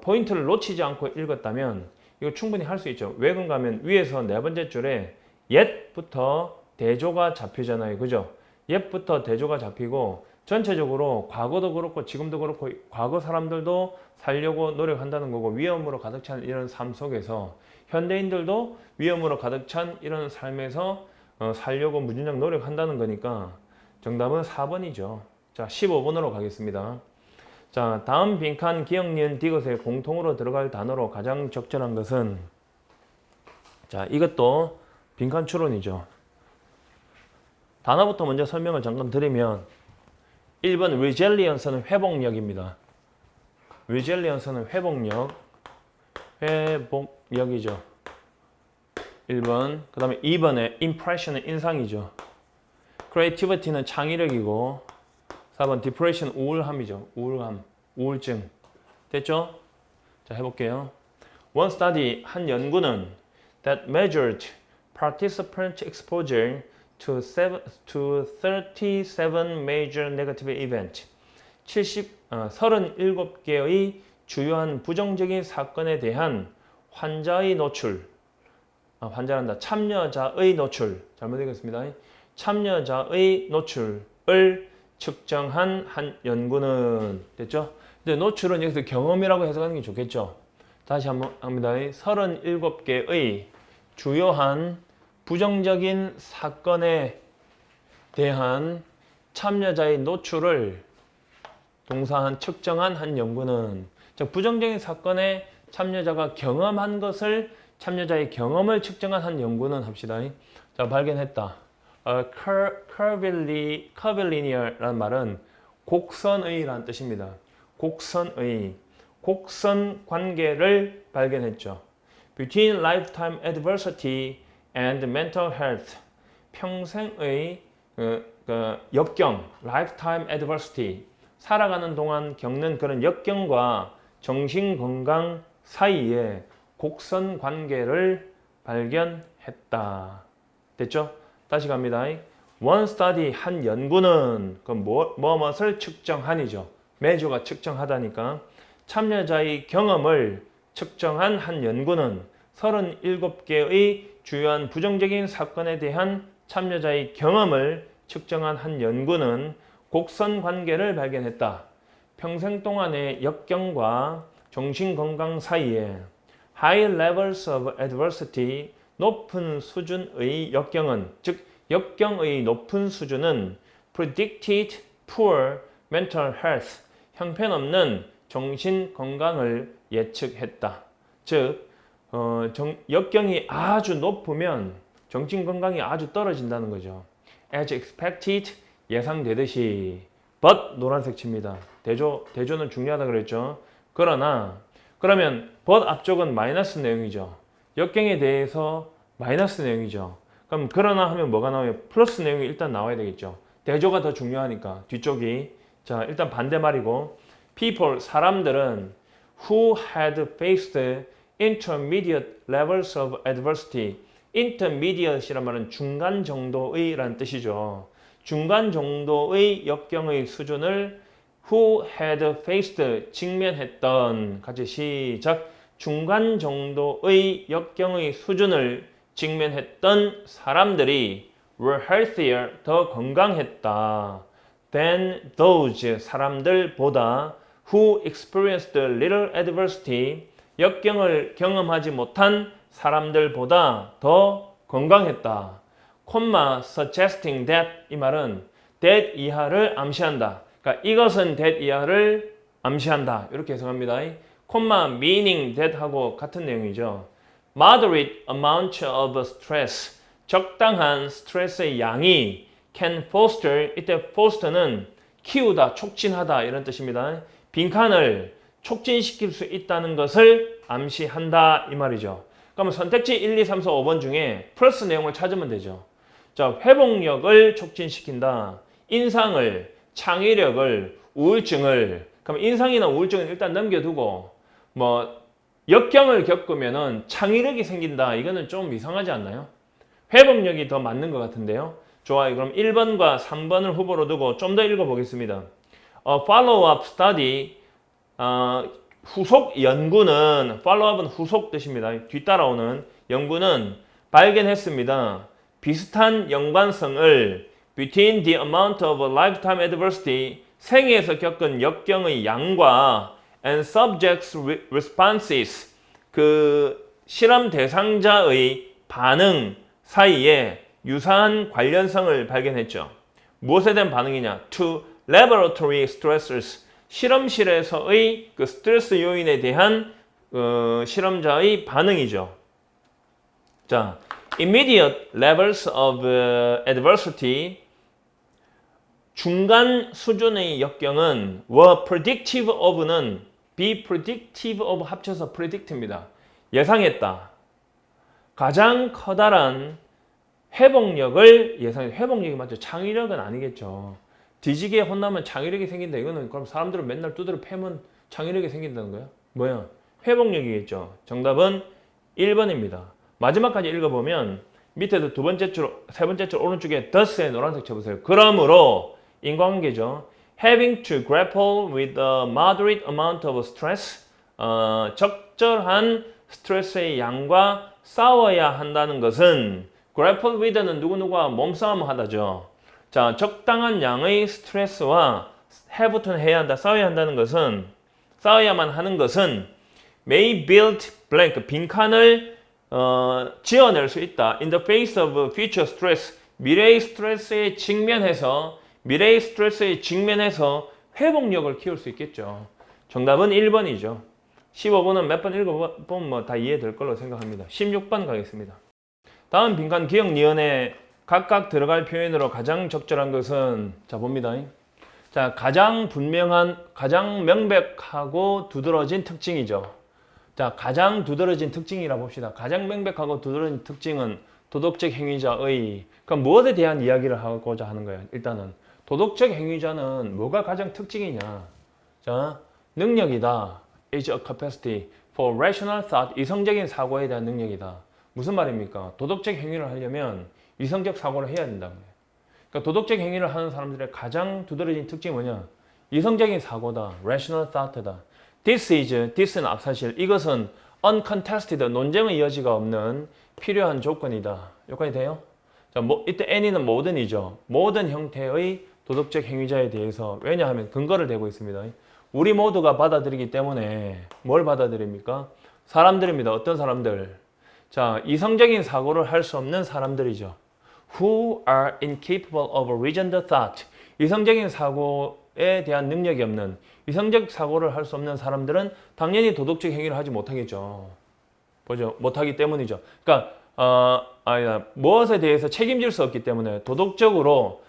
포인트를 놓치지 않고 읽었다면 이거 충분히 할 수 있죠. 왜 그런가 하면 위에서 네 번째 줄에 옛부터 대조가 잡히잖아요. 그죠? 옛부터 대조가 잡히고 전체적으로 과거도 그렇고 지금도 그렇고 과거 사람들도 살려고 노력한다는 거고 위험으로 가득 찬 이런 삶 속에서 현대인들도 위험으로 가득 찬 이런 삶에서 살려고 무진장 노력한다는 거니까 정답은 4번이죠. 자, 15번으로 가겠습니다. 자, 다음 빈칸 기역, 니은, 디귿에 공통으로 들어갈 단어로 가장 적절한 것은 자, 이것도 빈칸 추론이죠. 단어부터 먼저 설명을 잠깐 드리면 1번 resilience는 회복력입니다. resilience는 회복력이죠. 1번. 그 다음에 2번에 impression은 인상이죠. creativity는 창의력이고 4번 depression 우울함이죠. 우울증. 됐죠? 자, 해볼게요. One study, 한 연구는 that measured participant exposure to 37 major negative events. 37개의 주요한 부정적인 사건에 대한 환자의 노출. 참여자의 노출. 잘못 읽었습니다. 참여자의 노출을 측정한 한 연구는 됐죠? 근데 노출은 여기서 경험이라고 해석하는 게 좋겠죠? 다시 한번 합니다. 37개의 주요한 부정적인 사건에 대한 참여자의 노출을 동사한 측정한 한 연구는 즉 부정적인 사건에 참여자가 경험한 것을 참여자의 경험을 측정한 한 연구는 합시다. 자, 발견했다. curvilinear라는 말은 곡선의라는 뜻입니다. 곡선 관계를 발견했죠. Between lifetime adversity and mental health. 평생의 역경, lifetime adversity. 살아가는 동안 겪는 그런 역경과 정신건강 사이에 곡선 관계를 발견했다. 됐죠? 다시 갑니다. One study, 한 연구는 무엇을 측정한이죠. measure가 측정하다니까. 참여자의 경험을 측정한 한 연구는 37개의 주요한 부정적인 사건에 대한 참여자의 경험을 측정한 한 연구는 곡선 관계를 발견했다. 평생 동안의 역경과 정신건강 사이에 high levels of adversity, 높은 수준의 역경은, 즉 역경의 높은 수준은 predicted poor mental health, 형편없는 정신건강을 예측했다. 즉 역경이 아주 높으면 정신건강이 아주 떨어진다는 거죠. As expected, 예상되듯이. But, 노란색 칩니다. 대조는 중요하다 그랬죠. 그러면 but 앞쪽은 마이너스 내용이죠. 역경에 대해서 마이너스 내용이죠. 그럼 그러나 하면 뭐가 나와요? 플러스 내용이 일단 나와야 되겠죠. 대조가 더 중요하니까 뒤쪽이. 자, 일단 반대말이고 people, 사람들은 who had faced intermediate levels of adversity. intermediate이란 말은 중간 정도의 라는 뜻이죠. 중간 정도의 역경의 수준을 who had faced 직면했던 같이 시작 중간 정도의 역경의 수준을 직면했던 사람들이 were healthier 더 건강했다 than those 사람들보다 who experienced little adversity 역경을 경험하지 못한 사람들보다 더 건강했다. 콤마 suggesting that 이 말은 that 이하를 암시한다. 그러니까 이것은 that 이하를 암시한다. 이렇게 해석합니다. 콤마 meaning that 하고 같은 내용이죠. Moderate amount of stress 적당한 스트레스의 양이 can foster 이때 foster는 키우다, 촉진하다 이런 뜻입니다. 빈칸을 촉진시킬 수 있다는 것을 암시한다 이 말이죠. 그러면 선택지 1, 2, 3, 4, 5번 중에 플러스 내용을 찾으면 되죠. 자, 회복력을 촉진시킨다. 인상을, 창의력을, 우울증을. 그럼 인상이나 우울증은 일단 넘겨두고 뭐 역경을 겪으면은 창의력이 생긴다. 이거는 좀 이상하지 않나요? 회복력이 더 맞는 것 같은데요. 좋아요. 그럼 1번과 3번을 후보로 두고 좀 더 읽어보겠습니다. follow-up study 후속 연구는 follow-up은 후속 뜻입니다. 뒤따라오는 연구는 발견했습니다. 비슷한 연관성을 between the amount of lifetime adversity 생애에서 겪은 역경의 양과 and subjects responses 그 실험 대상자의 반응 사이에 유사한 관련성을 발견했죠. 무엇에 대한 반응이냐? To laboratory stressors 실험실에서의 그 스트레스 요인에 대한 실험자의 반응이죠. 자, immediate levels of adversity 중간 수준의 역경은 were predictive of는 be predictive of 합쳐서 predict입니다. 예상했다. 가장 커다란 회복력을 예상해. 회복력이 맞죠. 창의력은 아니겠죠. 뒤지게 혼나면 창의력이 생긴다. 이거는 그럼 사람들은 맨날 두드려 패면 창의력이 생긴다는 거야? 뭐야? 회복력이겠죠. 정답은 1번입니다. 마지막까지 읽어보면 밑에도 두 번째 줄, 세 번째 줄 오른쪽에 thus의 노란색 쳐보세요. 그러므로 인과관계죠. Having to grapple with a moderate amount of stress 적절한 스트레스의 양과 싸워야 한다는 것은 grapple with는 누구누구와 몸싸움을 하다죠. 자, 적당한 양의 스트레스와 have부터는 해야 한다, 싸워야 한다는 것은 싸워야만 하는 것은 may build blank 빈칸을 지어낼 수 있다. In the face of future stress 미래의 스트레스에 직면해서 회복력을 키울 수 있겠죠. 정답은 1번이죠. 15번은 몇 번 읽어보면 뭐 다 이해될 걸로 생각합니다. 16번 가겠습니다. 다음 빈칸 기억 니은에 각각 들어갈 표현으로 가장 적절한 것은 자 봅니다. 자, 가장 분명한, 가장 명백하고 두드러진 특징이죠. 자, 가장 두드러진 특징이라 봅시다. 가장 명백하고 두드러진 특징은 도덕적 행위자의 그럼 무엇에 대한 이야기를 하고자 하는 거예요. 일단은 도덕적 행위자는 뭐가 가장 특징이냐? 자, 능력이다. is a capacity for rational thought. 이성적인 사고에 대한 능력이다. 무슨 말입니까? 도덕적 행위를 하려면 이성적 사고를 해야 된다고 해요. 그러니까 도덕적 행위를 하는 사람들의 가장 두드러진 특징이 뭐냐? 이성적인 사고다. rational thought다. this는 앞사실. 이것은 uncontested, 논쟁의 여지가 없는 필요한 조건이다. 요건이 돼요? 자, 이때 any는 모든이죠. 모든 형태의 도덕적 행위자에 대해서 왜냐하면 근거를 대고 있습니다. 우리 모두가 받아들이기 때문에 뭘 받아들입니까? 사람들입니다. 어떤 사람들? 자, 이성적인 사고를 할 수 없는 사람들이죠. Who are incapable of reasoned thought. 이성적인 사고에 대한 능력이 없는 이성적 사고를 할 수 없는 사람들은 당연히 도덕적 행위를 하지 못하겠죠. 보죠. 못하기 때문이죠. 그러니까 무엇에 대해서 책임질 수 없기 때문에 도덕적으로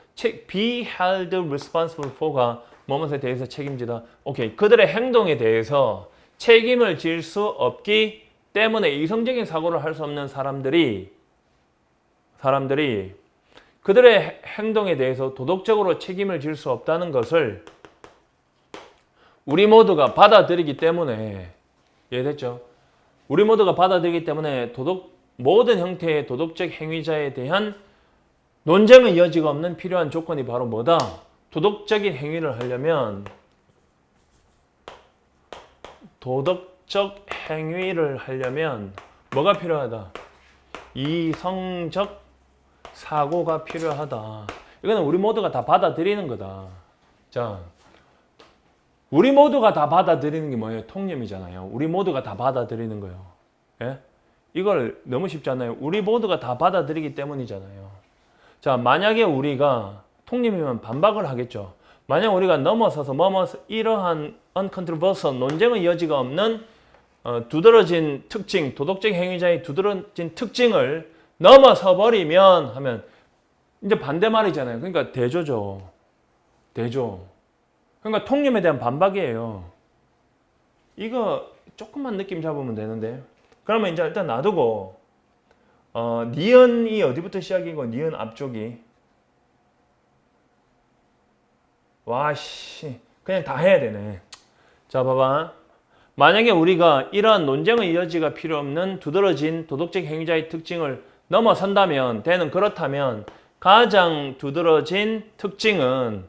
be held responsible for가 무엇에 대해서 책임지다. 오케이. 그들의 행동에 대해서 책임을 질 수 없기 때문에 이성적인 사고를 할 수 없는 사람들이 그들의 행동에 대해서 도덕적으로 책임을 질 수 없다는 것을 우리 모두가 받아들이기 때문에 이해됐죠? 우리 모두가 받아들이기 때문에 모든 형태의 도덕적 행위자에 대한 논쟁의 여지가 없는 필요한 조건이 바로 뭐다? 도덕적인 행위를 하려면 도덕적 행위를 하려면 뭐가 필요하다? 이성적 사고가 필요하다. 이거는 우리 모두가 다 받아들이는 거다. 자, 우리 모두가 다 받아들이는 게 뭐예요? 통념이잖아요. 우리 모두가 다 받아들이는 거예요. 예? 이걸 너무 쉽지 않아요. 우리 모두가 다 받아들이기 때문이잖아요. 자, 만약에 우리가 통념이면 반박을 하겠죠. 만약 우리가 넘어서서 이러한 uncontroversial 논쟁의 여지가 없는 두드러진 특징, 도덕적 행위자의 두드러진 특징을 넘어서 버리면 하면 이제 반대말이잖아요. 그러니까 대조죠. 대조. 그러니까 통념에 대한 반박이에요. 이거 조금만 느낌 잡으면 되는데. 그러면 이제 일단 놔두고 니은이 어디부터 시작이고 니은 앞쪽이 와씨 그냥 다 해야 되네. 자 봐봐. 만약에 우리가 이러한 논쟁의 여지가 필요 없는 두드러진 도덕적 행위자의 특징을 넘어선다면 대는 그렇다면 가장 두드러진 특징은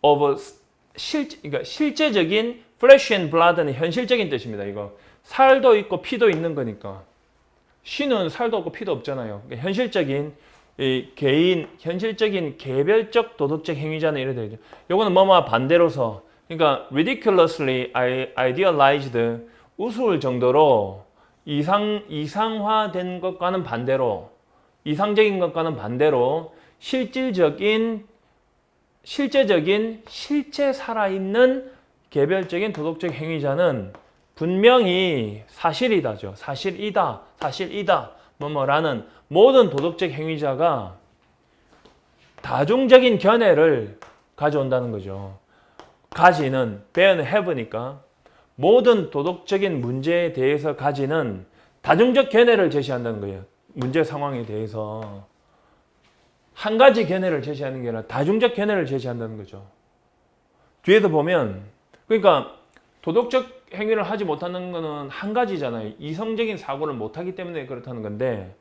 그러니까 실제적인 flesh and blood는 현실적인 뜻입니다. 이거 살도 있고 피도 있는 거니까 신은 살도 없고 피도 없잖아요. 그러니까 현실적인 현실적인 개별적 도덕적 행위자는 이래 되죠. 요거는 뭐뭐 반대로서 그러니까 ridiculously idealized 우스울 정도로 이상화된 것과는 반대로 이상적인 것과는 반대로 실제 살아있는 개별적인 도덕적 행위자는 분명히 사실이다죠. 사실이다. 뭐뭐라는 모든 도덕적 행위자가 다중적인 견해를 가져온다는 거죠. 가지는 bear는 have니까 모든 도덕적인 문제에 대해서 가지는 다중적 견해를 제시한다는 거예요. 문제 상황에 대해서 한 가지 견해를 제시하는 게 아니라 다중적 견해를 제시한다는 거죠. 뒤에도 보면 그러니까 도덕적 행위를 하지 못하는 거는 한 가지잖아요. 이성적인 사고를 못하기 때문에 그렇다는 건데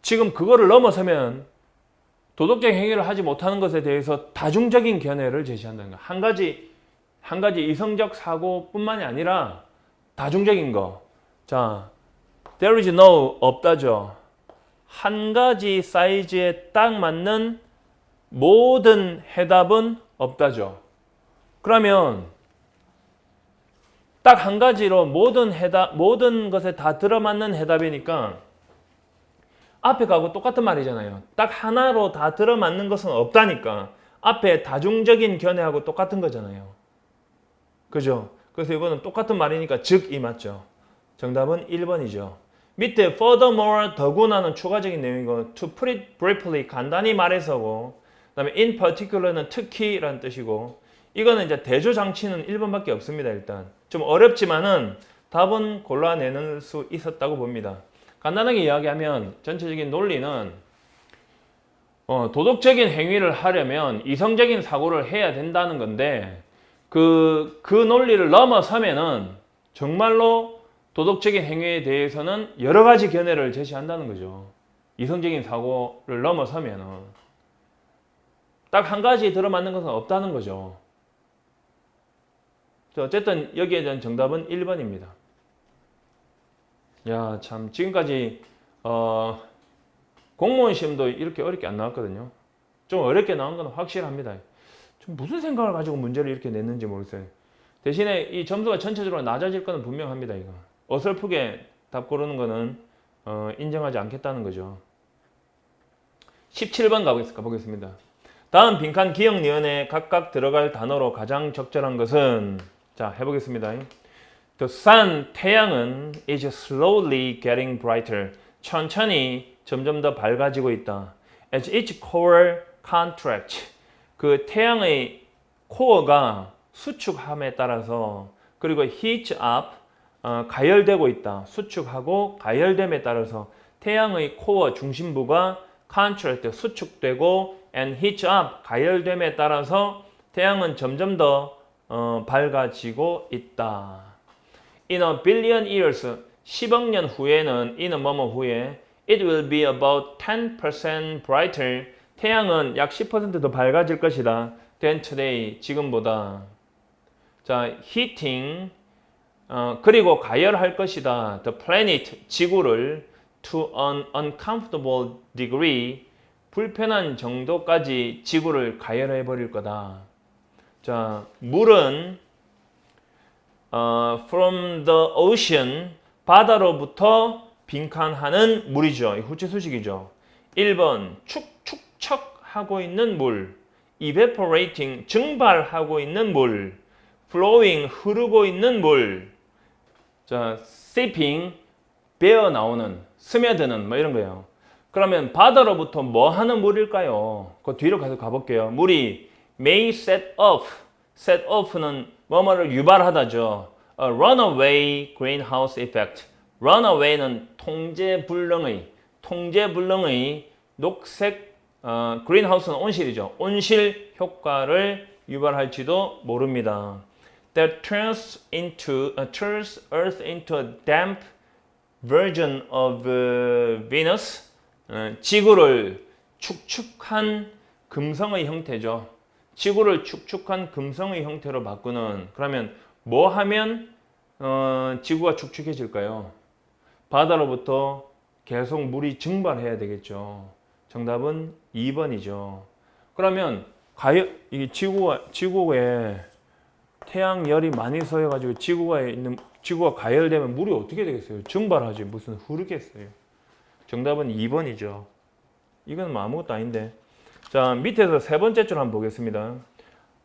지금 그거를 넘어서면 도덕적 행위를 하지 못하는 것에 대해서 다중적인 견해를 제시한다는 거예요. 한 가지 이성적 사고뿐만이 아니라 다중적인 거. 자, there is no 없다죠. 한 가지 사이즈에 딱 맞는 모든 해답은 없다죠. 그러면 딱 한 가지로 모든 것에 다 들어맞는 해답이니까 앞에 가고 똑같은 말이잖아요. 딱 하나로 다 들어맞는 것은 없다니까 앞에 다중적인 견해하고 똑같은 거잖아요. 그죠? 그래서 이거는 똑같은 말이니까 즉이 맞죠. 정답은 1번이죠. 밑에 furthermore 더구나는 추가적인 내용이고 to put it briefly 간단히 말해서고 그다음에 in particular는 특히라는 뜻이고 이거는 이제 대조 장치는 1번밖에 없습니다. 일단 좀 어렵지만은 답은 골라내는 수 있었다고 봅니다. 간단하게 이야기하면 전체적인 논리는 도덕적인 행위를 하려면 이성적인 사고를 해야 된다는 건데 그 논리를 넘어서면은 정말로 도덕적인 행위에 대해서는 여러 가지 견해를 제시한다는 거죠. 이성적인 사고를 넘어서면은 딱 한 가지 들어맞는 것은 없다는 거죠. 어쨌든 여기에 대한 정답은 1번입니다. 야, 참 지금까지 공무원 시험도 이렇게 어렵게 안 나왔거든요. 좀 어렵게 나온 건 확실합니다. 좀 무슨 생각을 가지고 문제를 이렇게 냈는지 모르겠어요. 대신에 이 점수가 전체적으로 낮아질 거는 분명합니다. 이거 어설프게 답 고르는 거는 인정하지 않겠다는 거죠. 17번 가보겠습니다. 다음 빈칸 기억 니은에 각각 들어갈 단어로 가장 적절한 것은 자 해보겠습니다. The sun, 태양은 is slowly getting brighter. 천천히 점점 더 밝아지고 있다. As each core contracts. 그 태양의 코어가 수축함에 따라서 그리고 heats up, 가열되고 있다. 수축하고 가열됨에 따라서 태양의 코어 중심부가 contract, 수축되고 and heats up, 가열됨에 따라서 태양은 점점 더 밝아지고 있다. In a billion years, 10억 년 후에는 이는 뭐뭐 후에 it will be about 10% brighter. 태양은 약 10% 더 밝아질 것이다. than today, 지금보다. 자, heating, 그리고 가열할 것이다. The planet, 지구를 to an uncomfortable degree, 불편한 정도까지 지구를 가열해 버릴 거다. 자, 물은 from the ocean, 바다로부터 빈칸하는 물이죠. 후치수식이죠. 1번 축축척하고 있는 물, evaporating, 증발하고 있는 물, flowing, 흐르고 있는 물. 자, seeping, 배어 나오는, 스며드는 뭐 이런 거예요. 그러면 바다로부터 뭐 하는 물일까요? 그 뒤로 가서 가볼게요. 물이 may set off, set off는 뭐뭐를 유발하다죠. A runaway greenhouse effect. runaway는 통제불능의 녹색 greenhouse는 온실이죠. 온실 효과를 유발할지도 모릅니다. That turns Earth into a damp version of Venus. 지구를 축축한 금성의 형태죠. 지구를 축축한 금성의 형태로 바꾸는. 그러면 뭐 하면 지구가 축축해질까요? 바다로부터 계속 물이 증발해야 되겠죠. 정답은 2번이죠. 그러면 이게 지구에 태양열이 많이 쏘여가지고 지구가 가열되면 물이 어떻게 되겠어요? 증발하지 무슨 흐르겠어요. 정답은 2번이죠. 이건 뭐 아무것도 아닌데. 자, 밑에서 세 번째 줄 한번 보겠습니다.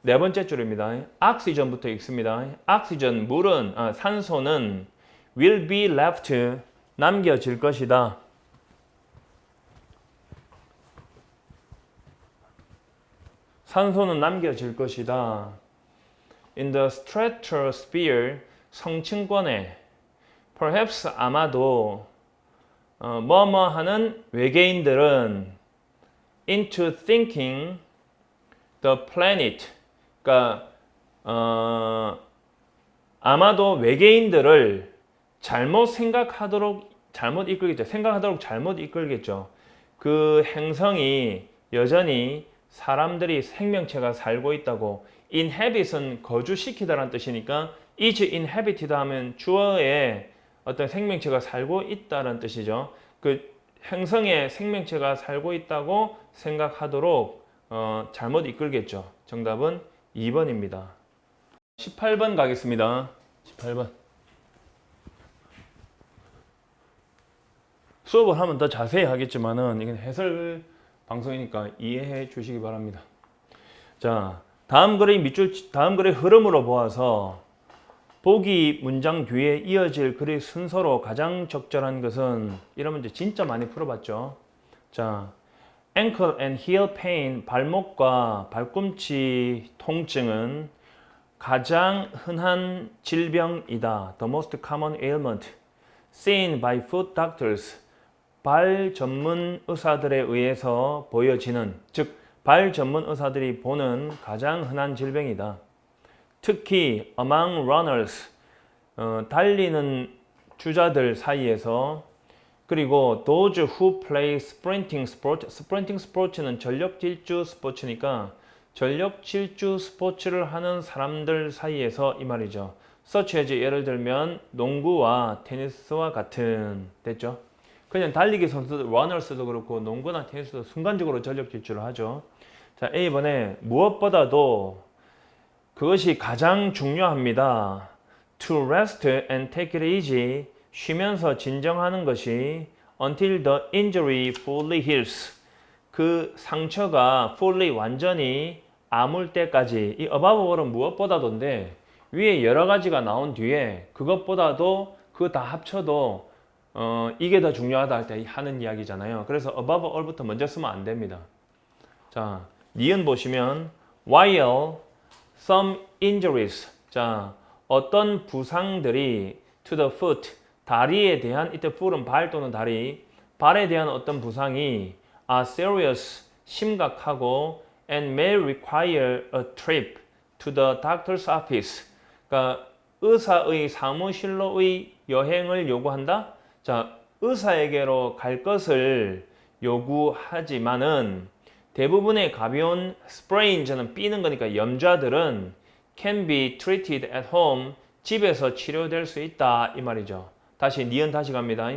네 번째 줄입니다. 옥시전부터 읽습니다. 옥시전, 물은, 산소는 will be left, 남겨질 것이다. 산소는 남겨질 것이다. In the stratosphere, 성층권에, perhaps, 아마도, 뭐뭐 하는 외계인들은 into thinking the planet, 그러니까 아마도 외계인들을 생각하도록 잘못 이끌겠죠. 그 행성이 여전히 사람들이 생명체가 살고 있다고. inhabit은 거주시키다라는 뜻이니까 is inhabited 하면 주어에 어떤 생명체가 살고 있다는 뜻이죠. 그 행성에 생명체가 살고 있다고 생각하도록 잘못 이끌겠죠. 정답은 2번입니다. 18번 가겠습니다. 18번. 수업을 하면 더 자세히 하겠지만은 이건 해설 방송이니까 이해해 주시기 바랍니다. 자, 다음 글의 흐름으로 보아서 보기 문장 뒤에 이어질 글의 순서로 가장 적절한 것은, 이런 문제 진짜 많이 풀어봤죠. 자, ankle and heel pain, 발목과 발꿈치 통증은 가장 흔한 질병이다. The most common ailment seen by foot doctors. 발 전문 의사들에 의해서 보여지는, 즉 발 전문 의사들이 보는 가장 흔한 질병이다. 특히 among runners, 달리는 주자들 사이에서, 그리고 those who play sprinting sport, sprinting sports는 전력 질주 스포츠니까 전력 질주 스포츠를 하는 사람들 사이에서 이 말이죠. such as, 예를 들면 농구와 테니스와 같은, 됐죠? 그냥 달리기 선수들, runners도 그렇고 농구나 테니스도 순간적으로 전력 질주를 하죠. 자, A번에 무엇보다도 그것이 가장 중요합니다. To rest and take it easy, 쉬면서 진정하는 것이 until the injury fully heals, 그 상처가 fully, 완전히 아물 때까지. 이 above는 무엇보다도인데 위에 여러 가지가 나온 뒤에 그것보다도 그거 다 합쳐도 이게 더 중요하다 할 때 하는 이야기잖아요. 그래서 above all부터 먼저 쓰면 안 됩니다. 자, 니은 보시면 while some injuries, 자, 어떤 부상들이 to the foot, 다리에 대한, 이때 foot은 발 또는 다리, 발에 대한 어떤 부상이 are serious, 심각하고 and may require a trip to the doctor's office, 그러니까 의사의 사무실로의 여행을 요구한다. 자, 의사에게로 갈 것을 요구하지만은 대부분의 가벼운 sprain, 저는 삐는 거니까 염좌들은 can be treated at home, 집에서 치료될 수 있다 이 말이죠. 다시 니은 다시 갑니다.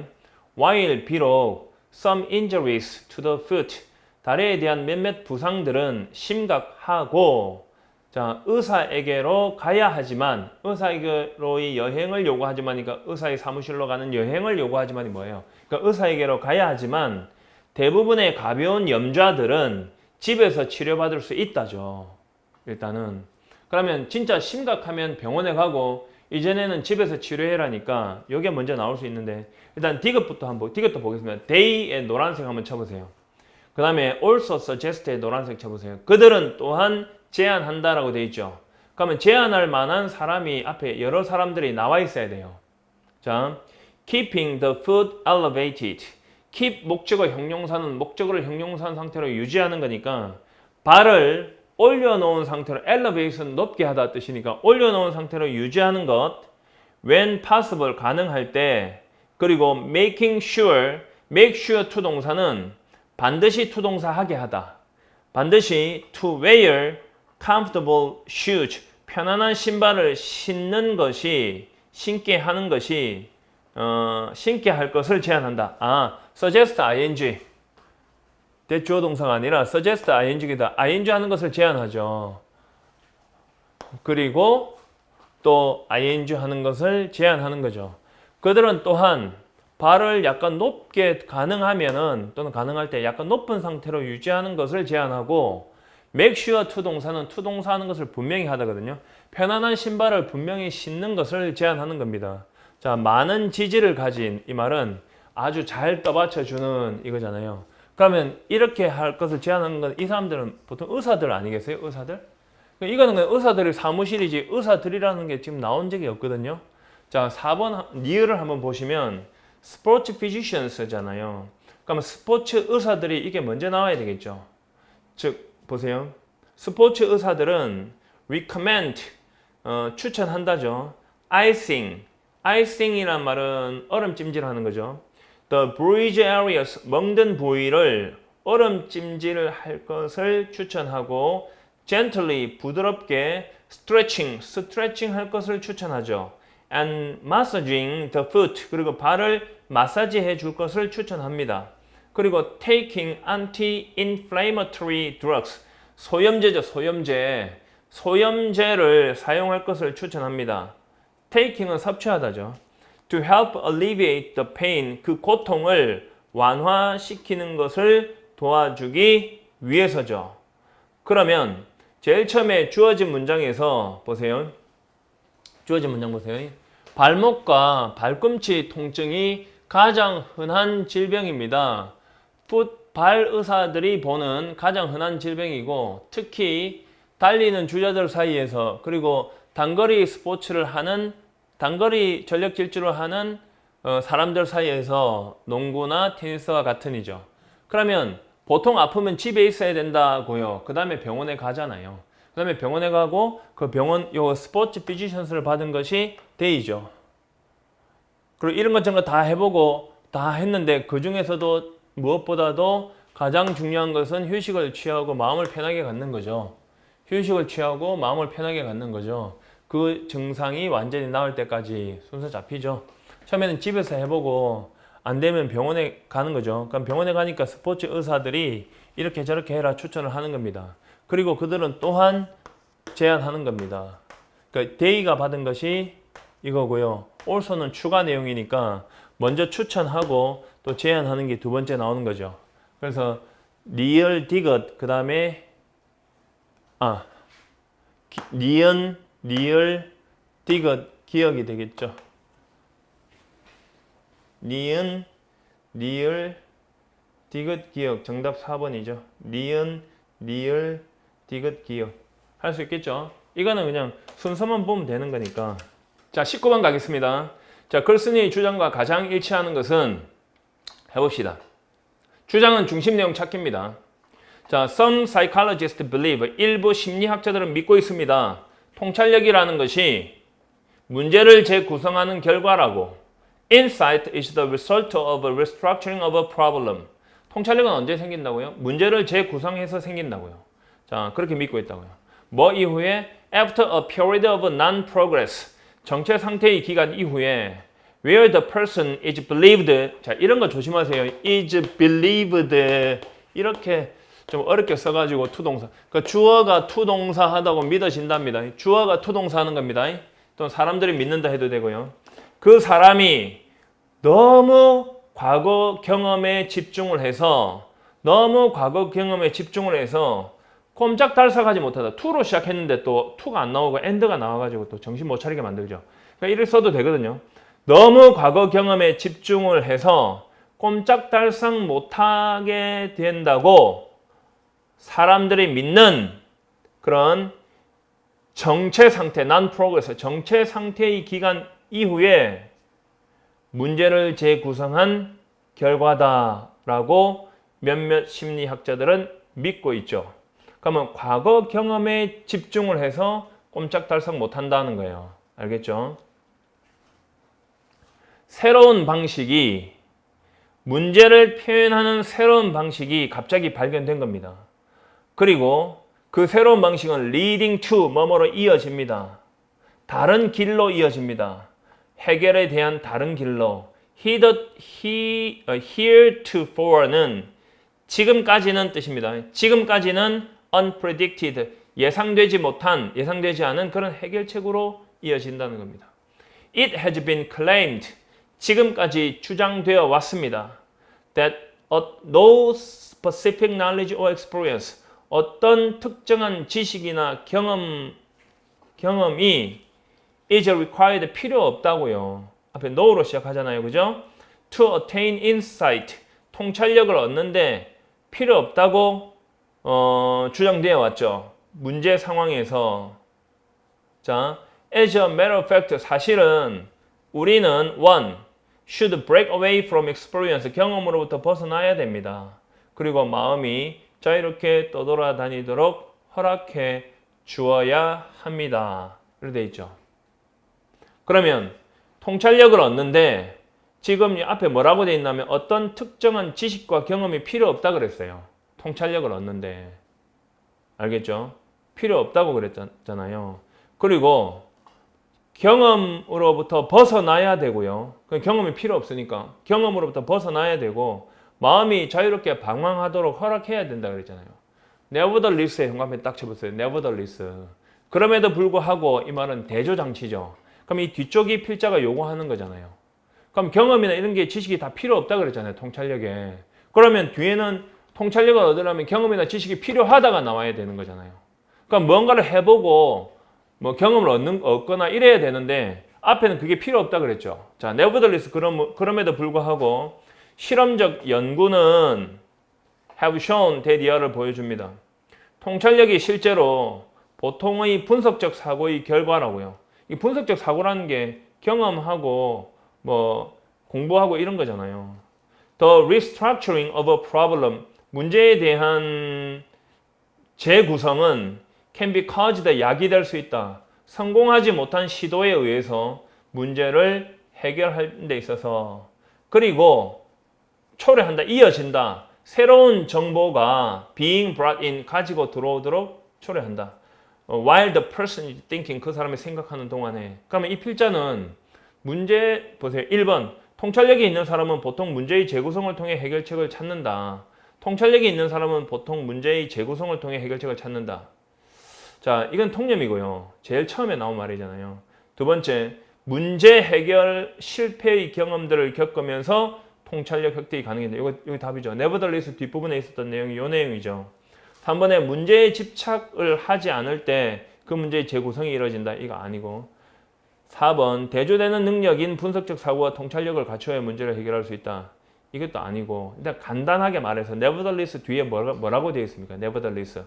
While 비록 some injuries to the foot 다리에 대한 몇몇 부상들은 심각하고 자 의사에게로 가야 하지만 의사에게로의 여행을 요구하지만이니까 의사의 사무실로 가는 여행을 요구하지만이 뭐예요? 그러니까 의사에게로 가야 하지만 대부분의 가벼운 염좌들은 집에서 치료받을 수 있다죠. 일단은 그러면 진짜 심각하면 병원에 가고 이전에는 집에서 치료해라니까 여기에 먼저 나올 수 있는데 일단 디귿도 보겠습니다. day에 노란색 한번 쳐보세요. 그 다음에 also suggest에 노란색 쳐보세요. 그들은 또한 제안한다라고 돼 있죠. 그러면 제안할 만한 사람이 앞에 여러 사람들이 나와 있어야 돼요. 자, keeping the food elevated. keep 목적어 형용사는 목적어를 형용사한 상태로 유지하는 거니까 발을 올려놓은 상태로 elevation 높게 하다 뜻이니까 올려놓은 상태로 유지하는 것 when possible 가능할 때 그리고 making sure make sure to 동사는 반드시 to 동사 하게 하다 반드시 to wear comfortable shoes 편안한 신발을 신는 것이 신게 하는 것이 신게 할 것을 제안한다. suggest ing 대주어 동사가 아니라 suggest ing이다. ing 하는 것을 제안하죠. 그리고 또 ing 하는 것을 제안하는 거죠. 그들은 또한 발을 약간 높게 가능하면은 또는 가능할 때 약간 높은 상태로 유지하는 것을 제안하고 make sure to 동사는 to 동사 하는 것을 분명히 하다거든요. 편안한 신발을 분명히 신는 것을 제안하는 겁니다. 자, 많은 지지를 가진 이 말은 아주 잘 떠받쳐주는 이거잖아요. 그러면 이렇게 할 것을 제안하는 건 이 사람들은 보통 의사들 아니겠어요? 의사들? 이거는 그냥 의사들의 사무실이지 의사들이라는 게 지금 나온 적이 없거든요. 자, 4번 니을을 한번 보시면 스포츠 피지션스잖아요. 그러면 스포츠 의사들이 이게 먼저 나와야 되겠죠. 즉 보세요. 스포츠 의사들은 recommend 추천한다죠. icing이란 말은 얼음찜질하는 거죠. The bruised areas 멍든 부위를 얼음찜질을 할 것을 추천하고 gently 부드럽게 stretching 할 것을 추천하죠. and massaging the foot 그리고 발을 마사지해 줄 것을 추천합니다. 그리고 taking anti-inflammatory drugs 소염제죠. 소염제를 사용할 것을 추천합니다. taking은 섭취하다죠. to help alleviate the pain 그 고통을 완화시키는 것을 도와주기 위해서죠. 그러면 제일 처음에 주어진 문장에서 보세요. 주어진 문장 보세요. 발목과 발꿈치 통증이 가장 흔한 질병입니다. 발 의사들이 보는 가장 흔한 질병이고 특히 달리는 주자들 사이에서 그리고 단거리 스포츠를 하는 단거리 전력 질주를 하는 사람들 사이에서 농구나 테니스와 같은이죠. 그러면 보통 아프면 집에 있어야 된다고요. 그 다음에 병원에 가잖아요. 그 다음에 병원에 가고 그 병원 요 스포츠 피지션스를 받은 것이 데이죠. 그리고 이런 것 저런 거 다 해보고 다 했는데 그 중에서도 무엇보다도 가장 중요한 것은 휴식을 취하고 마음을 편하게 갖는 거죠. 휴식을 취하고 마음을 편하게 갖는 거죠. 그 증상이 완전히 나을 때까지 순서 잡히죠. 처음에는 집에서 해보고 안 되면 병원에 가는 거죠. 그럼 병원에 가니까 스포츠 의사들이 이렇게 저렇게 해라 추천을 하는 겁니다. 그리고 그들은 또한 제안하는 겁니다. 그러니까 데이가 받은 것이 이거고요. also는 추가 내용이니까 먼저 추천하고 또 제안하는 게 두 번째 나오는 거죠. 그래서 리얼 디귿 그 다음에 리얼 디귿 기억이 되겠죠. 리얼 디귿 기억 정답 4번이죠. 리얼 디귿 기억 할 수 있겠죠. 이거는 그냥 순서만 보면 되는 거니까. 자 19번 가겠습니다. 자 걸슨의 주장과 가장 일치하는 것은 해봅시다. 주장은 중심 내용 찾기입니다. 자, some psychologists believe 일부 심리학자들은 믿고 있습니다. 통찰력이라는 것이 문제를 재구성하는 결과라고. Insight is the result of a restructuring of a problem. 통찰력은 언제 생긴다고요? 문제를 재구성해서 생긴다고요. 자, 그렇게 믿고 있다고요. 뭐 이후에 after a period of non-progress. 정체 상태의 기간 이후에 where the person is believed. 자, 이런 거 조심하세요. is believed. 이렇게 좀 어렵게 써가지고 투동사. 그러니까 주어가 투동사 하다고 믿어진답니다. 주어가 투동사 하는 겁니다. 또 사람들이 믿는다 해도 되고요. 그 사람이 너무 과거 경험에 집중을 해서 꼼짝달싹하지 못하다. to로 시작했는데 또 to가 안 나오고 end가 나와가지고 또 정신 못 차리게 만들죠. 그러니까 이렇게 써도 되거든요. 너무 과거 경험에 집중을 해서 꼼짝달싹 못하게 된다고 사람들이 믿는 그런 정체 상태, non-progress, 정체 상태의 기간 이후에 문제를 재구성한 결과다라고 몇몇 심리학자들은 믿고 있죠. 그러면 과거 경험에 집중을 해서 꼼짝달싹 못한다는 거예요. 알겠죠? 새로운 방식이, 문제를 표현하는 새로운 방식이 갑자기 발견된 겁니다. 그리고 그 새로운 방식은 leading to 뭐뭐로 이어집니다. 다른 길로 이어집니다. 해결에 대한 다른 길로. heretofore,는 지금까지는 뜻입니다. 지금까지는 unpredicted, 예상되지 않은 그런 해결책으로 이어진다는 겁니다. It has been claimed, 지금까지 주장되어 왔습니다. That no specific knowledge or experience, 어떤 특정한 지식이나 경험이 is required, 필요 없다고요. 앞에 no로 시작하잖아요. 그죠? To attain insight, 통찰력을 얻는데 필요 없다고 주장되어 왔죠. 문제 상황에서. 자, as a matter of fact, 사실은 우리는 one, should break away from experience, 경험으로부터 벗어나야 됩니다. 그리고 마음이 자유롭게 떠돌아다니도록 허락해 주어야 합니다. 이렇게 되어 있죠. 그러면 통찰력을 얻는데 지금 앞에 뭐라고 되어 있냐면 어떤 특정한 지식과 경험이 필요 없다 그랬어요. 통찰력을 얻는데. 알겠죠? 필요 없다고 그랬잖아요. 그리고 경험으로부터 벗어나야 되고요. 경험이 필요 없으니까 경험으로부터 벗어나야 되고 마음이 자유롭게 방황하도록 허락해야 된다 그랬잖아요. nevertheless에 현관펜 딱 쳐보세요. nevertheless. 그럼에도 불구하고 이 말은 대조장치죠. 그럼 이 뒤쪽이 필자가 요구하는 거잖아요. 그럼 경험이나 이런 게 지식이 다 필요 없다 그랬잖아요. 통찰력에. 그러면 뒤에는 통찰력을 얻으려면 경험이나 지식이 필요하다가 나와야 되는 거잖아요. 그럼 뭔가를 해보고 뭐 경험을 얻거나 이래야 되는데 앞에는 그게 필요 없다 그랬죠. 자, nevertheless 그럼에도 불구하고 실험적 연구는 have shown 대디어를 보여줍니다. 통찰력이 실제로 보통의 분석적 사고의 결과라고요. 이 분석적 사고라는 게 경험하고 뭐 공부하고 이런 거잖아요. The restructuring of a problem, 문제에 대한 재구성은 can be caused, 야기될 수 있다. 성공하지 못한 시도에 의해서 문제를 해결하는 데 있어서. 그리고 초래한다, 이어진다. 새로운 정보가 being brought in, 가지고 들어오도록 초래한다. While the person is thinking, 그 사람이 생각하는 동안에. 그러면 이 필자는 문제 보세요. 1번, 통찰력이 있는 사람은 보통 문제의 재구성을 통해 해결책을 찾는다. 통찰력이 있는 사람은 보통 문제의 재구성을 통해 해결책을 찾는다. 자, 이건 통념이고요. 제일 처음에 나온 말이잖아요. 두 번째, 문제 해결 실패의 경험들을 겪으면서 통찰력 획득이 가능해진다. 이거 답이죠. nevertheless 뒷부분에 있었던 내용이 이 내용이죠. 3번에 문제에 집착을 하지 않을 때 그 문제의 재구성이 이루어진다. 이거 아니고. 4번, 대조되는 능력인 분석적 사고와 통찰력을 갖춰야 문제를 해결할 수 있다. 이것도 아니고. 일단 간단하게 말해서 nevertheless 뒤에 뭐라고 되어 있습니까? nevertheless.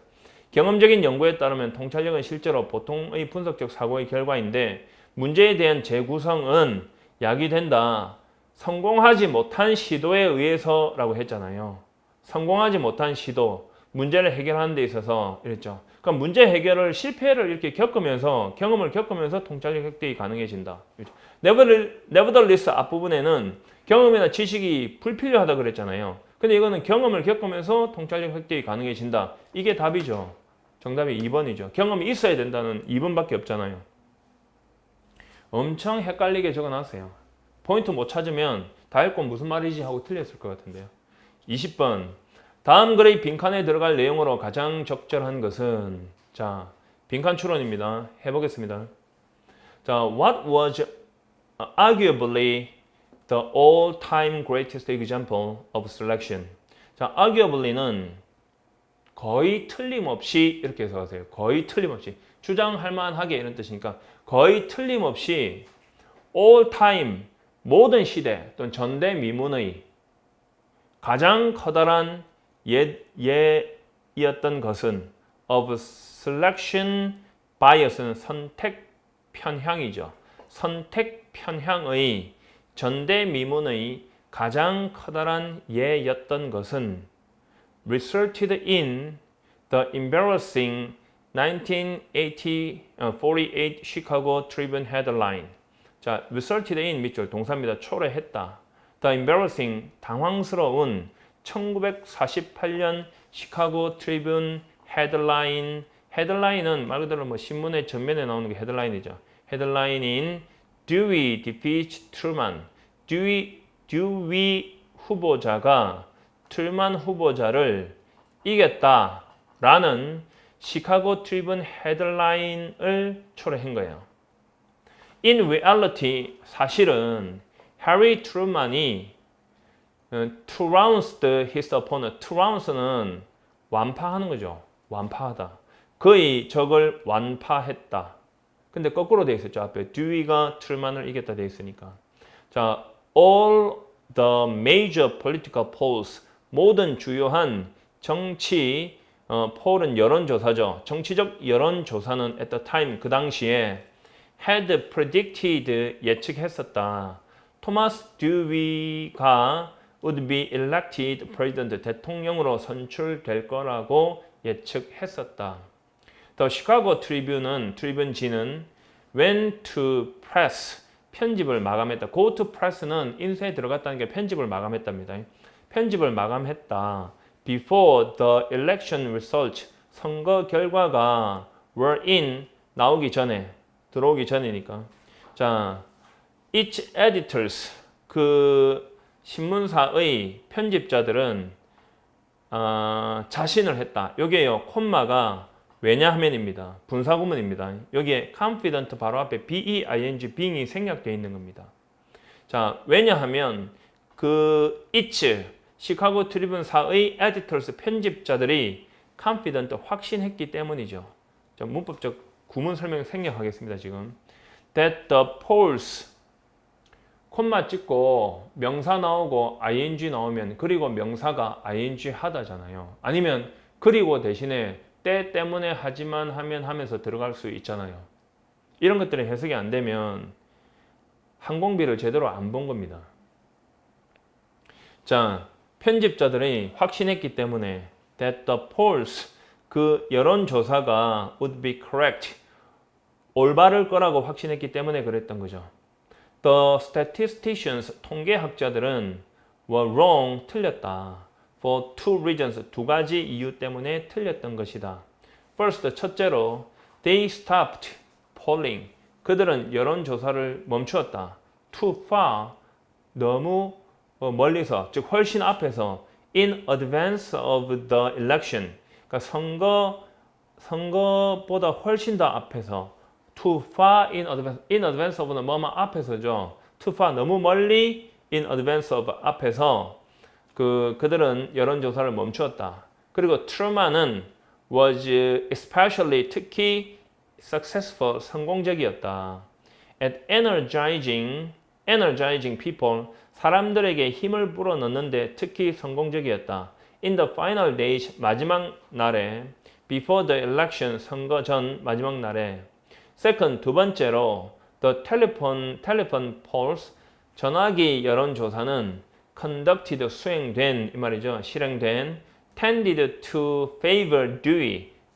경험적인 연구에 따르면 통찰력은 실제로 보통의 분석적 사고의 결과인데 문제에 대한 재구성은 야기된다. 성공하지 못한 시도에 의해서라고 했잖아요. 성공하지 못한 시도, 문제를 해결하는 데 있어서 이랬죠. 그럼 문제 해결을 실패를 이렇게 겪으면서 경험을 겪으면서 통찰력 획득이 가능해진다. nevertheless 앞부분에는 경험이나 지식이 불필요하다 그랬잖아요. 근데 이거는 경험을 겪으면서 통찰력 획득이 가능해진다. 이게 답이죠. 정답이 2번이죠. 경험이 있어야 된다는 2번밖에 없잖아요. 엄청 헷갈리게 적어놨어요. 포인트 못 찾으면 다 읽고 무슨 말이지 하고 틀렸을 것 같은데요. 20번. 다음 글의 빈칸에 들어갈 내용으로 가장 적절한 것은 자, 빈칸 추론입니다. 해보겠습니다. 자, what was arguably the all-time greatest example of selection? 자, arguably는 거의 틀림없이 이렇게 해석하세요. 거의 틀림없이. 주장할 만하게 이런 뜻이니까 거의 틀림없이 all time, 모든 시대 또는 전대미문의 가장 커다란 예였던 것은 of selection bias는 선택 편향이죠. 선택 편향의 전대미문의 가장 커다란 예였던 것은 resulted in the embarrassing 1948 Chicago Tribune headline. 자, resulted in 밑줄 동사입니다. 초래했다. The embarrassing 당황스러운 1948년 시카고 트리뷴 헤드라인. 헤드라인은 말 그대로 뭐 신문의 전면에 나오는 게 헤드라인이죠. 헤드라인인 Dewey defeats Truman. 듀위 후보자가 트루만 후보자를 이겼다라는 시카고 트리뷴 헤드라인을 초래한 거예요. In reality, 사실은 해리 트루만이 trounced his opponent. trounc는 완파하는 거죠. 완파하다. 그의 적을 완파했다. 근데 거꾸로 되어 있었죠. 앞에 듀이가 트루만을 이겼다 되어 있으니까. 자, all the major political polls. 모든 주요한 정치 폴은 여론조사죠. 정치적 여론조사는 at the time 그 당시에 had predicted 예측했었다. 토마스 듀위가 would be elected president 대통령으로 선출될 거라고 예측했었다. The Chicago Tribune지는 went to press 편집을 마감했다. go to press는 인쇄에 들어갔다는 게 편집을 마감했답니다. 편집을 마감했다. Before the election result 선거 결과가 were in 나오기 전에 들어오기 전이니까. 자, each editors 그 신문사의 편집자들은 자신을 했다. 여기에요. 콤마가 왜냐하면입니다. 분사구문입니다. 여기에 confident 바로 앞에 being, being이 생략되어 있는 겁니다. 자, 왜냐하면 그 each 시카고 트리뷴사의 editors 편집자들이 confident 확신했기 때문이죠. 자, 문법적 구문 설명 생략하겠습니다. 지금 that the polls 콤마 찍고 명사 나오고 ing 나오면 그리고 명사가 ing 하다잖아요. 아니면 그리고 대신에 때 때문에 하지만 하면 하면서 들어갈 수 있잖아요. 이런 것들이 해석이 안 되면 항공비를 제대로 안 본 겁니다. 자, 편집자들이 확신했기 때문에 that the polls 그 여론조사가 would be correct 올바를 거라고 확신했기 때문에 그랬던 거죠. The statisticians 통계학자들은 were wrong 틀렸다. For two reasons 두 가지 이유 때문에 틀렸던 것이다. First 첫째로 they stopped polling 그들은 여론조사를 멈추었다. Too far 너무 멀리서 즉 훨씬 앞에서 in advance of the election 그러니까 선거보다 훨씬 더 앞에서 too far in advance of는 뭐뭐 앞에서죠. too far 너무 멀리 in advance of 앞에서 그들은 여론조사를 멈추었다. 그리고 트루만은 was especially 특히 successful 성공적이었다. at energizing people 사람들에게 힘을 불어넣는데 특히 성공적이었다. in the final days 마지막 날에 before the election 선거 전 마지막 날에 second 두 번째로 the telephone polls 전화기 여론조사는 conducted 수행된 이 말이죠. 실행된 tended to favor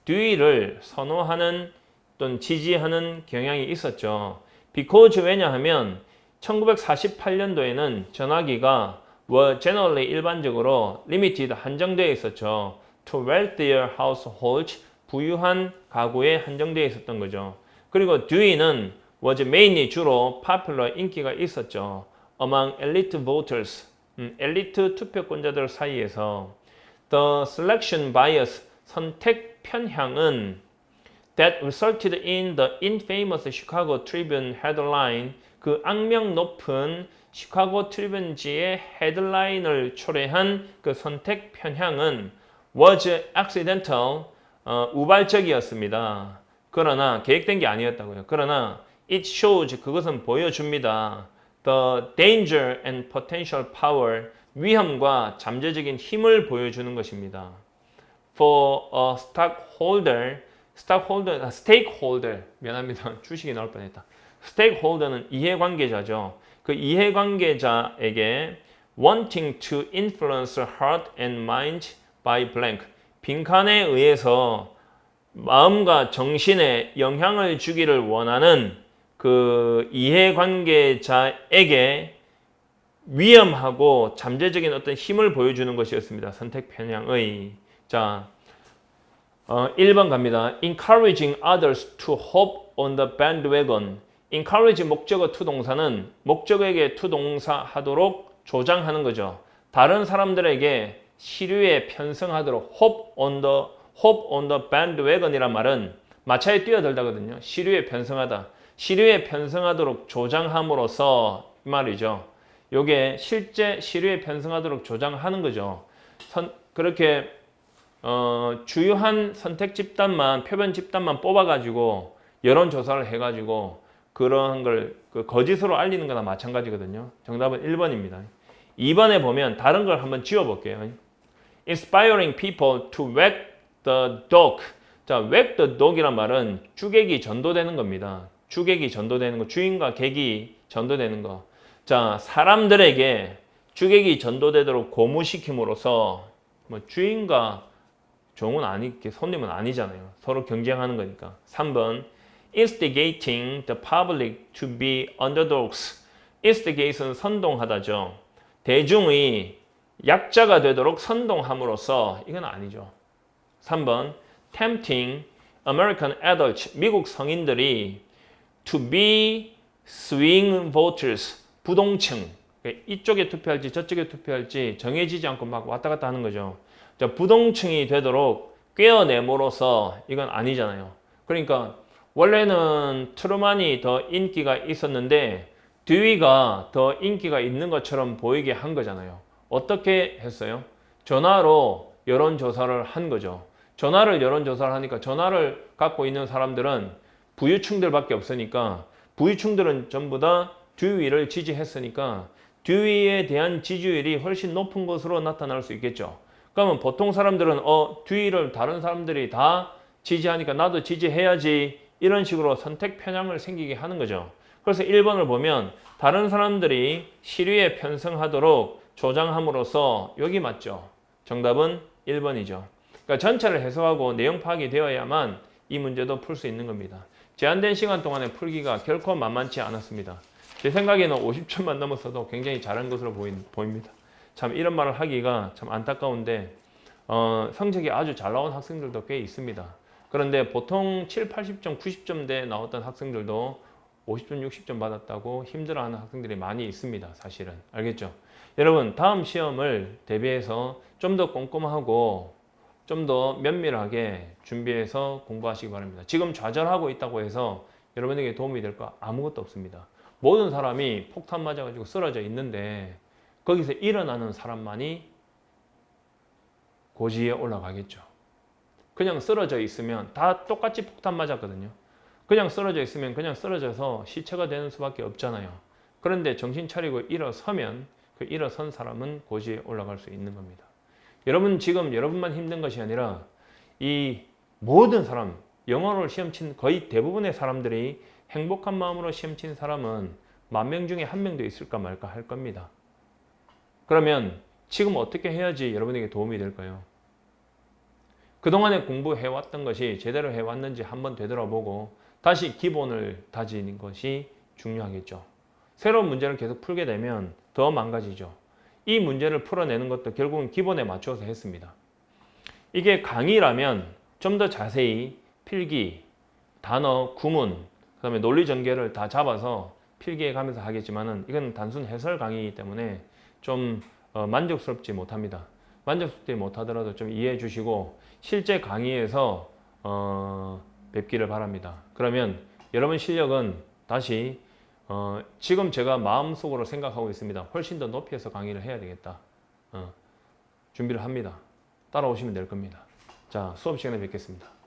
Dewey를 선호하는 또는 지지하는 경향이 있었죠. because 왜냐하면 1948년도에는 전화기가 were generally 일반적으로 limited 한정되어 있었죠. to wealthier households 부유한 가구에 한정되어 있었던 거죠. 그리고 Dewey는 was mainly 주로 popular 인기가 있었죠. among elite voters 엘리트 투표권자들 사이에서 the selection bias 선택 편향은 that resulted in the infamous Chicago Tribune headline 그 악명 높은 시카고 트리뷴지의 헤드라인을 초래한 그 선택 편향은 was accidental 우발적이었습니다. 그러나 계획된 게 아니었다고요. 그러나 it shows 그것은 보여줍니다. The danger and potential power 위험과 잠재적인 힘을 보여주는 것입니다. For a stakeholder 미안합니다. 주식이 나올 뻔했다. stakeholder는 이해관계자죠. 그 이해관계자에게 wanting to influence heart and mind by blank 빈칸에 의해서 마음과 정신에 영향을 주기를 원하는 그 이해관계자에게 위험하고 잠재적인 어떤 힘을 보여주는 것이었습니다. 선택 편향의. 자, 1번 갑니다. Encouraging others to hop on the bandwagon. encourage 목적어 투동사는 목적에게 투동사하도록 조장하는 거죠. 다른 사람들에게 시류에 편승하도록 hop on the bandwagon이란 말은 마차에 뛰어들다거든요. 시류에 편승하다. 시류에 편승하도록 조장함으로써 이 말이죠. 요게 실제 시류에 편승하도록 조장하는 거죠. 그렇게 주요한 선택 집단만 표변 집단만 뽑아가지고 여론조사를 해가지고 그런 걸 거짓으로 알리는 거나 마찬가지거든요. 정답은 1번입니다. 2번에 보면 다른 걸 한번 지워볼게요. Inspiring people to wag the dog. 자, wag the dog이란 말은 주객이 전도되는 겁니다. 주객이 전도되는 거, 주인과 객이 전도되는 거. 자, 사람들에게 주객이 전도되도록 고무시킴으로써 뭐 주인과 종은 손님은 아니잖아요. 서로 경쟁하는 거니까. 3번. Instigating the public to be underdogs. Instigate은 선동하다죠. 대중의 약자가 되도록 선동함으로써 이건 아니죠. 3번. Tempting American adults. 미국 성인들이 to be swing voters. 부동층. 이쪽에 투표할지 저쪽에 투표할지 정해지지 않고 막 왔다 갔다 하는 거죠. 자, 부동층이 되도록 꿰어내므로써 이건 아니잖아요. 그러니까 원래는 트루만이 더 인기가 있었는데 듀이가 더 인기가 있는 것처럼 보이게 한 거잖아요. 어떻게 했어요? 전화로 여론조사를 한 거죠. 여론조사를 하니까 전화를 갖고 있는 사람들은 부유층들밖에 없으니까 부유층들은 전부 다 듀이를 지지했으니까 듀이에 대한 지지율이 훨씬 높은 것으로 나타날 수 있겠죠. 그러면 보통 사람들은 듀이를 다른 사람들이 다 지지하니까 나도 지지해야지 이런 식으로 선택 편향을 생기게 하는 거죠. 그래서 1번을 보면 다른 사람들이 시류에 편승하도록 조장함으로써 여기 맞죠. 정답은 1번이죠. 그러니까 전체를 해석하고 내용 파악이 되어야만 이 문제도 풀 수 있는 겁니다. 제한된 시간 동안에 풀기가 결코 만만치 않았습니다. 제 생각에는 50점만 넘었어도 굉장히 잘한 것으로 보입니다. 참 이런 말을 하기가 참 안타까운데 성적이 아주 잘 나온 학생들도 꽤 있습니다. 그런데 보통 7, 80점, 90점대 나왔던 학생들도 50점, 60점 받았다고 힘들어하는 학생들이 많이 있습니다. 사실은. 알겠죠? 여러분 다음 시험을 대비해서 좀 더 꼼꼼하고 좀 더 면밀하게 준비해서 공부하시기 바랍니다. 지금 좌절하고 있다고 해서 여러분에게 도움이 될 거 아무것도 없습니다. 모든 사람이 폭탄 맞아가지고 쓰러져 있는데 거기서 일어나는 사람만이 고지에 올라가겠죠. 그냥 쓰러져 있으면 다 똑같이 폭탄 맞았거든요. 그냥 쓰러져 있으면 그냥 쓰러져서 시체가 되는 수밖에 없잖아요. 그런데 정신 차리고 일어서면 그 일어선 사람은 고지에 올라갈 수 있는 겁니다. 여러분 지금 여러분만 힘든 것이 아니라 이 모든 사람, 영어를 시험 친 거의 대부분의 사람들이 행복한 마음으로 시험 친 사람은 10,000명 중에 1명도 있을까 말까 할 겁니다. 그러면 지금 어떻게 해야지 여러분에게 도움이 될까요? 그동안에 공부해왔던 것이 제대로 해왔는지 한번 되돌아보고 다시 기본을 다지는 것이 중요하겠죠. 새로운 문제를 계속 풀게 되면 더 망가지죠. 이 문제를 풀어내는 것도 결국은 기본에 맞춰서 했습니다. 이게 강의라면 좀 더 자세히 필기, 단어, 구문, 그다음에 논리 전개를 다 잡아서 필기해 가면서 하겠지만은 이건 단순 해설 강의이기 때문에 좀 만족스럽지 못합니다. 만족스럽지 못하더라도 좀 이해해 주시고 실제 강의에서 뵙기를 바랍니다. 그러면 여러분 실력은 다시 지금 제가 마음속으로 생각하고 있습니다. 훨씬 더 높이 해서 강의를 해야 되겠다. 준비를 합니다. 따라오시면 될 겁니다. 자, 수업 시간에 뵙겠습니다.